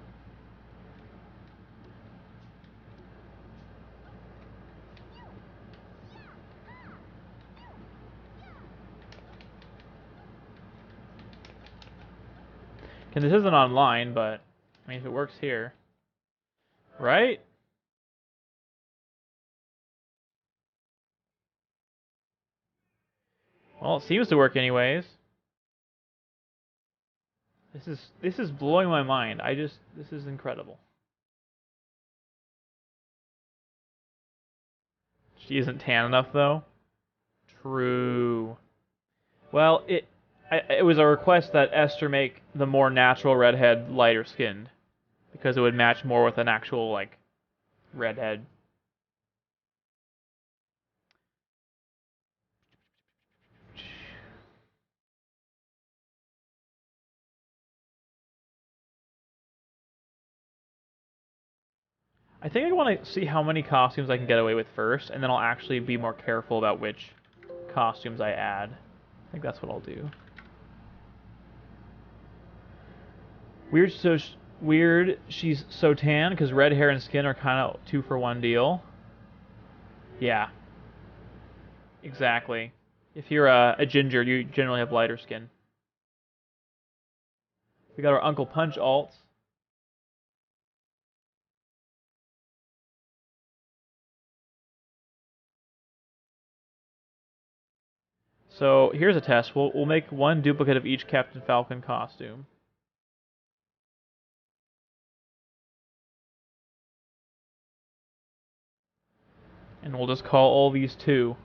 And this isn't online, but I mean, if it works here, right? Well, it seems to work anyways. This is blowing my mind. This is incredible. She isn't tan enough though. True. Well, it was a request that Esther make the more natural redhead lighter skinned, because it would match more with an actual like redhead. I think I want to see how many costumes I can get away with first, and then I'll actually be more careful about which costumes I add. I think that's what I'll do. Weird. She's so tan because red hair and skin are kind of 2-for-1 deal. Yeah. Exactly. If you're a ginger, you generally have lighter skin. We got our Uncle Punch alts. So here's a test. We'll make one duplicate of each Captain Falcon costume. And we'll just call all these 2.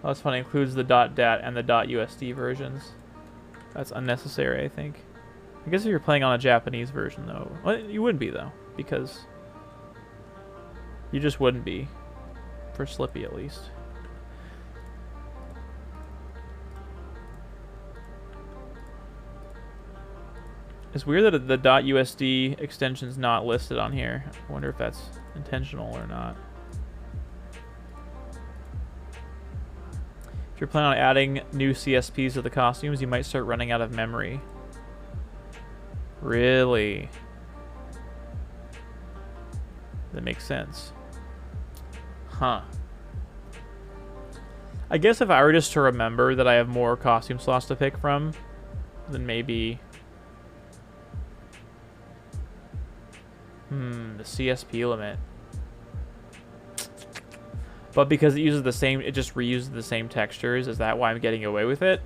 Oh, that's funny. It includes the .dat and the .usd versions. That's unnecessary, I think. I guess if you're playing on a Japanese version, though. Well, you wouldn't be, though. Because you just wouldn't be. For Slippy, at least. It's weird that the .usd extension's not listed on here. I wonder if that's intentional or not. If you're planning on adding new CSPs to the costumes, you might start running out of memory. Really? That makes sense. Huh. I guess if I were just to remember that I have more costume slots to pick from, then maybe... the CSP limit. But because it uses the same, it just reuses the same textures, is that why I'm getting away with it?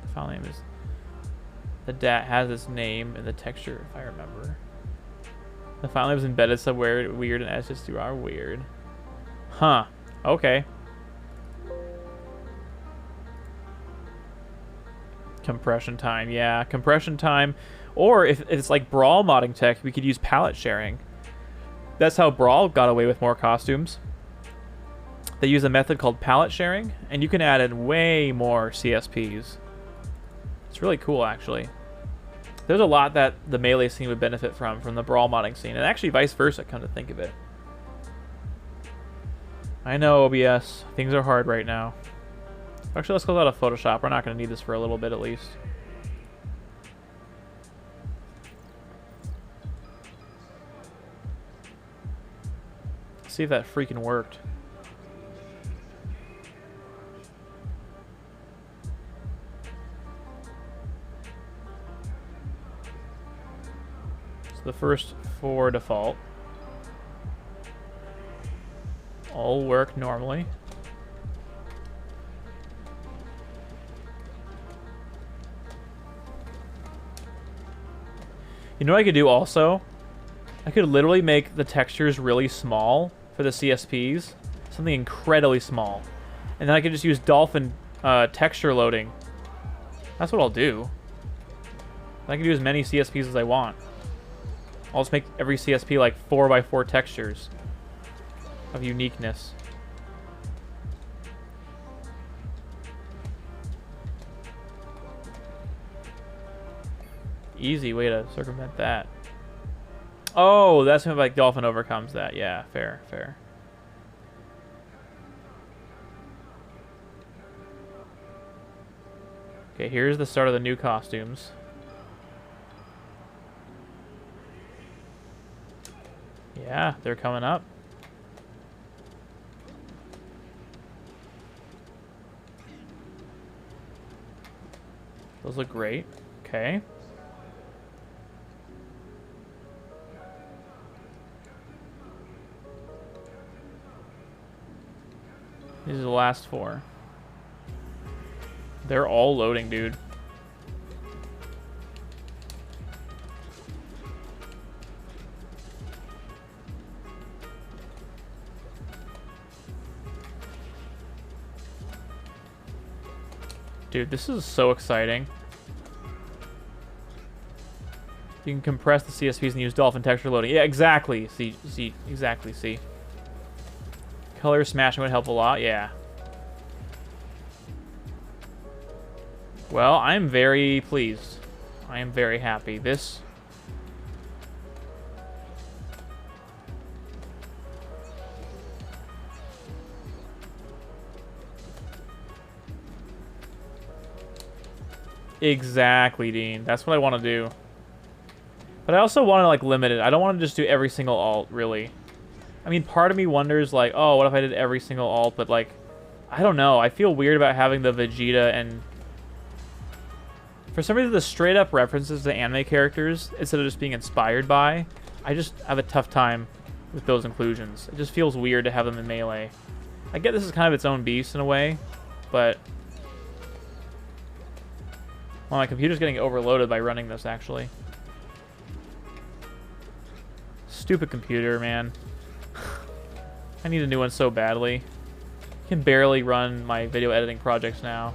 The file name is... The DAT has its name and the texture, if I remember. The file name is embedded somewhere weird and SSD are weird. Huh. Okay. Compression time, yeah. Compression time. Or if it's like Brawl modding tech, we could use palette sharing. That's how Brawl got away with more costumes. They use a method called palette sharing, and you can add in way more CSPs. It's really cool, actually. There's a lot that the Melee scene would benefit from the Brawl modding scene, and actually vice versa, come to think of it. I know, OBS. Things are hard right now. Actually, let's close out of Photoshop. We're not going to need this for a little bit, at least. See if that freaking worked. So the first 4 default all work normally. You know what I could do also? I could literally make the textures really small for the CSPs. Something incredibly small. And then I could just use dolphin texture loading. That's what I'll do. I can do as many CSPs as I want. I'll just make every CSP like 4x4 textures of uniqueness. Easy way to circumvent that. Oh, that's when like Dolphin overcomes that. Yeah, fair, fair. Okay, here's the start of the new costumes. Yeah, they're coming up. Those look great. Okay. These are the last 4. They're all loading, dude. Dude, this is so exciting. You can compress the CSPs and use Dolphin texture loading. Yeah, exactly. See, exactly, see. Color smashing would help a lot, yeah. Well, I'm very pleased. I am very happy. This... Exactly, Dean. That's what I want to do. But I also want to, like, limit it. I don't want to just do every single alt, really. I mean, part of me wonders, like, oh, what if I did every single alt? But, like, I don't know. I feel weird about having the Vegeta and... For some reason, the straight-up references to anime characters, instead of just being inspired by, I just have a tough time with those inclusions. It just feels weird to have them in Melee. I get this is kind of its own beast in a way, but... Well, my computer's getting overloaded by running this, actually. Stupid computer, man. I need a new one so badly. I can barely run my video editing projects now.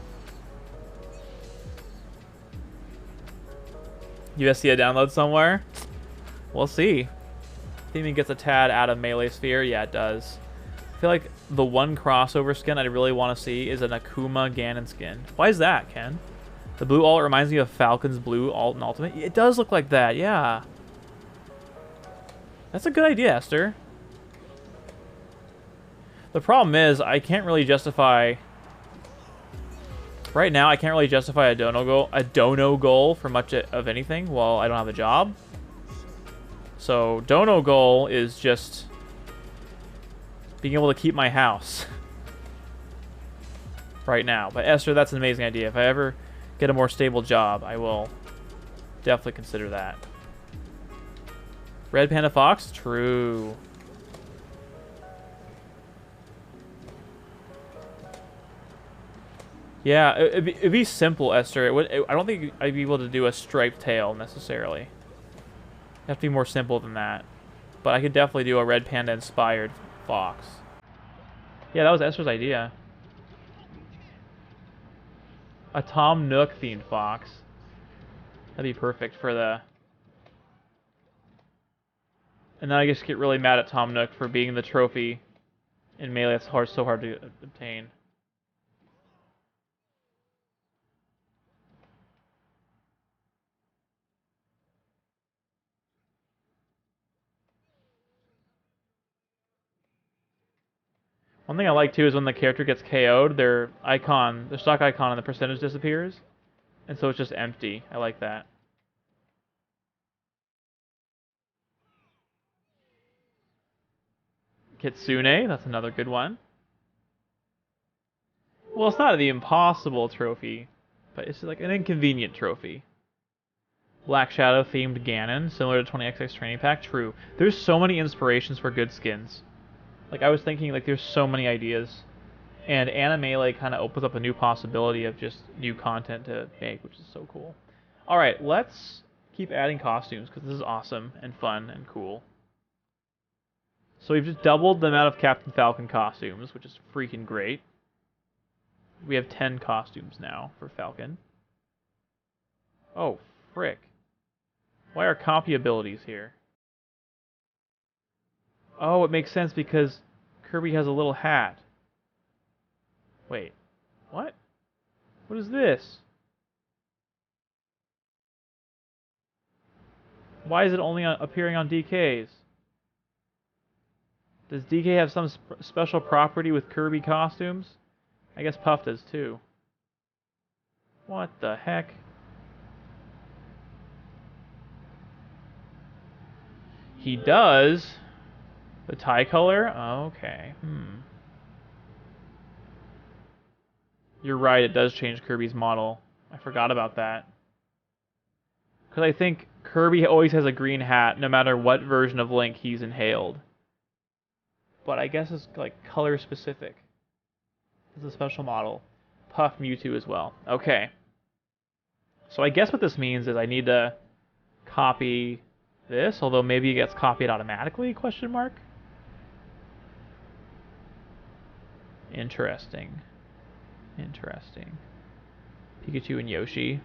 USDA download somewhere? We'll see. Theming gets a tad out of Melee Sphere? Yeah, it does. I feel like the one crossover skin I really want to see is an Akuma Ganon skin. Why is that, Ken? The blue alt reminds me of Falcon's blue alt and ultimate. It does look like that, yeah. That's a good idea, Esther. The problem is, I can't really justify... Right now, I can't really justify a dono goal for much of anything while I don't have a job. So, dono goal is just being able to keep my house right now. But Esther, that's an amazing idea. If I ever get a more stable job, I will definitely consider that. Red Panda Fox? True. Yeah, it'd be simple, Esther. I don't think I'd be able to do a striped tail, necessarily. It'd have to be more simple than that. But I could definitely do a Red Panda-inspired fox. Yeah, that was Esther's idea. A Tom Nook-themed fox. That'd be perfect for the... And then I just get really mad at Tom Nook for being the trophy in Melee that's so hard to obtain. One thing I like too is when the character gets KO'd, their stock icon and the percentage disappears. And so it's just empty. I like that. Kitsune, that's another good one. Well, it's not the impossible trophy, but it's like an inconvenient trophy. Black Shadow themed Ganon, similar to 20XX Training Pack. True. There's so many inspirations for good skins. Like, I was thinking, like, there's so many ideas. And Animele kind of opens up a new possibility of just new content to make, which is so cool. Alright, let's keep adding costumes, because this is awesome and fun and cool. So we've just doubled the amount of Captain Falcon costumes, which is freaking great. We have 10 costumes now for Falcon. Oh, frick. Why are copy abilities here? Oh, it makes sense because Kirby has a little hat. Wait, what? What is this? Why is it only appearing on DKs? Does DK have some special property with Kirby costumes? I guess Puff does too. What the heck? He does? The tie color? Okay. You're right, it does change Kirby's model. I forgot about that. Because I think Kirby always has a green hat no matter what version of Link he's inhaled. But I guess it's like color specific. It's a special model. Puff Mewtwo as well. Okay. So I guess what this means is I need to copy this, although maybe it gets copied automatically, question mark? Interesting. Interesting. Pikachu and Yoshi.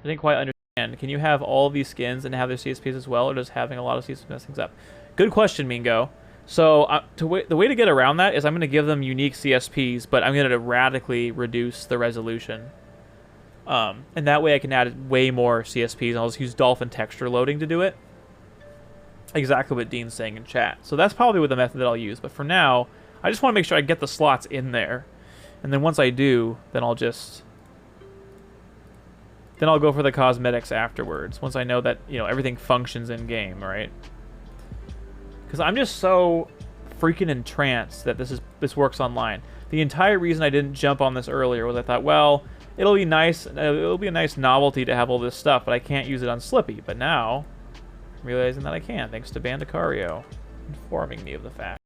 I didn't quite understand. Can you have all these skins and have their CSPs as well, or does having a lot of CSPs mess things up? Good question, Mingo. So the way to get around that is I'm going to give them unique CSPs, but I'm going to radically reduce the resolution. And that way I can add way more CSPs, and I'll just use dolphin texture loading to do it. Exactly what Dean's saying in chat. So that's probably the method that I'll use. But for now, I just want to make sure I get the slots in there. And then once I do, then I'll go for the cosmetics afterwards. Once I know that, you know, everything functions in game, right? Because I'm just so freaking entranced that this works online. The entire reason I didn't jump on this earlier was I thought, well, it'll be nice. It'll be a nice novelty to have all this stuff, but I can't use it on Slippy. But now, I'm realizing that I can, thanks to Bandicario informing me of the fact.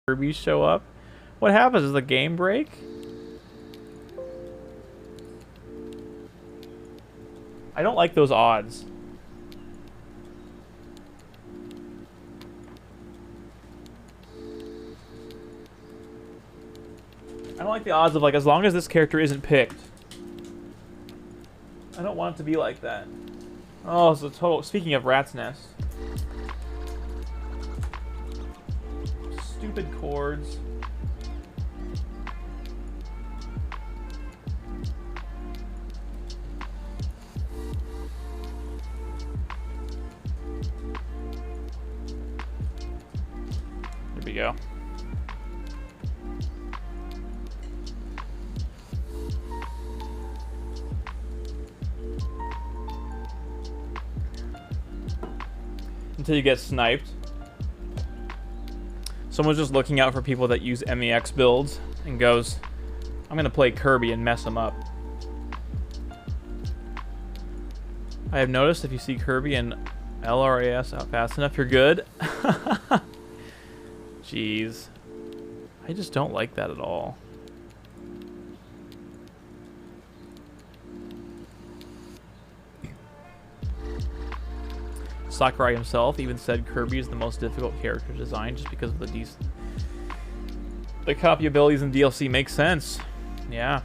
Kirby show up. What happens? Does the game break? I don't like those odds. I don't like the odds of, like, as long as this character isn't picked. I don't want it to be like that. Oh, it's a total... Speaking of Rat's Nest. Stupid chords. There we go. until you get sniped. Someone's just looking out for people that use MEX builds and goes, I'm gonna play Kirby and mess them up. I have noticed if you see Kirby and LRAS out fast enough, you're good. Jeez. I just don't like that at all. Sakurai himself even said Kirby is the most difficult character design just because of the copy abilities in DLC. Makes sense. Yeah.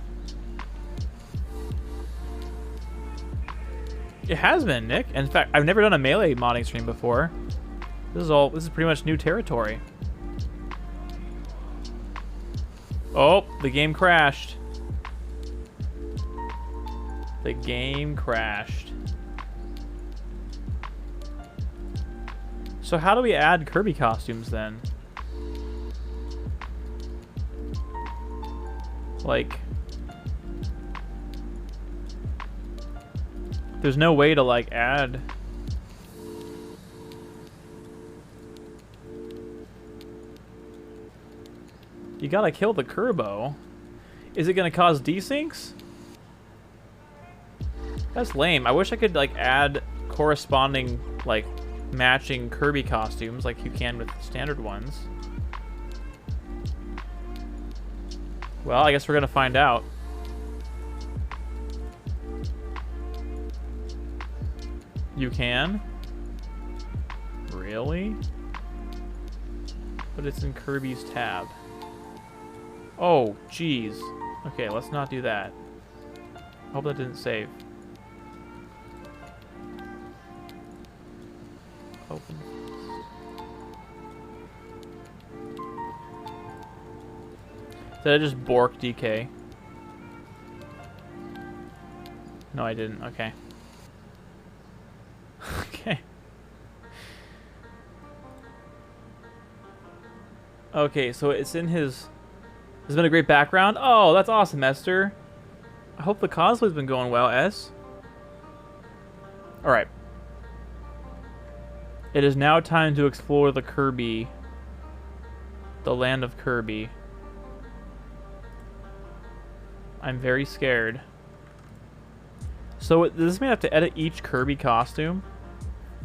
It has been, Nick. In fact, I've never done a Melee modding stream before. This is pretty much new territory. Oh, the game crashed. The game crashed. So how do we add Kirby costumes then? Like, there's no way to like add. You gotta kill the Kerbo. Is it gonna cause desyncs? That's lame. I wish I could like add corresponding like matching Kirby costumes like you can with standard ones. Well, I guess we're gonna find out. You can? Really? But it's in Kirby's tab. Oh, jeez. Okay, let's not do that. Hope that didn't save. Open. Did I just bork DK? No, I didn't. Okay. Okay. Okay, so it's in his... There's been a great background. Oh, that's awesome, Esther. I hope the cosplay's been going well, S. Alright. It is now time to explore the Kirby. The land of Kirby. I'm very scared. So does this mean I have to edit each Kirby costume?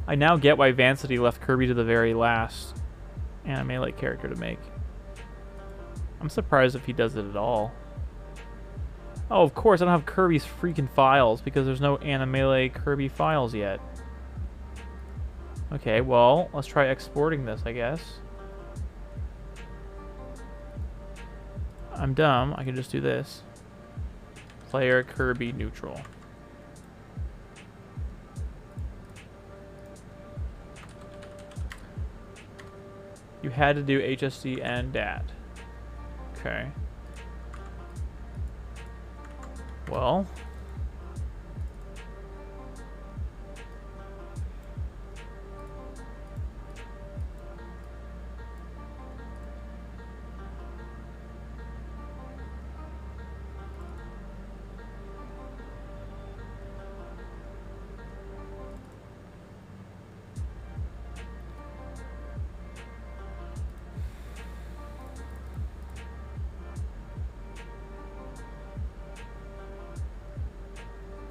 I now get why Vancity left Kirby to the very last anime-like character to make. I'm surprised if he does it at all. Oh, of course, I don't have Kirby's freaking files because there's no anime-like Kirby files yet. Okay, well, let's try exporting this, I guess. I'm dumb. I can just do this. Player Kirby neutral. You had to do HSD and DAT. Okay. Well.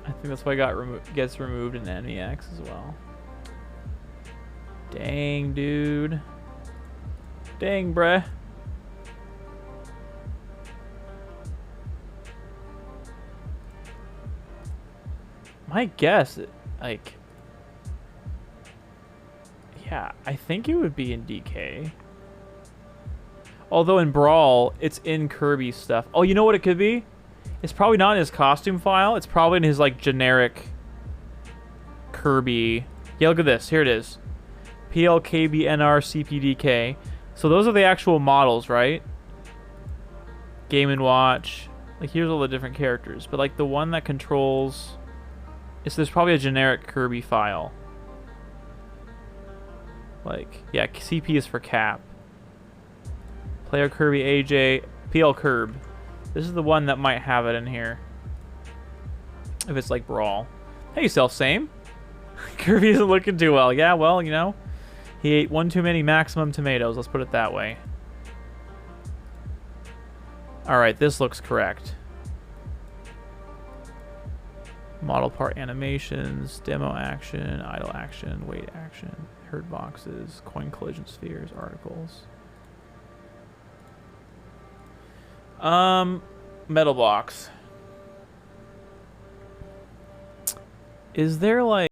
I think that's why it gets removed in NEX as well. Dang, dude. Dang, bruh. My guess, like... Yeah, I think it would be in DK. Although in Brawl, it's in Kirby stuff. Oh, you know what it could be? It's probably not in his costume file. It's probably in his, like, generic Kirby. Yeah, look at this. Here it is. PLKBNRCPDK. So those are the actual models, right? Game & Watch. Like, here's all the different characters. But, like, the one that controls... there's probably a generic Kirby file. Like, yeah, CP is for Cap. Player Kirby AJ. PL Kirb. This is the one that might have it in here. If it's like Brawl. Hey, self-same. Kirby isn't looking too well. Yeah, well, you know. He ate one too many maximum tomatoes, let's put it that way. Alright, this looks correct. Model part animations, demo action, idle action, wait action, hurt boxes, coin collision spheres, articles. Metal box. Is there like...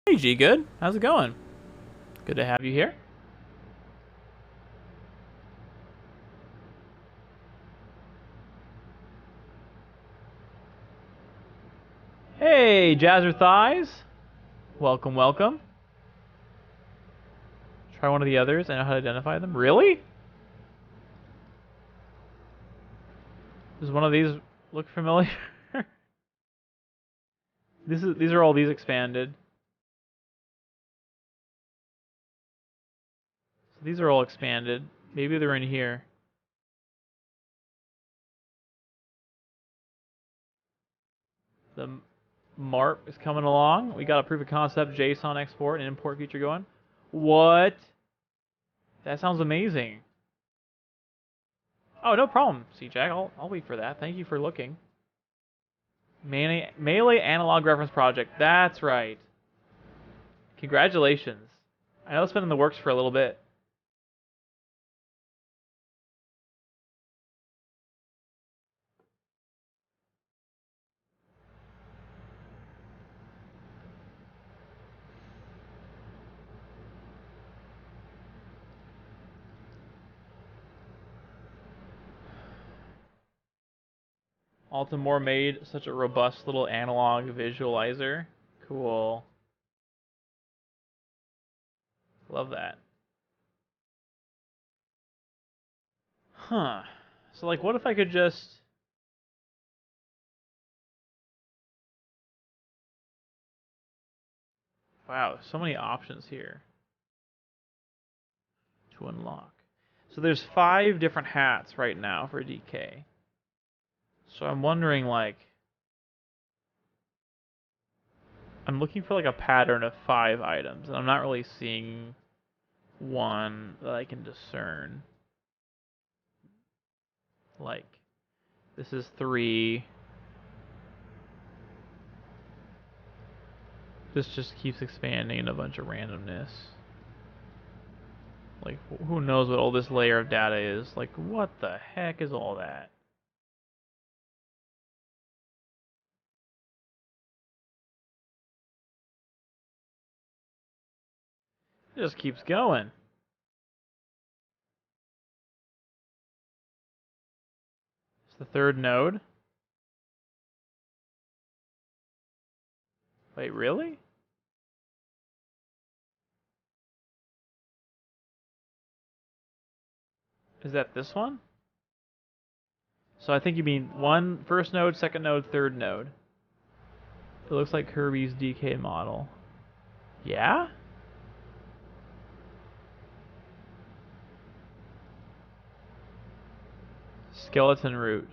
Hey G, good? How's it going? Good to have you here. Hey, Jazzer Thighs. Welcome, welcome. Try one of the others. I know how to identify them. Really? Does one of these look familiar? These are all these expanded. So these are all expanded. Maybe they're in here. These MARP is coming along. We got a proof of concept JSON export and import feature going. What? That sounds amazing. Oh, no problem, C-Jack. I'll wait for that. Thank you for looking. Melee Analog Reference Project. That's right. Congratulations. I know it's been in the works for a little bit. Altamore made such a robust little analog visualizer. Cool. Love that. Huh. So, like, what if I could just... Wow, so many options here to unlock. So there's 5 different hats right now for DK. So I'm wondering, like... I'm looking for, like, a pattern of 5 items, and I'm not really seeing one that I can discern. Like, this is 3. This just keeps expanding in a bunch of randomness. Like, who knows what all this layer of data is? Like, what the heck is all that? It just keeps going. It's the 3rd node. Wait, really? Is that this one? So I think you mean first node, 2nd node, 3rd node. It looks like Kirby's DK model. Yeah? Skeleton root.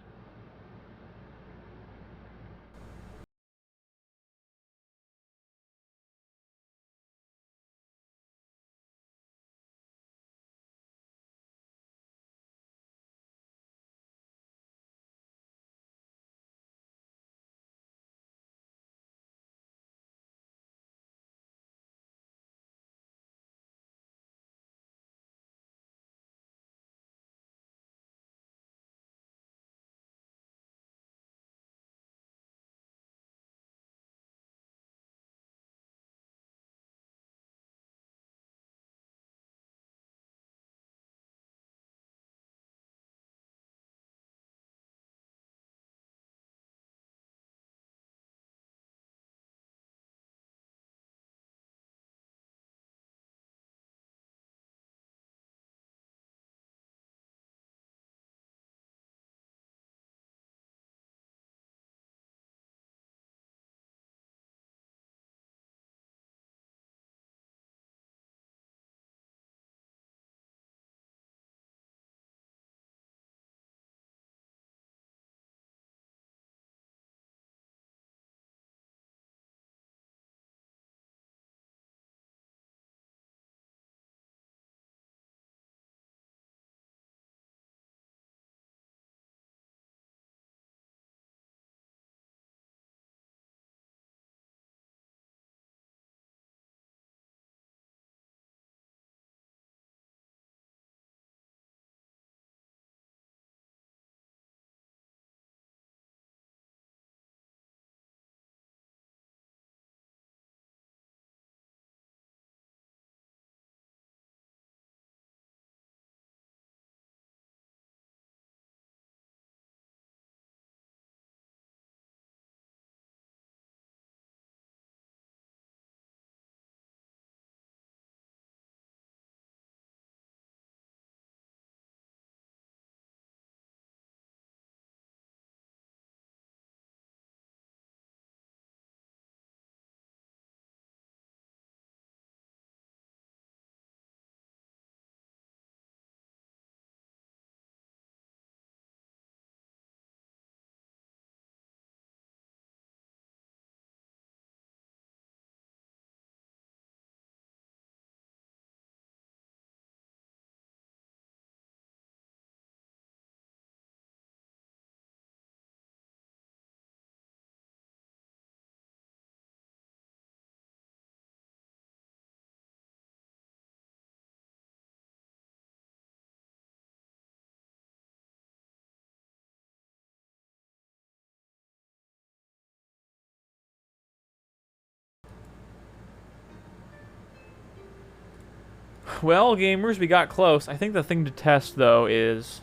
Well, gamers, we got close. I think the thing to test, though, is...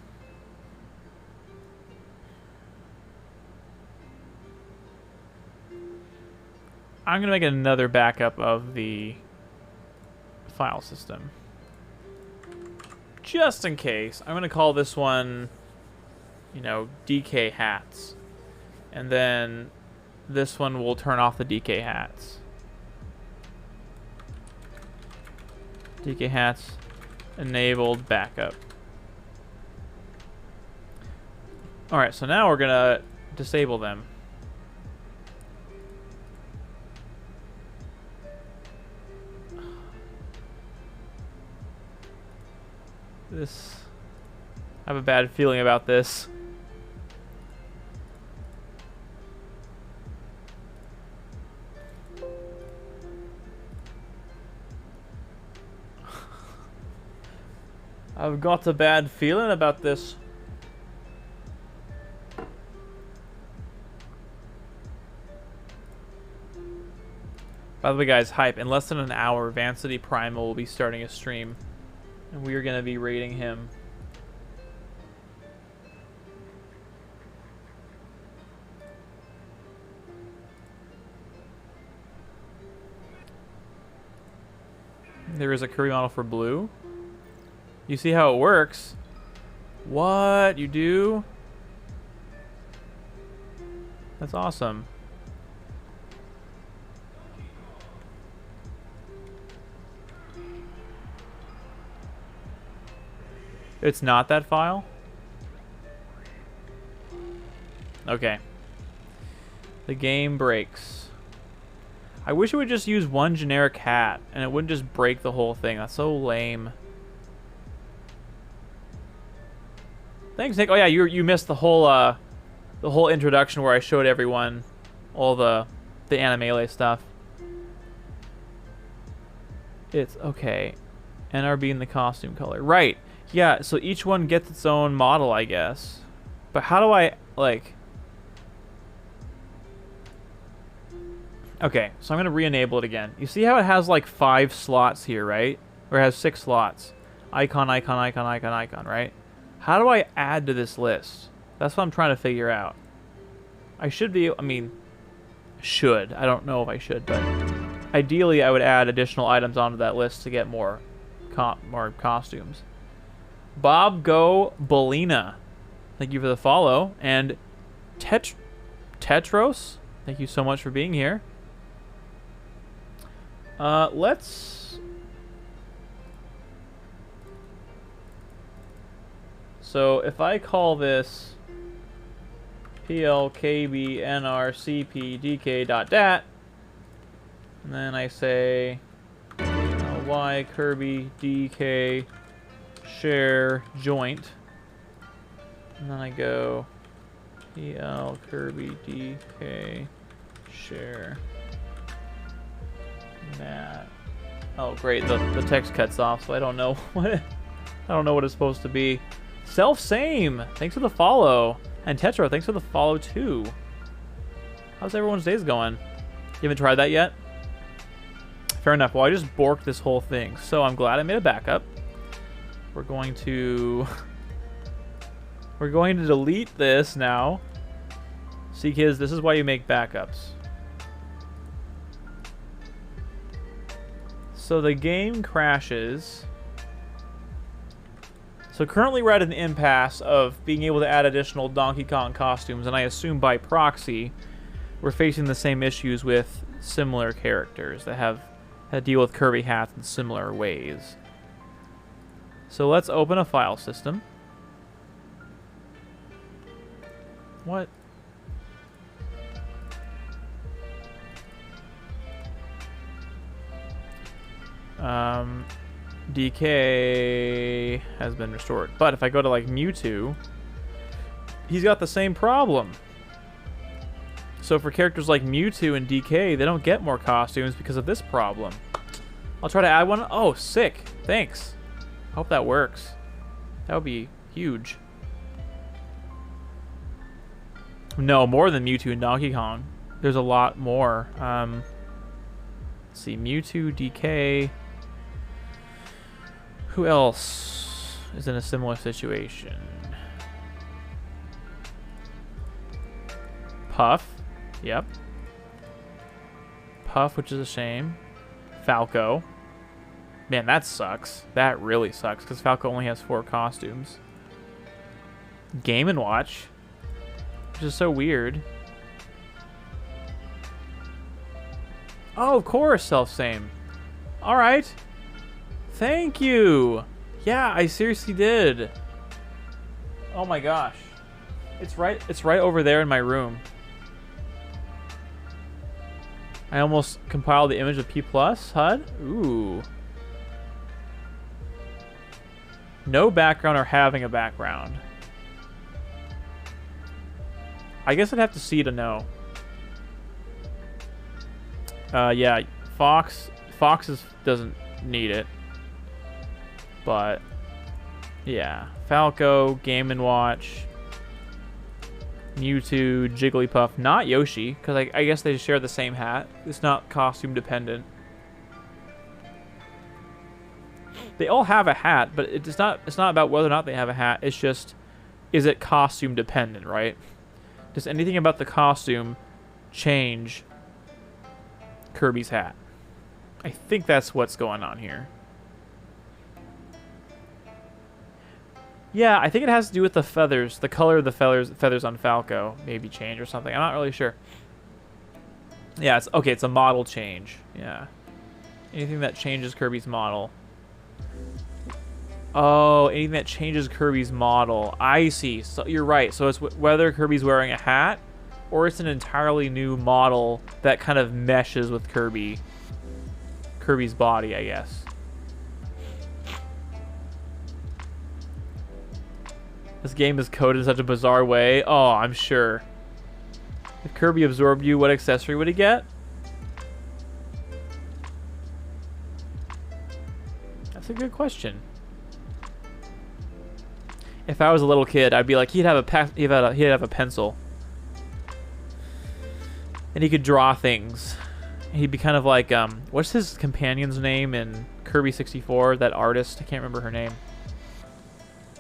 I'm going to make another backup of the file system. Just in case. I'm going to call this one, you know, DK hats. And then this one will turn off the DK hats. DK hats enabled backup. Alright, so now we're going to disable them. I have a bad feeling about this. I've got a bad feeling about this. By the way, guys, hype. In less than an hour, Vancity Primal will be starting a stream. And we are going to be rating him. There is a Kirby model for blue. You see how it works? What? You do? That's awesome. It's not that file? Okay. The game breaks. I wish it would just use one generic hat and it wouldn't just break the whole thing. That's so lame. Thanks, Nick. Oh yeah, you missed the whole introduction where I showed everyone all the Animele stuff. It's okay. NRB in the costume color. Right. Yeah, so each one gets its own model, I guess. But how do I, like... Okay, so I'm going to re-enable it again. You see how it has, like, 5 slots here, right? Or it has 6 slots. Icon, icon, icon, icon, icon, right? How do I add to this list? That's what I'm trying to figure out. I should be... I mean... Should. I don't know if I should, but... Ideally, I would add additional items onto that list to get more costumes. Bob Go Bolina, thank you for the follow. And Tetros, thank you so much for being here. Let's... So if I call this plkbnrcpdk.dat, and then I say y Kirby DK share joint, and then I go PL Kirby DK share that. Oh great, the text cuts off, so I don't know what it's supposed to be. Self same, thanks for the follow, and Tetra, thanks for the follow too. How's everyone's days going? You haven't tried that yet? Fair enough. Well, I just borked this whole thing, so I'm glad I made a backup. We're going to delete this now. See, kids, this is why you make backups. So the game crashes. So currently we're at an impasse of being able to add additional Donkey Kong costumes, and I assume by proxy we're facing the same issues with similar characters that deal with Kirby hats in similar ways. So let's open a file system. What? DK has been restored. But if I go to like Mewtwo, he's got the same problem. So for characters like Mewtwo and DK, they don't get more costumes because of this problem. I'll try to add one. Oh, sick. Thanks. Hope that works. That would be huge. No, more than Mewtwo and Donkey Kong. There's a lot more. Let's see. Mewtwo, DK. Who else is in a similar situation? Puff. Yep. Puff, which is a shame. Falco. Man, that sucks. That really sucks, because Falco only has 4 costumes. Game & Watch, which is so weird. Oh, of course, self-same. All right. Thank you. Yeah, I seriously did. Oh my gosh. It's right over there in my room. I almost compiled the image of P+ HUD. Ooh. No background or having a background. I guess I'd have to see to know. Yeah, Fox doesn't need it. But yeah, Falco, Game & Watch, Mewtwo, Jigglypuff, not Yoshi, because I guess they share the same hat. It's not costume dependent. They all have a hat, but it's not about whether or not they have a hat. It's just, is it costume dependent, right? Does anything about the costume change Kirby's hat? I think that's what's going on here. Yeah, I think it has to do with the feathers. The color of the feathers on Falco maybe change or something. I'm not really sure. Yeah, it's okay. It's a model change. Yeah. Anything that changes Kirby's model. Oh, anything that changes Kirby's model. I see. So you're right. So it's whether Kirby's wearing a hat or it's an entirely new model that kind of meshes with Kirby's body, I guess. This game is coded in such a bizarre way. Oh, I'm sure. If Kirby absorbed you, what accessory would he get? That's a good question. If I was a little kid, I'd be like, he'd have a pencil, and he could draw things. He'd be kind of like what's his companion's name in Kirby 64? That artist, I can't remember her name.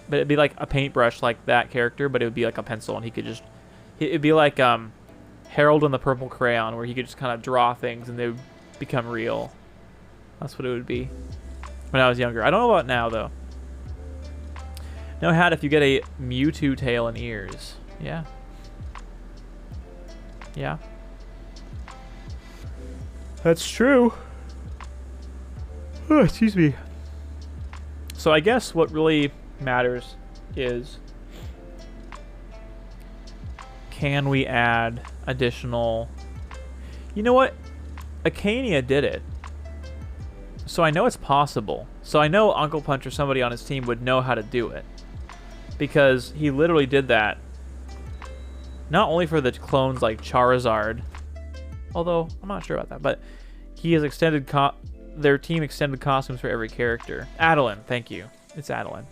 But it'd be like a paintbrush like that character, but it would be like a pencil, and he could just... It'd be like Harold and the Purple Crayon, where he could just kind of draw things, and they would become real. That's what it would be when I was younger. I don't know about now, though. No hat if you get a Mewtwo tail and ears. Yeah. Yeah. That's true. Oh, excuse me. So I guess what really matters is, can we add additional... You know what? Acania did it. So I know it's possible. So I know Uncle Punch or somebody on his team would know how to do it, because he literally did that not only for the clones like Charizard, although I'm not sure about that, but he has extended their team extended costumes for every character. Adeline, thank you. It's Adeline.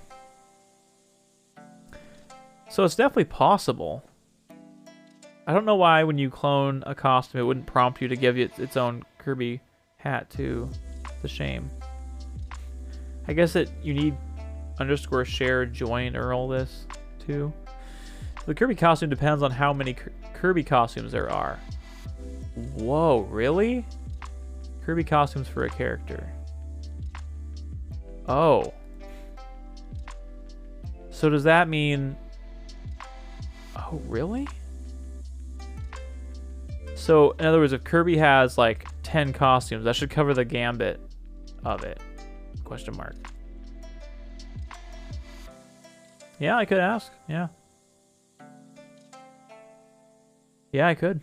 So it's definitely possible. I don't know why when you clone a costume it wouldn't prompt you to give it its own Kirby hat too. It's a shame. I guess that you need _share join or all this too. So the Kirby costume depends on how many Kirby costumes there are. Whoa, really? Kirby costumes for a character. Oh. So does that mean... Oh, really? So, in other words, if Kirby has like 10 costumes, that should cover the gambit of it. Question mark. Yeah, I could ask. Yeah. Yeah, I could.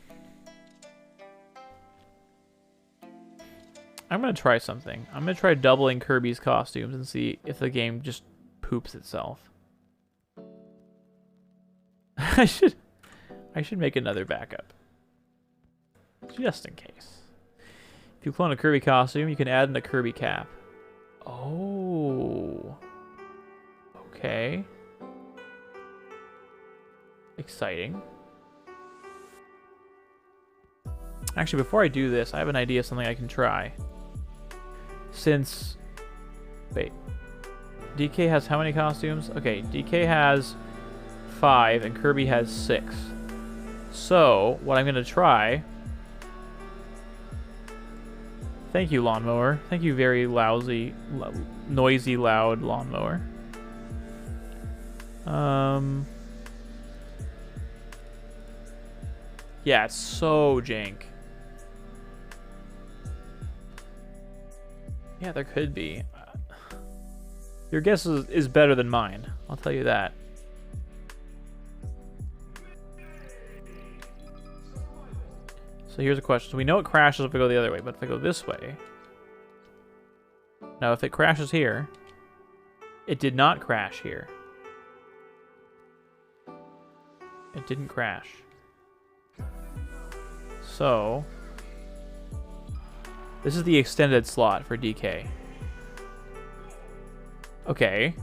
I'm going to try something. I'm going to try doubling Kirby's costumes and see if the game just poops itself. I should make another backup. Just in case. If you clone a Kirby costume, you can add in a Kirby cap. Oh. Okay. Exciting. Actually, before I do this, I have an idea of something I can try. Since... Wait. DK has how many costumes? Okay, DK has 5 and Kirby has 6. So, what I'm going to try... Thank you, lawnmower. Thank you, very lousy, noisy, loud lawnmower. Yeah, it's so jank. Yeah, there could be. Your guess is better than mine. I'll tell you that. So here's a question. So we know it crashes if we go the other way, but if I go this way... Now, if it crashes here... It did not crash here. It didn't crash. So... This is the extended slot for DK. Okay.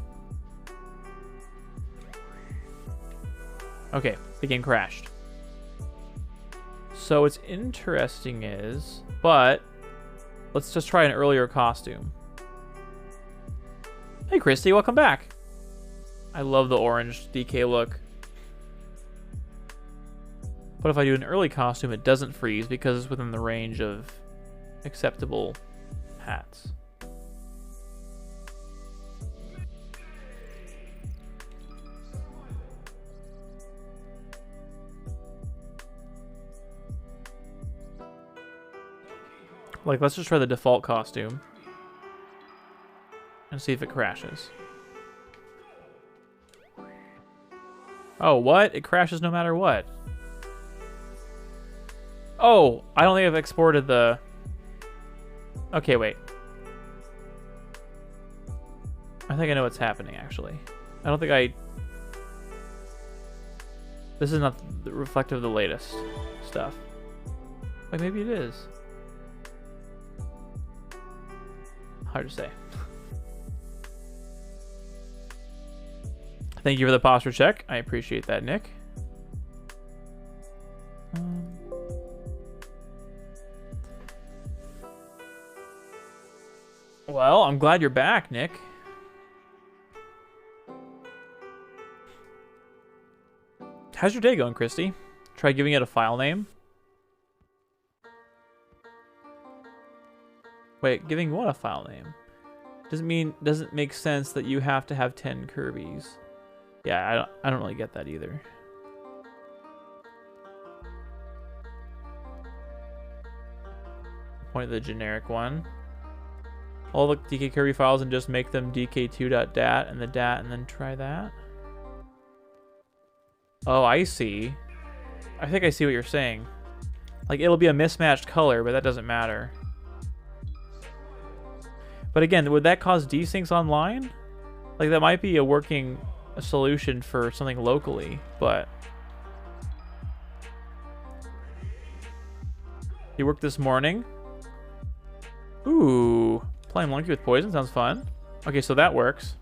Okay, the game crashed. So what's interesting is, but let's just try an earlier costume. Hey Christy, welcome back. I love the orange DK look. But if I do an early costume, it doesn't freeze because it's within the range of acceptable hats. Like, let's just try the default costume and see if it crashes. Oh, what? It crashes no matter what. Oh, I don't think I've exported the... Okay, wait. I think I know what's happening, actually. I don't think I... This is not reflective of the latest stuff. Like, maybe it is. Hard to say. Thank you for the posture check. I appreciate that, Nick. Well, I'm glad you're back, Nick. How's your day going, Christy? Try giving it a file name. Wait, giving what a file name? Doesn't make sense that you have to have 10 Kirbys. Yeah, I don't really get that either. Point the generic one. All the DK Kirby files and just make them dk2.dat and the dat and then try that. Oh, I see. I think I see what you're saying. Like, it'll be a mismatched color, but that doesn't matter. But again, would that cause desyncs online? Like, that might be a working solution for something locally, but... You worked this morning? Ooh, playing monkey with poison sounds fun. Okay, so that works.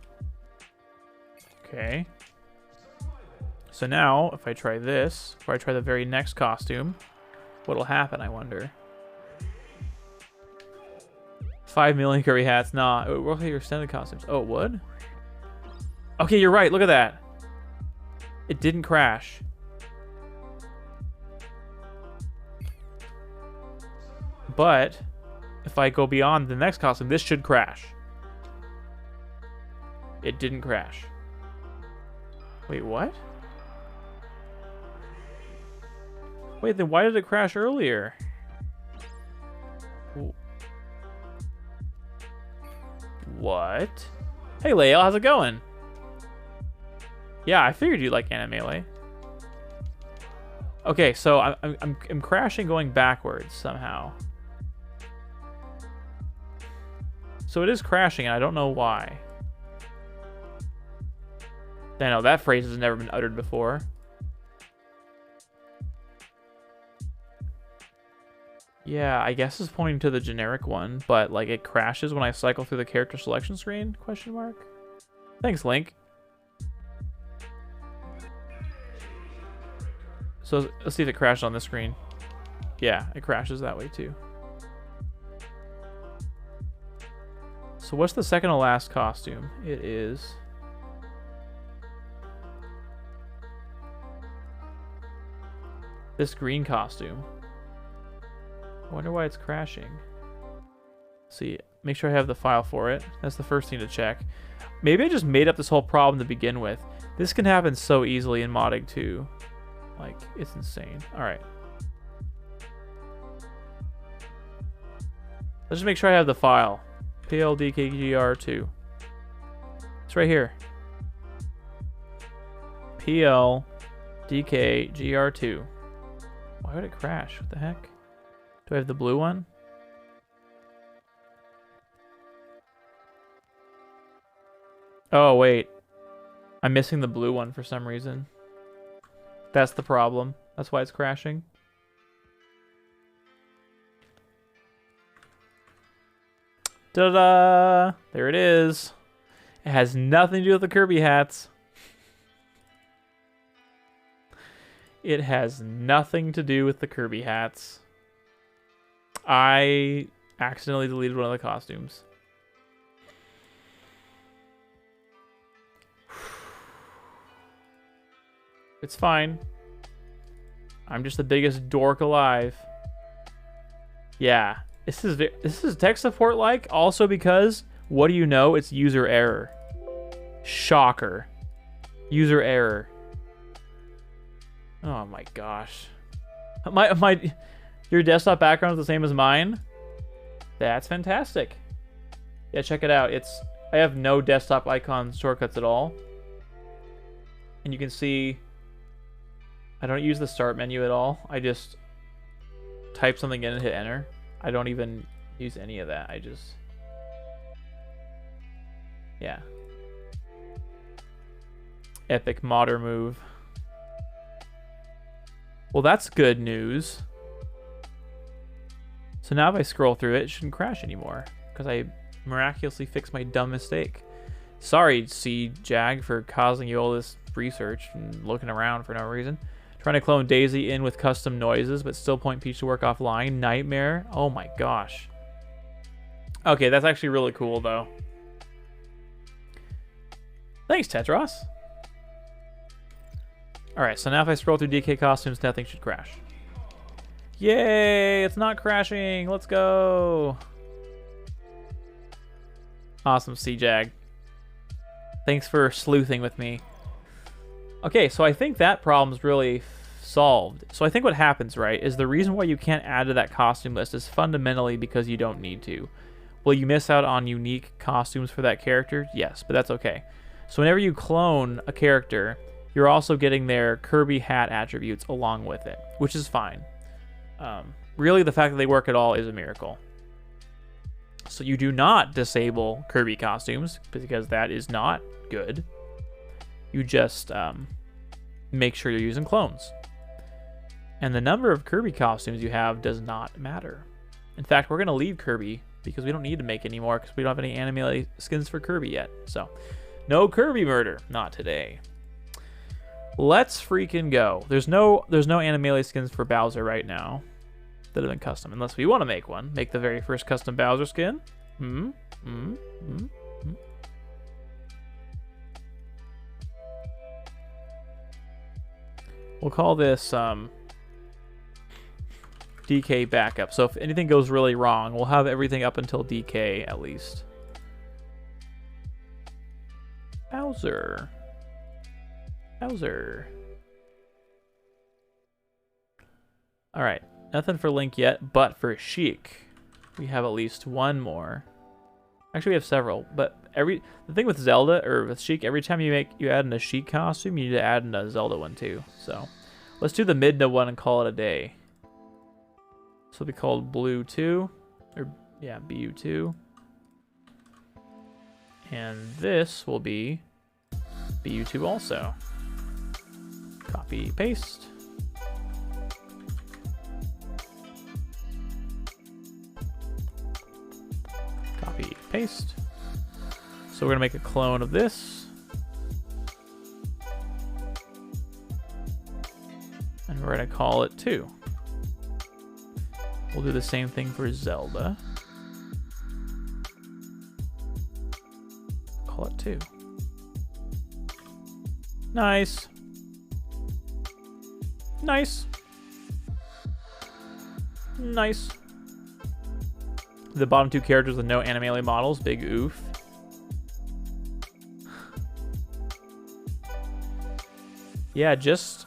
Okay. So now, if I try this, or I try the very next costume, what'll happen, I wonder? 5 million Kirby hats. Nah, it would work with your extended costumes. Oh, it would? Okay, you're right. Look at that. It didn't crash. But if I go beyond the next costume, this should crash. It didn't crash. Wait, what? Wait, then why did it crash earlier? What? Hey, Lael, how's it going? Yeah, I figured you'd like Animelee. Okay, so I'm crashing going backwards somehow. So it is crashing, and I don't know why. I know that phrase has never been uttered before. Yeah, I guess it's pointing to the generic one, but like it crashes when I cycle through the character selection screen? Question mark. Thanks, Link. So let's see if it crashes on this screen. Yeah, it crashes that way too. So So what's the second to last costume? It is... this green costume. I wonder why it's crashing. See, make sure I have the file for it. That's the first thing to check. Maybe I just made up this whole problem to begin with. This can happen so easily in modding too. Like, it's insane. Alright. Let's just make sure I have the file. PLDKGR2. It's right here. PLDKGR2. Why would it crash? What the heck? Do I have the blue one? Oh, wait. I'm missing the blue one for some reason. That's the problem. That's why it's crashing. Ta-da! There it is. It has nothing to do with the Kirby hats. It has nothing to do with the Kirby hats. I accidentally deleted one of the costumes. It's fine. I'm just the biggest dork alive. Yeah. This is tech support like, also because, what do you know? It's user error. Shocker. User error. Oh my gosh. Your desktop background is the same as mine? That's fantastic. Yeah, check it out. I have no desktop icon shortcuts at all. And you can see I don't use the start menu at all. I just type something in and hit enter. I don't even use any of that. I just... yeah. Epic modder move. Well, that's good news. So now if I scroll through it, it shouldn't crash anymore. Because I miraculously fixed my dumb mistake. Sorry, C-Jag, for causing you all this research and looking around for no reason. Trying to clone Daisy in with custom noises, but still point Peach to work offline. Nightmare. Oh my gosh. Okay, that's actually really cool, though. Thanks, Tetros. Alright, so now if I scroll through DK costumes, nothing should crash. Yay! It's not crashing! Let's go! Awesome, C-Jag. Thanks for sleuthing with me. Okay, so I think that problem's really solved. So I think what happens, right, is the reason why you can't add to that costume list is fundamentally because you don't need to. Will you miss out on unique costumes for that character? Yes, but that's okay. So whenever you clone a character, you're also getting their Kirby hat attributes along with it, which is fine. Really, the fact that they work at all is a miracle. So you do not disable Kirby costumes, because that is not good. You just make sure you're using clones. And the number of Kirby costumes you have does not matter. In fact, we're going to leave Kirby because we don't need to make any more because we don't have any anime skins for Kirby yet. So, no Kirby murder. Not today. Let's freaking go. There's no anime skins for Bowser right now that have been custom. Unless we want to make one. Make the very first custom Bowser skin. We'll call this DK backup. So if anything goes really wrong, we'll have everything up until DK at least. Bowser. Bowser. Alright. Nothing for Link yet, but for Sheik, we have at least one more. Actually, we have several, but the thing with Zelda, or with Sheik, every time you add in a Sheik costume, you need to add in a Zelda one too. So, let's do the Midna one and call it a day. So it'll be called Blue 2, or yeah, BU2. And this will be BU2 also. Copy, paste. Copy, paste. So we're going to make a clone of this. And we're going to call it 2. We'll do the same thing for Zelda. too. Nice. Nice. Nice. The bottom two characters with no anime models. Big oof. Yeah, just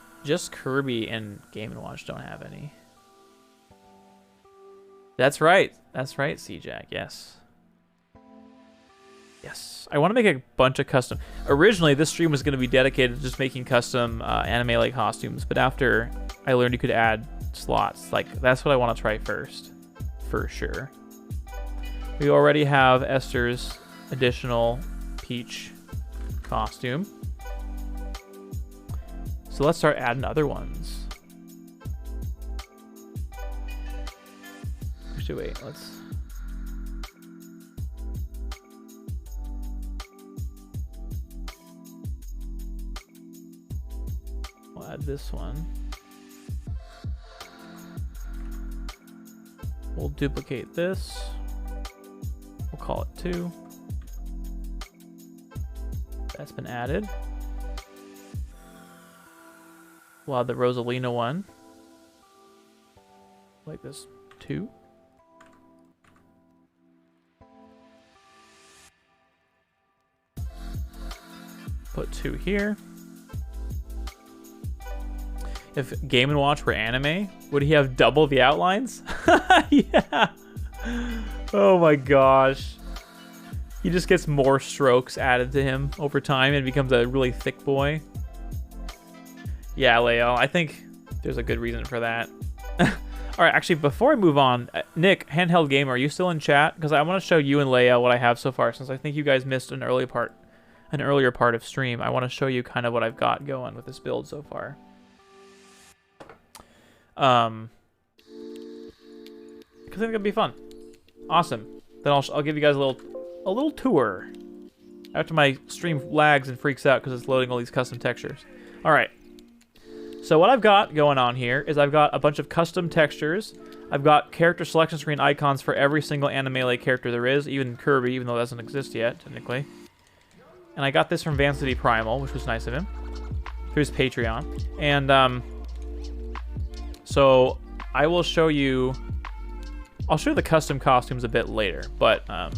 Kirby and Game & Watch don't have any. That's right. That's right, C-Jack. Yes. Yes. I want to make a bunch of custom... Originally, this stream was going to be dedicated to just making custom anime-like costumes, but after I learned you could add slots, like, that's what I want to try first. For sure. We already have Esther's additional Peach costume. So let's start adding other ones. Actually, wait, let's... We'll add this one. We'll duplicate this. We'll call it 2. That's been added. We'll add the Rosalina one. Like this 2. Put 2 here. If Game & Watch were anime, would he have double the outlines? Yeah. Oh my gosh. He just gets more strokes added to him over time and becomes a really thick boy. Yeah, Leo, I think there's a good reason for that. All right, actually, before I move on, Nick, Handheld Gamer, are you still in chat? Because I want to show you and Leia what I have so far, since I think you guys missed an earlier part of stream. I want to show you kind of what I've got going with this build so far. Because I think it'll be fun. Awesome. Then I'll give you guys a little tour after my stream lags and freaks out because it's loading all these custom textures. All right. So what I've got going on here is I've got a bunch of custom textures. I've got character selection screen icons for every single anime-like character there is, even Kirby, even though it doesn't exist yet, technically. And I got this from Vancity Primal, which was nice of him, through his Patreon. And so I will show you... I'll show you the custom costumes a bit later, but the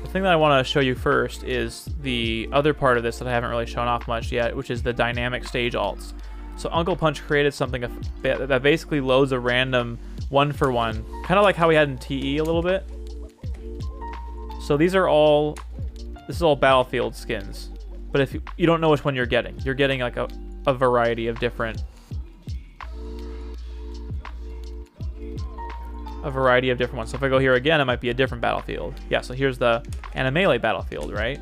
thing that I want to show you first is the other part of this that I haven't really shown off much yet, which is the dynamic stage alts. So Uncle Punch created something that basically loads a random 1-for-1, kind of like how we had in TE a little bit. So this is all Battlefield skins, but if you don't know which one you're getting like a variety of different ones. So if I go here again, it might be a different Battlefield. Yeah, so here's the anime Battlefield, right?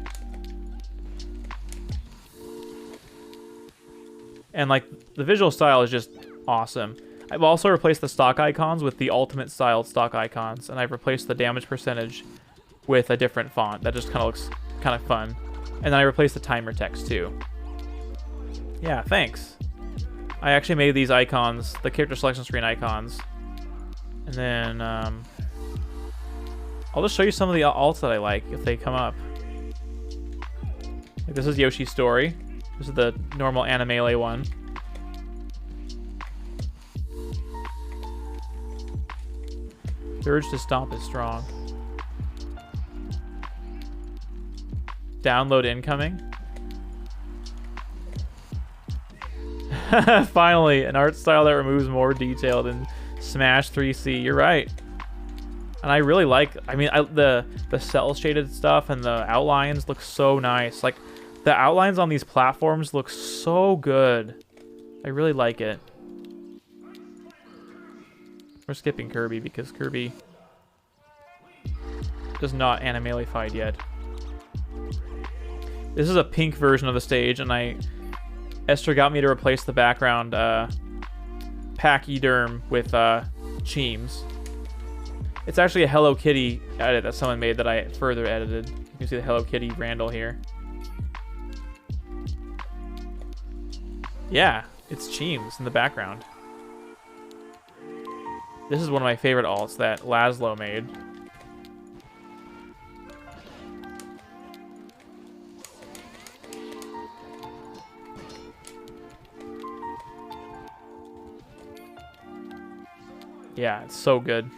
And like the visual style is just awesome. I've also replaced the stock icons with the ultimate styled stock icons, and I've replaced the damage percentage with a different font that just kind of looks kind of fun. And then I replaced the timer text too. Yeah, thanks. I actually made these icons, the character selection screen icons. And then I'll just show you some of the alts that I like if they come up. Like this is Yoshi's Story. This is the normal anime one. The urge to stomp is strong. Download incoming. Finally, an art style that removes more detail than Smash 3C. You're right. And I really like, I mean, the cell shaded stuff and the outlines look so nice. Like the outlines on these platforms look so good. I really like it. We're skipping Kirby because Kirby is not anime-fied yet. This is a pink version of the stage, and Esther got me to replace the background Pachyderm with Cheems. It's actually a Hello Kitty edit that someone made that I further edited. You can see the Hello Kitty Randall here. Yeah, it's Cheems in the background. This is one of my favorite alts that Laszlo made. Yeah, it's so good.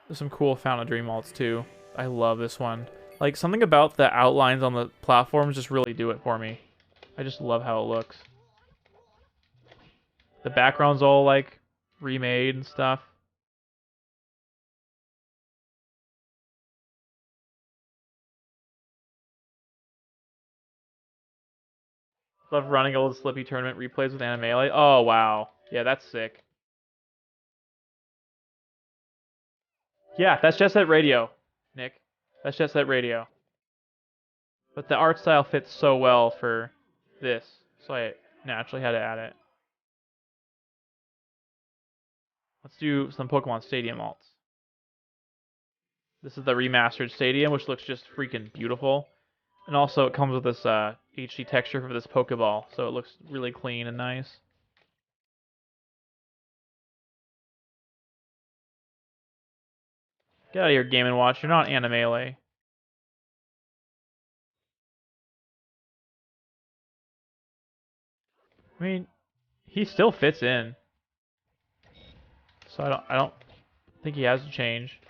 There's some cool Fountain of Dream alts too. I love this one. Like, something about the outlines on the platforms just really do it for me. I just love how it looks. The background's all, like, remade and stuff. Love running old Slippy tournament replays with Animale. Oh, wow. Yeah, that's sick. Yeah, that's Jet Set Radio, Nick. That's Jet Set Radio. But the art style fits so well for this, so I naturally had to add it. Let's do some Pokemon Stadium alts. This is the remastered Stadium, which looks just freaking beautiful. And also it comes with this HD texture for this Pokeball, so it looks really clean and nice. Get out of here, Game & Watch. You're not Animale. I mean, he still fits in. So I don't think he has to change.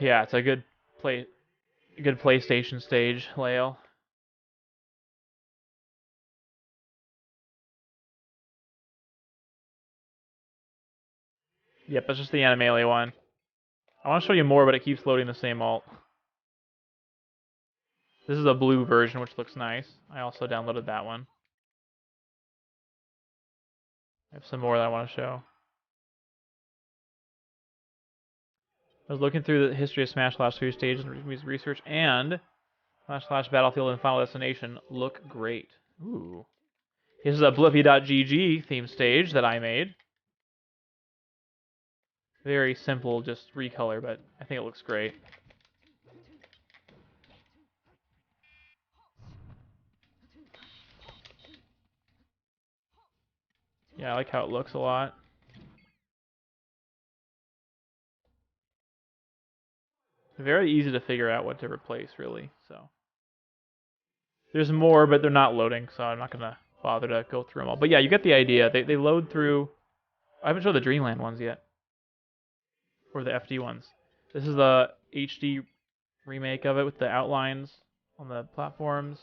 Yeah, it's a good PlayStation stage, Leo. Yep, that's just the Animale one. I want to show you more, but it keeps loading the same alt. This is a blue version, which looks nice. I also downloaded that one. I have some more that I want to show. I was looking through the history of Smash last few stages and research, and Smash Battlefield and Final Destination look great. Ooh. This is a Blippi.gg theme stage that I made. Very simple, just recolor, but I think it looks great. Yeah, I like how it looks a lot. Very easy to figure out what to replace, really. So there's more, but they're not loading, so I'm not gonna bother to go through them all. But yeah, you get the idea. They load through. I haven't showed the Dreamland ones yet, or the FD ones. This is the HD remake of it with the outlines on the platforms.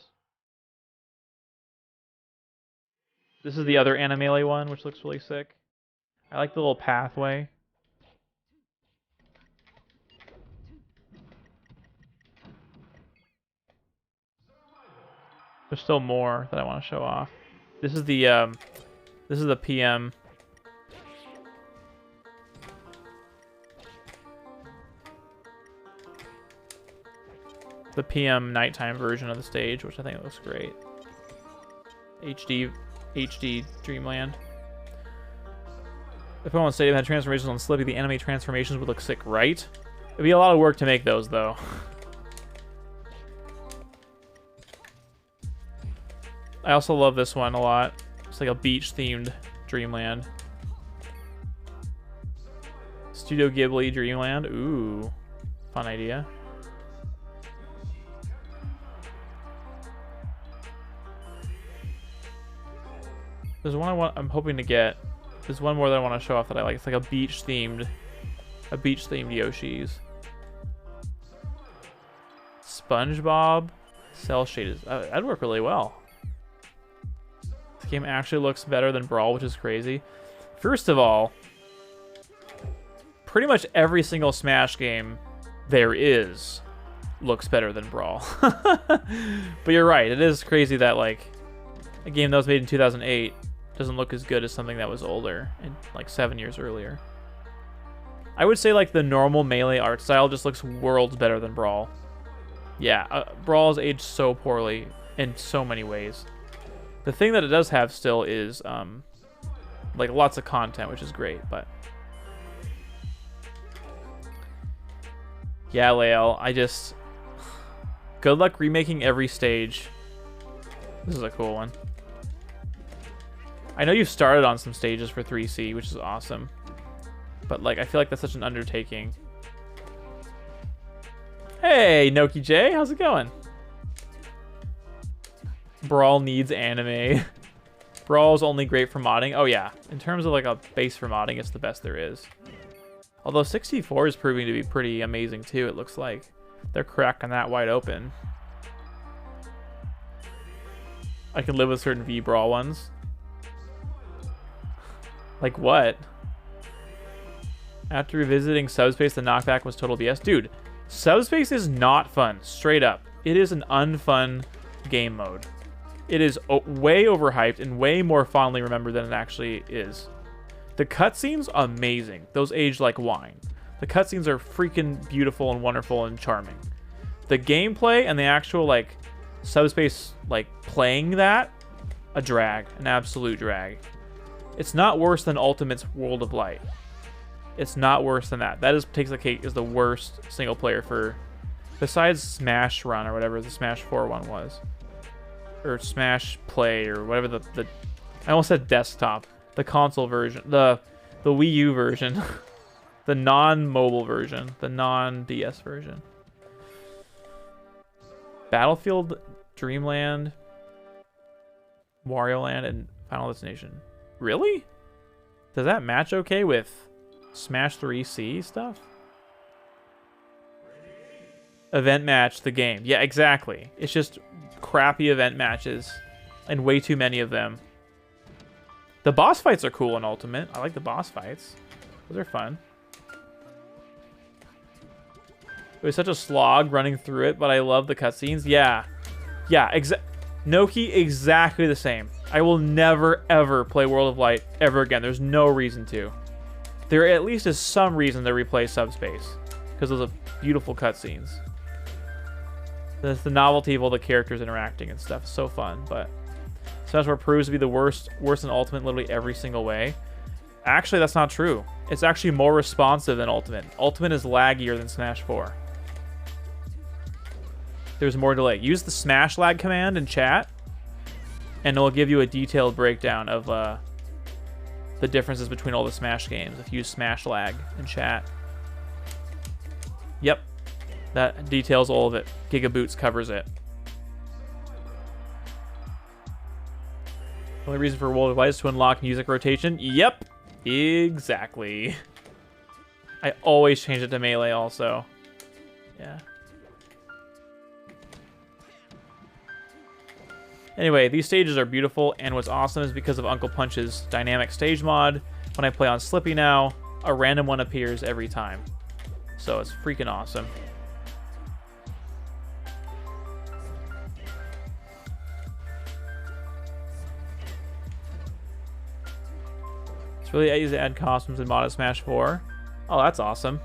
This is the other Animale one, which looks really sick. I like the little pathway. There's still more that I want to show off. This is the PM. The PM nighttime version of the stage, which I think looks great. HD Dreamland. If Pokemon Stadium had transformations on Slippy, the anime transformations would look sick, right? It'd be a lot of work to make those, though. I also love this one a lot. It's like a beach-themed Dreamland. Studio Ghibli Dreamland. Ooh, fun idea. There's one I'm hoping to get. There's one more that I want to show off that I like. It's like a beach-themed Yoshi's. SpongeBob cell shaded. That'd work really well. This game actually looks better than Brawl, which is crazy. First of all, pretty much every single Smash game there is looks better than Brawl. But you're right. It is crazy that like a game that was made in 2008 doesn't look as good as something that was older and like 7 years earlier. I would say like the normal Melee art style just looks worlds better than Brawl. Yeah, Brawl has aged so poorly in so many ways. The thing that it does have still is like lots of content, which is great, but yeah, Lael, good luck remaking every stage. This is a cool one. I know you've started on some stages for 3C, which is awesome. But, like, I feel like that's such an undertaking. Hey, Noki J, how's it going? Brawl needs anime. Brawl's only great for modding. Oh, yeah. In terms of, like, a base for modding, it's the best there is. Although 64 is proving to be pretty amazing, too, it looks like. They're cracking that wide open. I can live with certain V-Brawl ones. Like what? After revisiting Subspace, the knockback was total BS. Dude, Subspace is not fun. Straight up. It is an unfun game mode. It is way overhyped and way more fondly remembered than it actually is. The cutscenes, amazing. Those age like wine. The cutscenes are freaking beautiful and wonderful and charming. The gameplay and the actual, like, Subspace, like, playing that, a drag. An absolute drag. It's not worse than Ultimate's World of Light. It's not worse than that. That is Takes the Cake is the worst single player for, besides Smash Run or whatever the Smash 4 one was. Or Smash Play or whatever the I almost said desktop. The console version. The Wii U version. The non-mobile version. The non-DS version. Battlefield, Dreamland, Wario Land, and Final Destination. Really? Does that match okay with Smash 3C stuff? Event match, the game. Yeah, exactly. It's just crappy event matches and way too many of them. The boss fights are cool in Ultimate. I like the boss fights. Those are fun. It was such a slog running through it, but I love the cutscenes. Yeah. Yeah, Noki, exactly the same. I will never, ever play World of Light ever again. There's no reason to. There at least is some reason to replay Subspace. Because those are beautiful cutscenes. That's the novelty of all the characters interacting and stuff. It's so fun, but Smash 4 proves to be the worse than Ultimate in literally every single way. Actually, that's not true. It's actually more responsive than Ultimate. Ultimate is laggier than Smash 4. There's more delay. Use the Smash lag command in chat, and it'll give you a detailed breakdown of the differences between all the Smash games if you use Smash lag in chat. Yep. That details all of it. Gigaboots covers it. The only reason for World of Light is to unlock music rotation. Yep. Exactly. I always change it to melee also. Yeah. Anyway, these stages are beautiful, and what's awesome is because of Uncle Punch's dynamic stage mod, when I play on Slippy now, a random one appears every time. So it's freaking awesome. It's really easy to add costumes in modded Smash 4. Oh, that's awesome.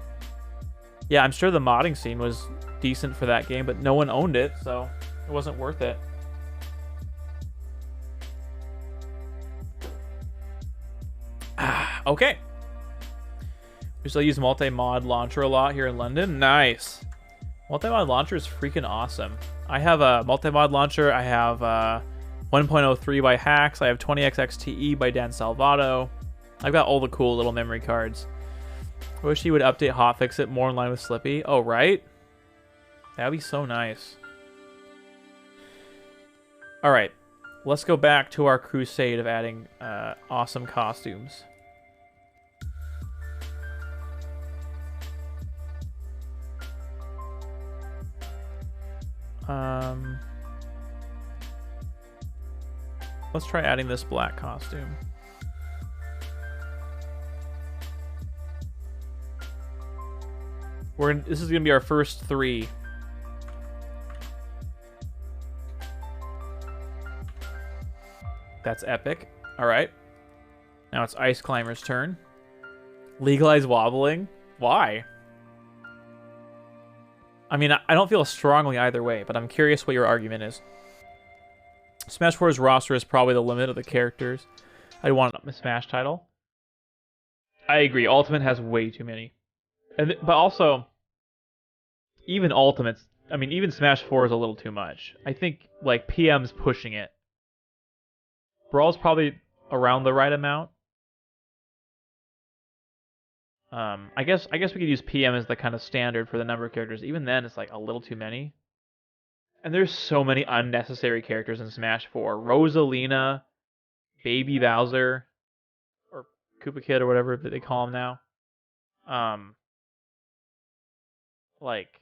Yeah, I'm sure the modding scene was decent for that game, but no one owned it, so it wasn't worth it. Okay. We still use multi-mod launcher a lot here in London. Nice. Multi-mod launcher is freaking awesome. I have a multi-mod launcher. I have 1.03 by Hacks. I have 20x XTE by Dan Salvato. I've got all the cool little memory cards. I wish he would update hotfix it more in line with Slippy. Oh, right? That'd be so nice. All right. Let's go back to our crusade of adding awesome costumes. Let's try adding this black costume. This is gonna be our first 3. That's epic. All right. Now it's Ice Climber's turn. Legalize wobbling? Why? I mean, I don't feel strongly either way, but I'm curious what your argument is. Smash 4's roster is probably the limit of the characters. I want a Smash title. I agree. Ultimate has way too many. But also, even Ultimates, I mean, even Smash 4 is a little too much. I think, like, PM's pushing it. Brawl's probably around the right amount. I guess we could use PM as the kind of standard for the number of characters. Even then, it's like a little too many. And there's so many unnecessary characters in Smash 4. Rosalina, Baby Bowser, or Koopa Kid or whatever they call him now. Like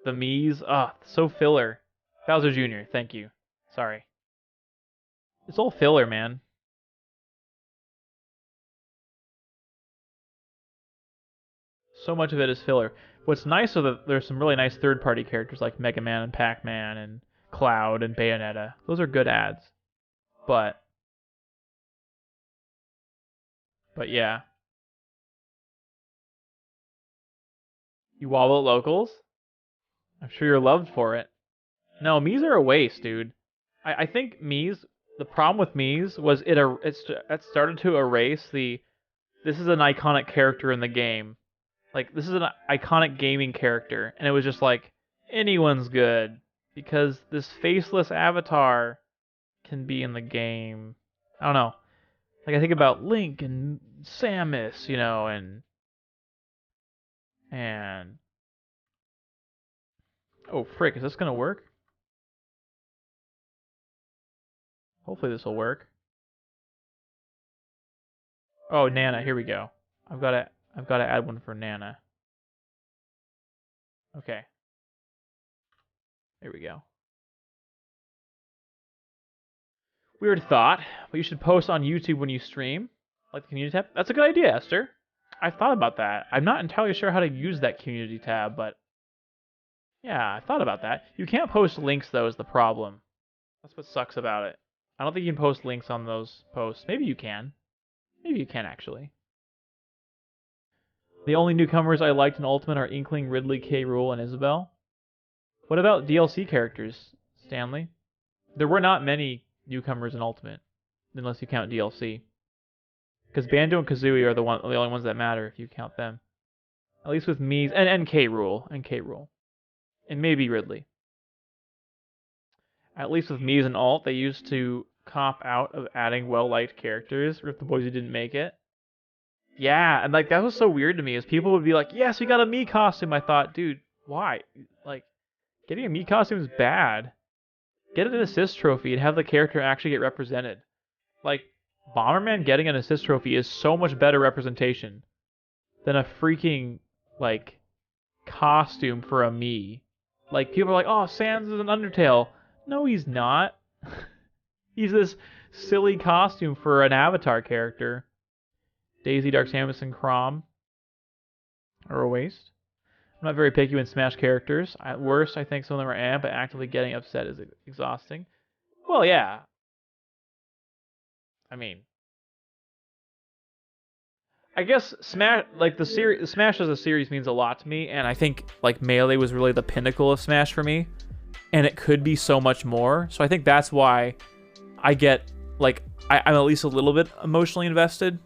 the Mii's, so filler. Bowser Jr., thank you. Sorry. It's all filler, man. So much of it is filler. What's nice is that there's some really nice third-party characters like Mega Man and Pac-Man and Cloud and Bayonetta. Those are good ads. But yeah. You wobble at locals? I'm sure you're loved for it. No, Mii's are a waste, dude. I think Mii's, the problem with Mii's was it started to erase this is an iconic character in the game. Like, this is an iconic gaming character, and it was just like, anyone's good, because this faceless avatar can be in the game. I don't know. Like, I think about Link and Samus, you know, and oh, frick, is this gonna work? Hopefully this will work. Oh, Nana, here we go. I've got to add one for Nana. Okay. There we go. Weird thought, but you should post on YouTube when you stream, like the community tab. That's a good idea, Esther. I've thought about that. I'm not entirely sure how to use that community tab, but yeah, I thought about that. You can't post links, though, is the problem. That's what sucks about it. I don't think you can post links on those posts. Maybe you can. Maybe you can, actually. The only newcomers I liked in Ultimate are Inkling, Ridley, K. Rool, and Isabelle. What about DLC characters, Stanley? There were not many newcomers in Ultimate, unless you count DLC. Because Banjo and Kazooie are the only ones that matter if you count them. At least with Mii's and K. Rool and maybe Ridley. At least with Mii's and Alt, they used to cop out of adding well-liked characters if the boys who didn't make it. Yeah, and like that was so weird to me, is people would be like, "Yes, we got a Mii costume." I thought, dude, why? Like, getting a Mii costume is bad. Get an assist trophy and have the character actually get represented. Like, Bomberman getting an assist trophy is so much better representation than a freaking, like, costume for a Mii. Like, people are like, "Oh, Sans is an Undertale." No, he's not. He's this silly costume for an Avatar character. Daisy, Dark Samus, and Chrom are a waste. I'm not very picky with Smash characters. At worst, I think some of them are but actively getting upset is exhausting. Well, yeah. I mean, I guess Smash, like Smash as a series means a lot to me, and I think like Melee was really the pinnacle of Smash for me, and it could be so much more. So I think that's why I get like I'm at least a little bit emotionally invested.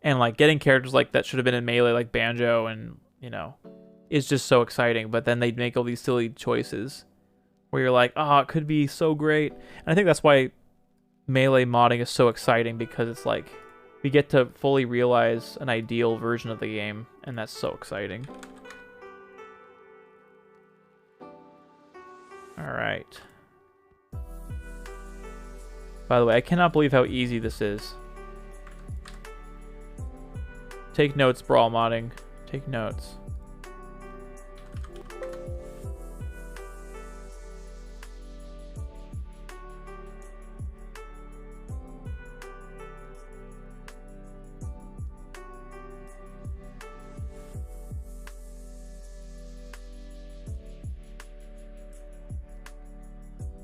And like getting characters like that should have been in Melee, like Banjo, and you know, is just so exciting. But then they'd make all these silly choices where you're like, oh, it could be so great. And I think that's why Melee modding is so exciting, because it's like we get to fully realize an ideal version of the game, and that's so exciting. All right. By the way, I cannot believe how easy this is. Take notes, Brawl modding. Take notes.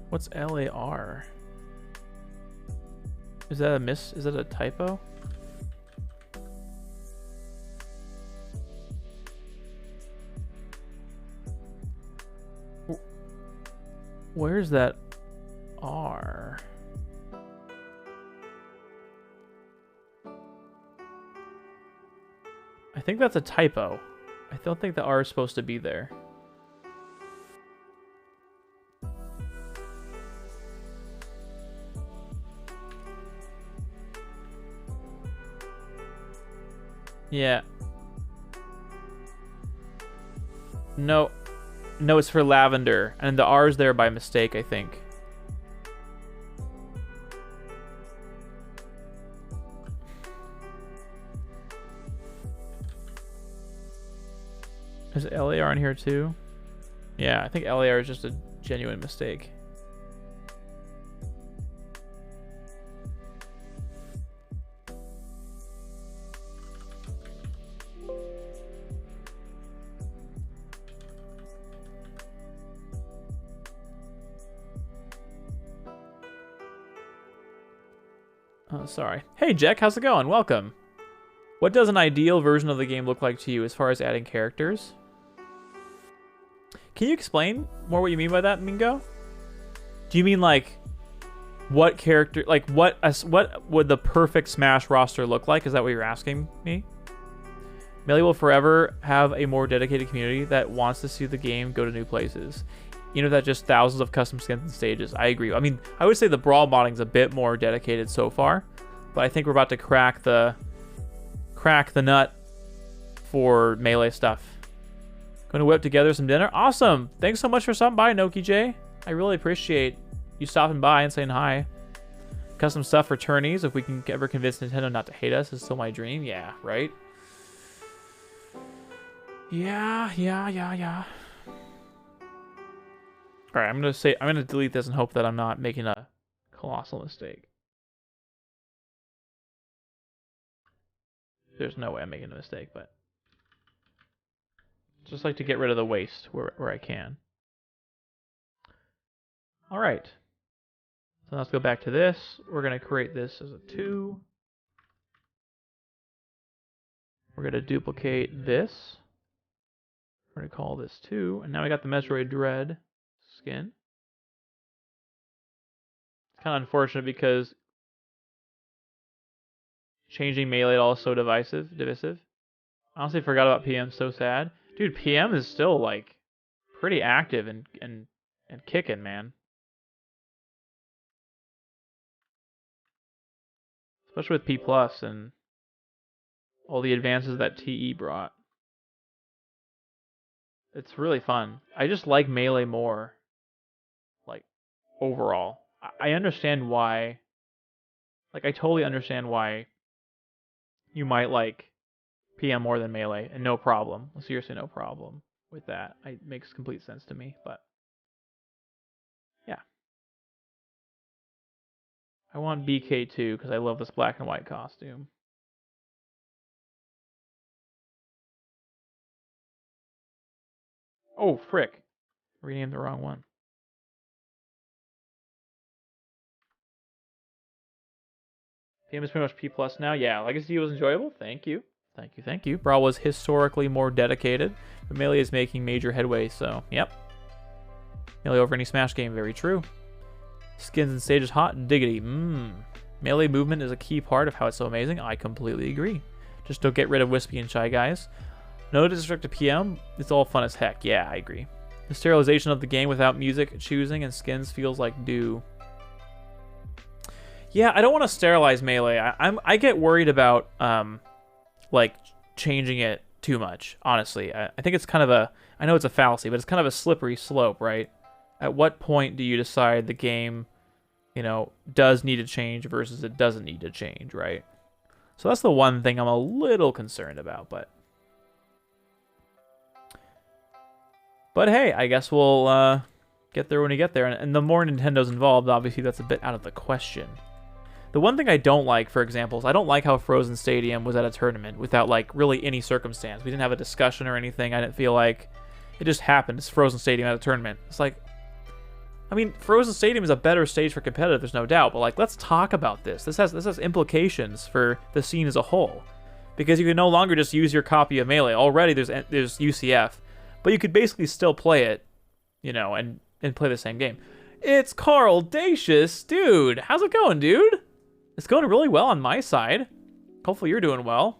What's LAR? Is that a miss? Is that a typo? Where's that R? I think that's a typo. I don't think the R is supposed to be there. Yeah. No. No, it's for lavender. And the R's there by mistake, I think. Is LAR in here too? Yeah, I think LAR is just a genuine mistake. Oh, sorry. Hey, Jack, how's it going? Welcome. What does an ideal version of the game look like to you as far as adding characters? Can you explain more what you mean by that, Mingo? Do you mean like what character, like what would the perfect Smash roster look like? Is that what you're asking me? Melee will forever have a more dedicated community that wants to see the game go to new places. Even if that's just thousands of custom skins and stages. I agree. I mean, I would say the Brawl modding's a bit more dedicated so far, but I think we're about to crack the nut for Melee stuff. Going to whip together some dinner. Awesome. Thanks so much for stopping by, Noki J. I really appreciate you stopping by and saying hi. Custom stuff for tourneys. If we can ever convince Nintendo not to hate us, is still my dream. Yeah, right? Yeah. All right, I'm gonna delete this and hope that I'm not making a colossal mistake. There's no way I'm making a mistake, but just like to get rid of the waste where I can. All right. So let's go back to this. We're gonna create this as a 2. We're gonna duplicate this. We're gonna call this 2, and now we got the Metroid Dread skin. It's kind of unfortunate because changing Melee at all is so divisive. I honestly forgot about PM. So sad, dude. PM is still like pretty active and kicking, man. Especially with P+ and all the advances that TE brought. It's really fun. I just like Melee more. Like, overall. I understand why. Like, I totally understand why you might like PM more than Melee, and no problem. Seriously, no problem with that. It makes complete sense to me, but yeah. I want BK2 because I love this black and white costume. Oh, frick. Renamed the wrong one. PM is pretty much P+ now. Yeah, Legacy was enjoyable. Thank you. Thank you. Brawl was historically more dedicated, but Melee is making major headway, so, yep. Melee over any Smash game, very true. Skins and stages hot, diggity. Melee movement is a key part of how it's so amazing. I completely agree. Just don't get rid of Wispy and Shy Guys. No disrespect to PM, it's all fun as heck. Yeah, I agree. The sterilization of the game without music, choosing, and skins feels like dew. Yeah, I don't want to sterilize Melee. I get worried about like changing it too much, honestly. I think it's kind of a, I know it's a fallacy, but it's kind of a slippery slope, right? At what point do you decide the game, you know, does need to change versus it doesn't need to change, right? So that's the one thing I'm a little concerned about, but hey, I guess we'll get there when we get there. And the more Nintendo's involved, obviously that's a bit out of the question. The one thing I don't like, for example, is I don't like how Frozen Stadium was at a tournament without, like, really any circumstance. We didn't have a discussion or anything. I didn't feel like it just happened. It's Frozen Stadium at a tournament. It's like, I mean, Frozen Stadium is a better stage for competitive, there's no doubt. But, like, let's talk about this. This has implications for the scene as a whole. Because you can no longer just use your copy of Melee. Already there's UCF. But you could basically still play it, you know, and play the same game. It's Carl Dacious. Dude, how's it going, dude? It's going really well on my side. Hopefully you're doing well.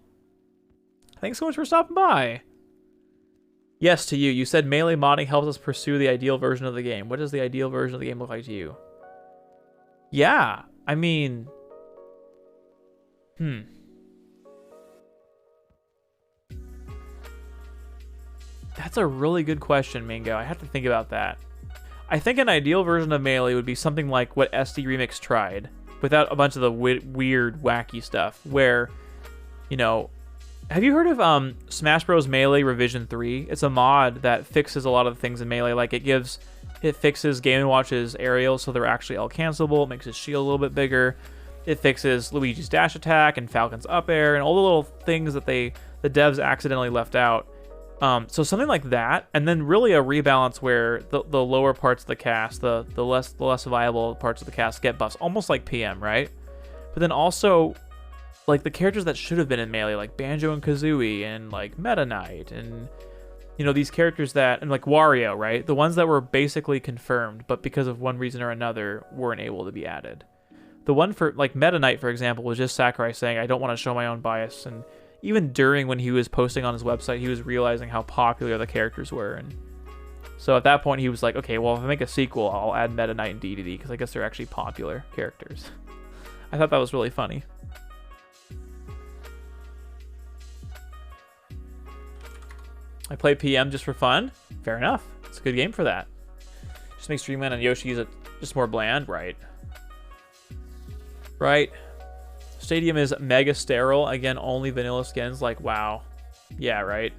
Thanks so much for stopping by. Yes, to you. You said Melee modding helps us pursue the ideal version of the game. What does the ideal version of the game look like to you? Yeah, I mean... That's a really good question, Mingo. I have to think about that. I think an ideal version of Melee would be something like what SD Remix tried, without a bunch of the weird, wacky stuff, where, you know, have you heard of Smash Bros. Melee Revision 3? It's a mod that fixes a lot of the things in Melee, like it fixes Game & Watch's aerials so they're actually all cancelable, it makes his shield a little bit bigger, it fixes Luigi's dash attack and Falcon's up air, and all the little things that the devs accidentally left out. So something like that, and then really a rebalance where the lower parts of the cast, the less viable parts of the cast get buffs, almost like PM, right? But then also, like, the characters that should have been in Melee, like Banjo and Kazooie, and like Meta Knight, and, you know, these characters that, and like Wario, right? The ones that were basically confirmed, but because of one reason or another, weren't able to be added. The one for, like, Meta Knight, for example, was just Sakurai saying, I don't want to show my own bias, and even during when he was posting on his website, he was realizing how popular the characters were, and so at that point he was like, okay, well, if I make a sequel, I'll add Meta Knight and DDD, because I guess they're actually popular characters. I thought that was really funny. I play PM just for fun. Fair enough. It's a good game for that. Just makes Dreamland and Yoshi's just more bland, right? Right. Stadium is mega sterile. Again, only vanilla skins. Like, wow. Yeah, right.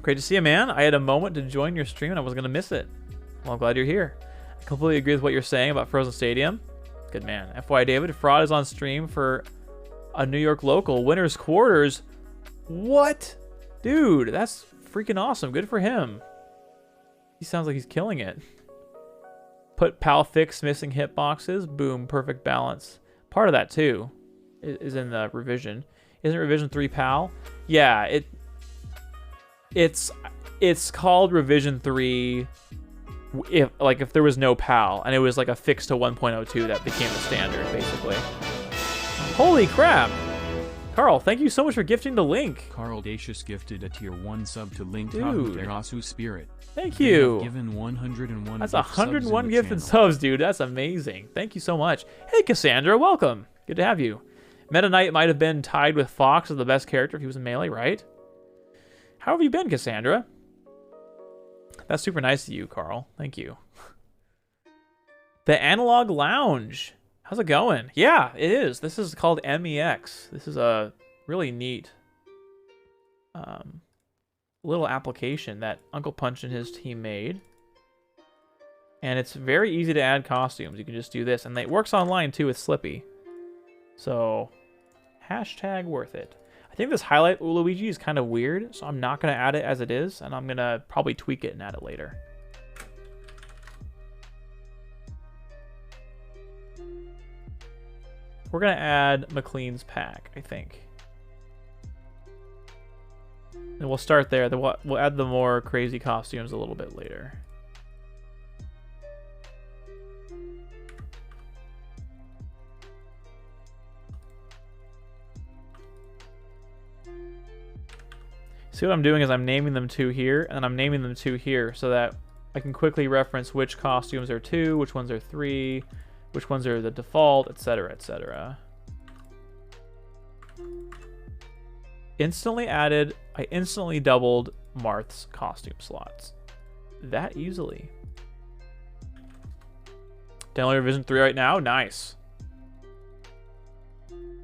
Great to see you, man. I had a moment to join your stream and I was going to miss it. Well, I'm glad you're here. I completely agree with what you're saying about Frozen Stadium. Good man. FYI, David, Fraud is on stream for a New York local. Winner's Quarters. What? Dude, that's freaking awesome. Good for him. He sounds like he's killing it. Put PAL fix missing hitboxes. Boom, perfect balance. Part of that too is in the revision. Isn't revision 3 PAL? Yeah, it's called revision 3 if there was no PAL and it was like a fix to 1.02 that became the standard basically. Holy crap. Carl, thank you so much for gifting the link. Carl Dacius gifted a tier 1 sub to Link Dude. Terasu Spirit. Thank you. Given 101 That's gift 101 gifted gifted subs, dude. That's amazing. Thank you so much. Hey, Cassandra, welcome. Good to have you. Meta Knight might have been tied with Fox as the best character if he was in Melee, right? How have you been, Cassandra? That's super nice of you, Carl. Thank you. The Analog Lounge. How's it going? Yeah, it is. This is called MEX. This is a really neat little application that Uncle Punch and his team made. And it's very easy to add costumes. You can just do this. And it works online too with Slippy. So, hashtag worth it. I think this highlight Luigi is kind of weird, so I'm not going to add it as it is. And I'm going to probably tweak it and add it later. We're going to add McLean's pack, I think. And we'll start there. Then we'll add the more crazy costumes a little bit later. See what I'm doing is I'm naming them 2 here, and I'm naming them 2 here so that I can quickly reference which costumes are 2, which ones are 3, which ones are the default, etc., etc. Instantly added. I instantly doubled Marth's costume slots. That easily. Download revision 3 right now. Nice.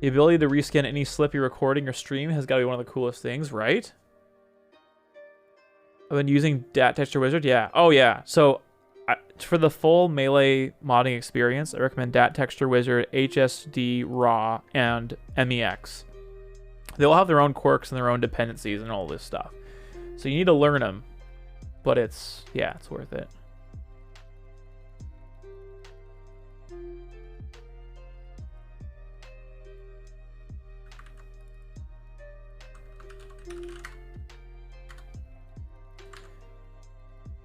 The ability to reskin any Slippy recording or stream has got to be one of the coolest things, right? I've been using Dat Texture Wizard. Yeah. Oh, yeah. So for the full Melee modding experience, I recommend Dat Texture Wizard, HSD, Raw, and MEX. They all have their own quirks and their own dependencies and all this stuff. So you need to learn them. But it's worth it.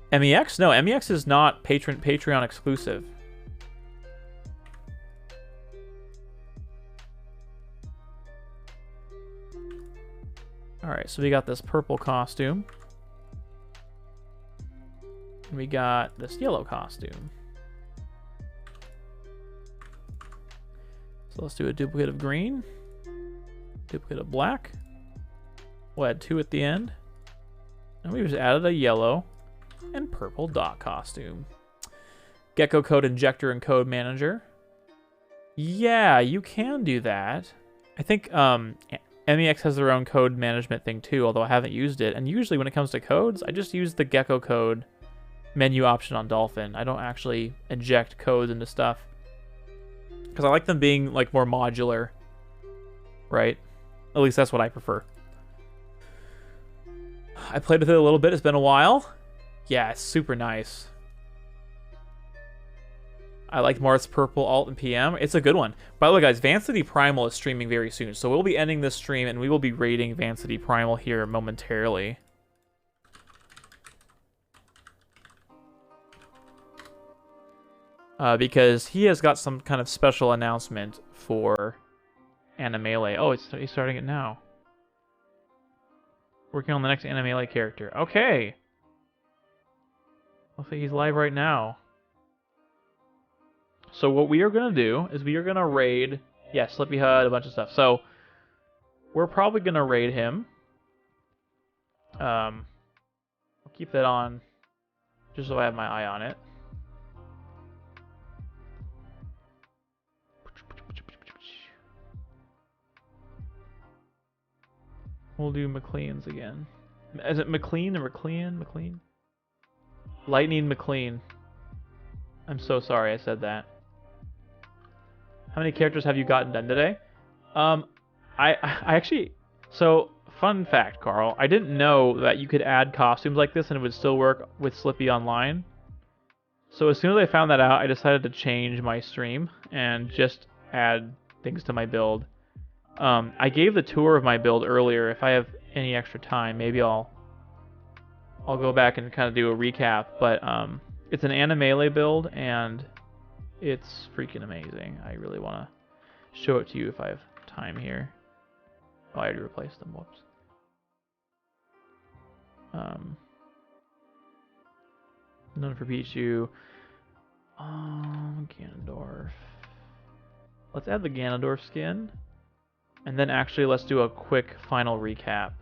MEX? No, MEX is not Patreon exclusive. Alright, so we got this purple costume. And we got this yellow costume. So let's do a duplicate of green. Duplicate of black. We'll add 2 at the end. And we just added a yellow and purple dot costume. Gecko code injector and code manager. Yeah, you can do that. I think MEX has their own code management thing too, although I haven't used it. And usually when it comes to codes, I just use the Gecko code menu option on Dolphin. I don't actually inject codes into stuff because I like them being like more modular, right? At least that's what I prefer. I played with it a little bit. It's been a while. Yeah, it's super nice. I like Marth's purple alt and PM. It's a good one. By the way, guys, Vancity Primal is streaming very soon, so we'll be ending this stream and we will be raiding Vancity Primal here momentarily. Because he has got some kind of special announcement for Animele. Oh, he's starting it now. Working on the next Animele character. Okay. Looks like he's live right now. So what we are going to do is we are going to raid... Yeah, Slippy HUD, a bunch of stuff. So we're probably going to raid him. I'll keep that on just so I have my eye on it. We'll do McLean's again. Is it McLean or McLean? McLean? Lightning McLean. I'm so sorry I said that. How many characters have you gotten done today? I actually... So, fun fact, Carl. I didn't know that you could add costumes like this and it would still work with Slippy Online. So as soon as I found that out, I decided to change my stream and just add things to my build. I gave the tour of my build earlier. If I have any extra time, maybe I'll go back and kind of do a recap. But it's an Animele build, and it's freaking amazing. I really want to show it to you if I have time here. Oh, I already replaced them. Whoops. None for Pichu. Ganondorf. Let's add the Ganondorf skin. And then actually let's do a quick final recap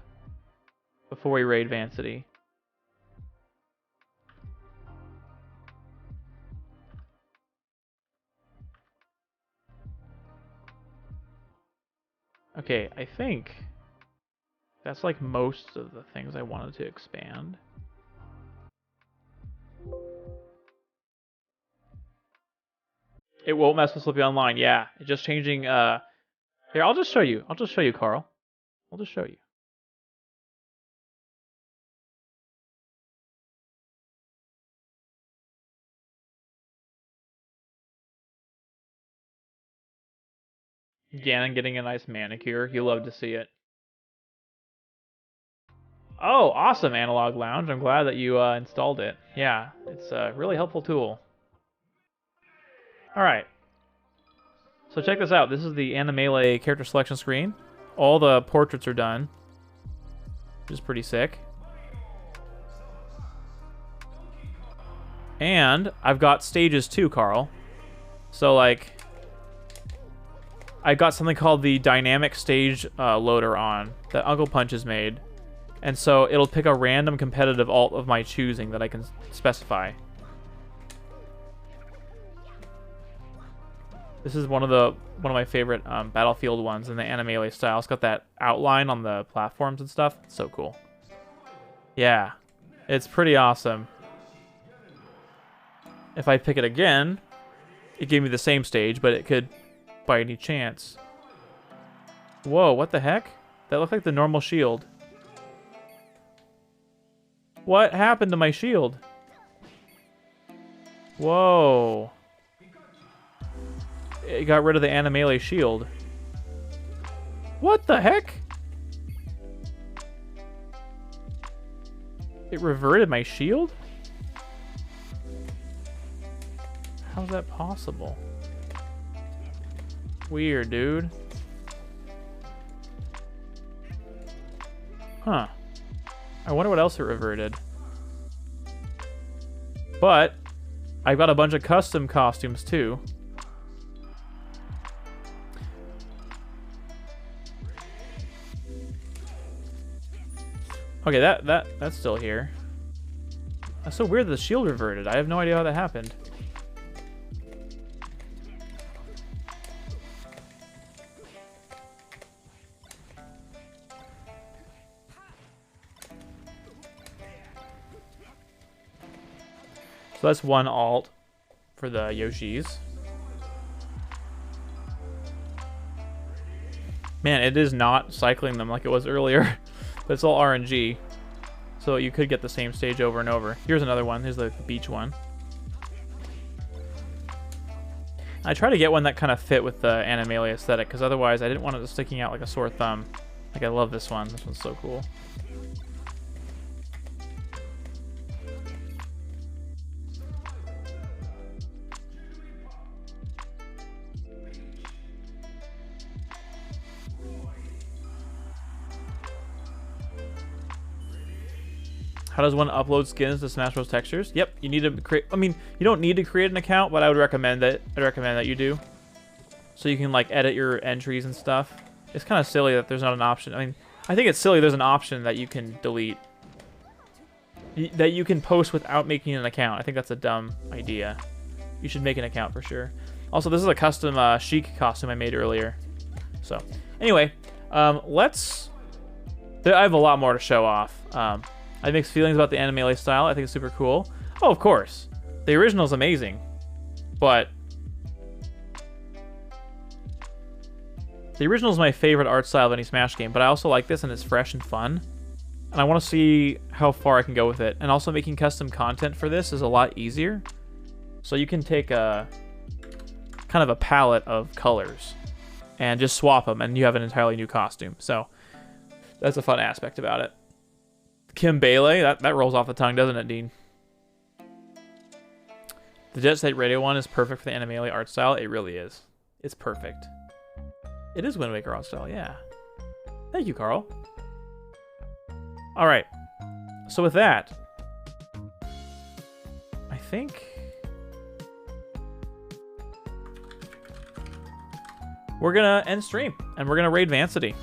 before we raid Vancity. Okay, I think that's like most of the things I wanted to expand. It won't mess with Slippy Online. Yeah, it's just changing. Here, I'll just show you. I'll just show you, Carl. I'll just show you. Ganon getting a nice manicure. You love to see it. Oh, awesome, Analog Lounge. I'm glad that you installed it. Yeah, it's a really helpful tool. Alright. So check this out. This is the Animele character selection screen. All the portraits are done, which is pretty sick. And I've got stages too, Carl. So, like, I got something called the dynamic stage loader on that Uncle Punch has made. And so it'll pick a random competitive alt of my choosing that I can specify. This is one of my favorite Battlefield ones in the Animele style. It's got that outline on the platforms and stuff. It's so cool. Yeah, it's pretty awesome. If I pick it again, it gave me the same stage, but it could, by any chance. Whoa, what the heck? That looked like the normal shield. What happened to my shield? Whoa. It got rid of the Animele shield. What the heck? It reverted my shield? How's that possible? Weird, dude. Huh. I wonder what else it reverted. But I've got a bunch of custom costumes too. Okay, that's still here. That's so weird that the shield reverted. I have no idea how that happened. So that's one alt for the Yoshis. Man, it is not cycling them like it was earlier. But it's all RNG. So you could get the same stage over and over. Here's another one. Here's the beach one. I try to get one that kind of fit with the Animalia aesthetic, because otherwise I didn't want it sticking out like a sore thumb. Like, I love this one. This one's so cool. How does one upload skins to Smash Bros. Textures? Yep, you need to create. I mean, you don't need to create an account, but I would recommend that. I'd recommend that you do, so you can like edit your entries and stuff. It's kind of silly that there's not an option. I mean, I think it's silly there's an option that you can delete, that you can post without making an account. I think that's a dumb idea. You should make an account for sure. Also, this is a custom Sheik costume I made earlier. So, anyway, I have a lot more to show off. I have mixed feelings about the Animalia style. I think it's super cool. Oh, of course. The original is amazing. But the original is my favorite art style of any Smash game. But I also like this, and it's fresh and fun. And I want to see how far I can go with it. And also making custom content for this is a lot easier. So you can take a kind of a palette of colors and just swap them, and you have an entirely new costume. So that's a fun aspect about it. Kim Bailey, that rolls off the tongue, doesn't it, Dean? The Jet Set Radio one is perfect for the Animalia art style. It really is. It's perfect. It is Wind Waker art style, yeah. Thank you, Carl. All right. So with that, I think we're gonna end stream, and we're gonna raid Vancity.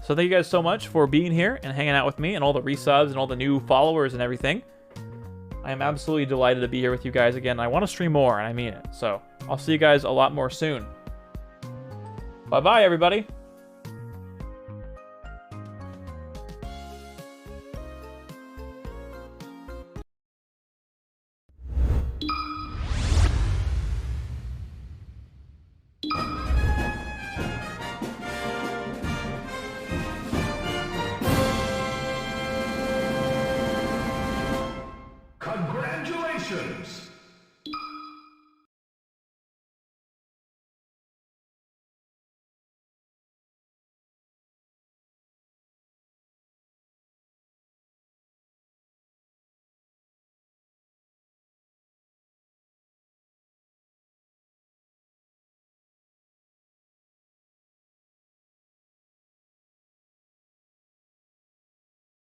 So thank you guys so much for being here and hanging out with me, and all the resubs and all the new followers and everything. I am absolutely delighted to be here with you guys again. I want to stream more, and I mean it. So I'll see you guys a lot more soon. Bye-bye, everybody.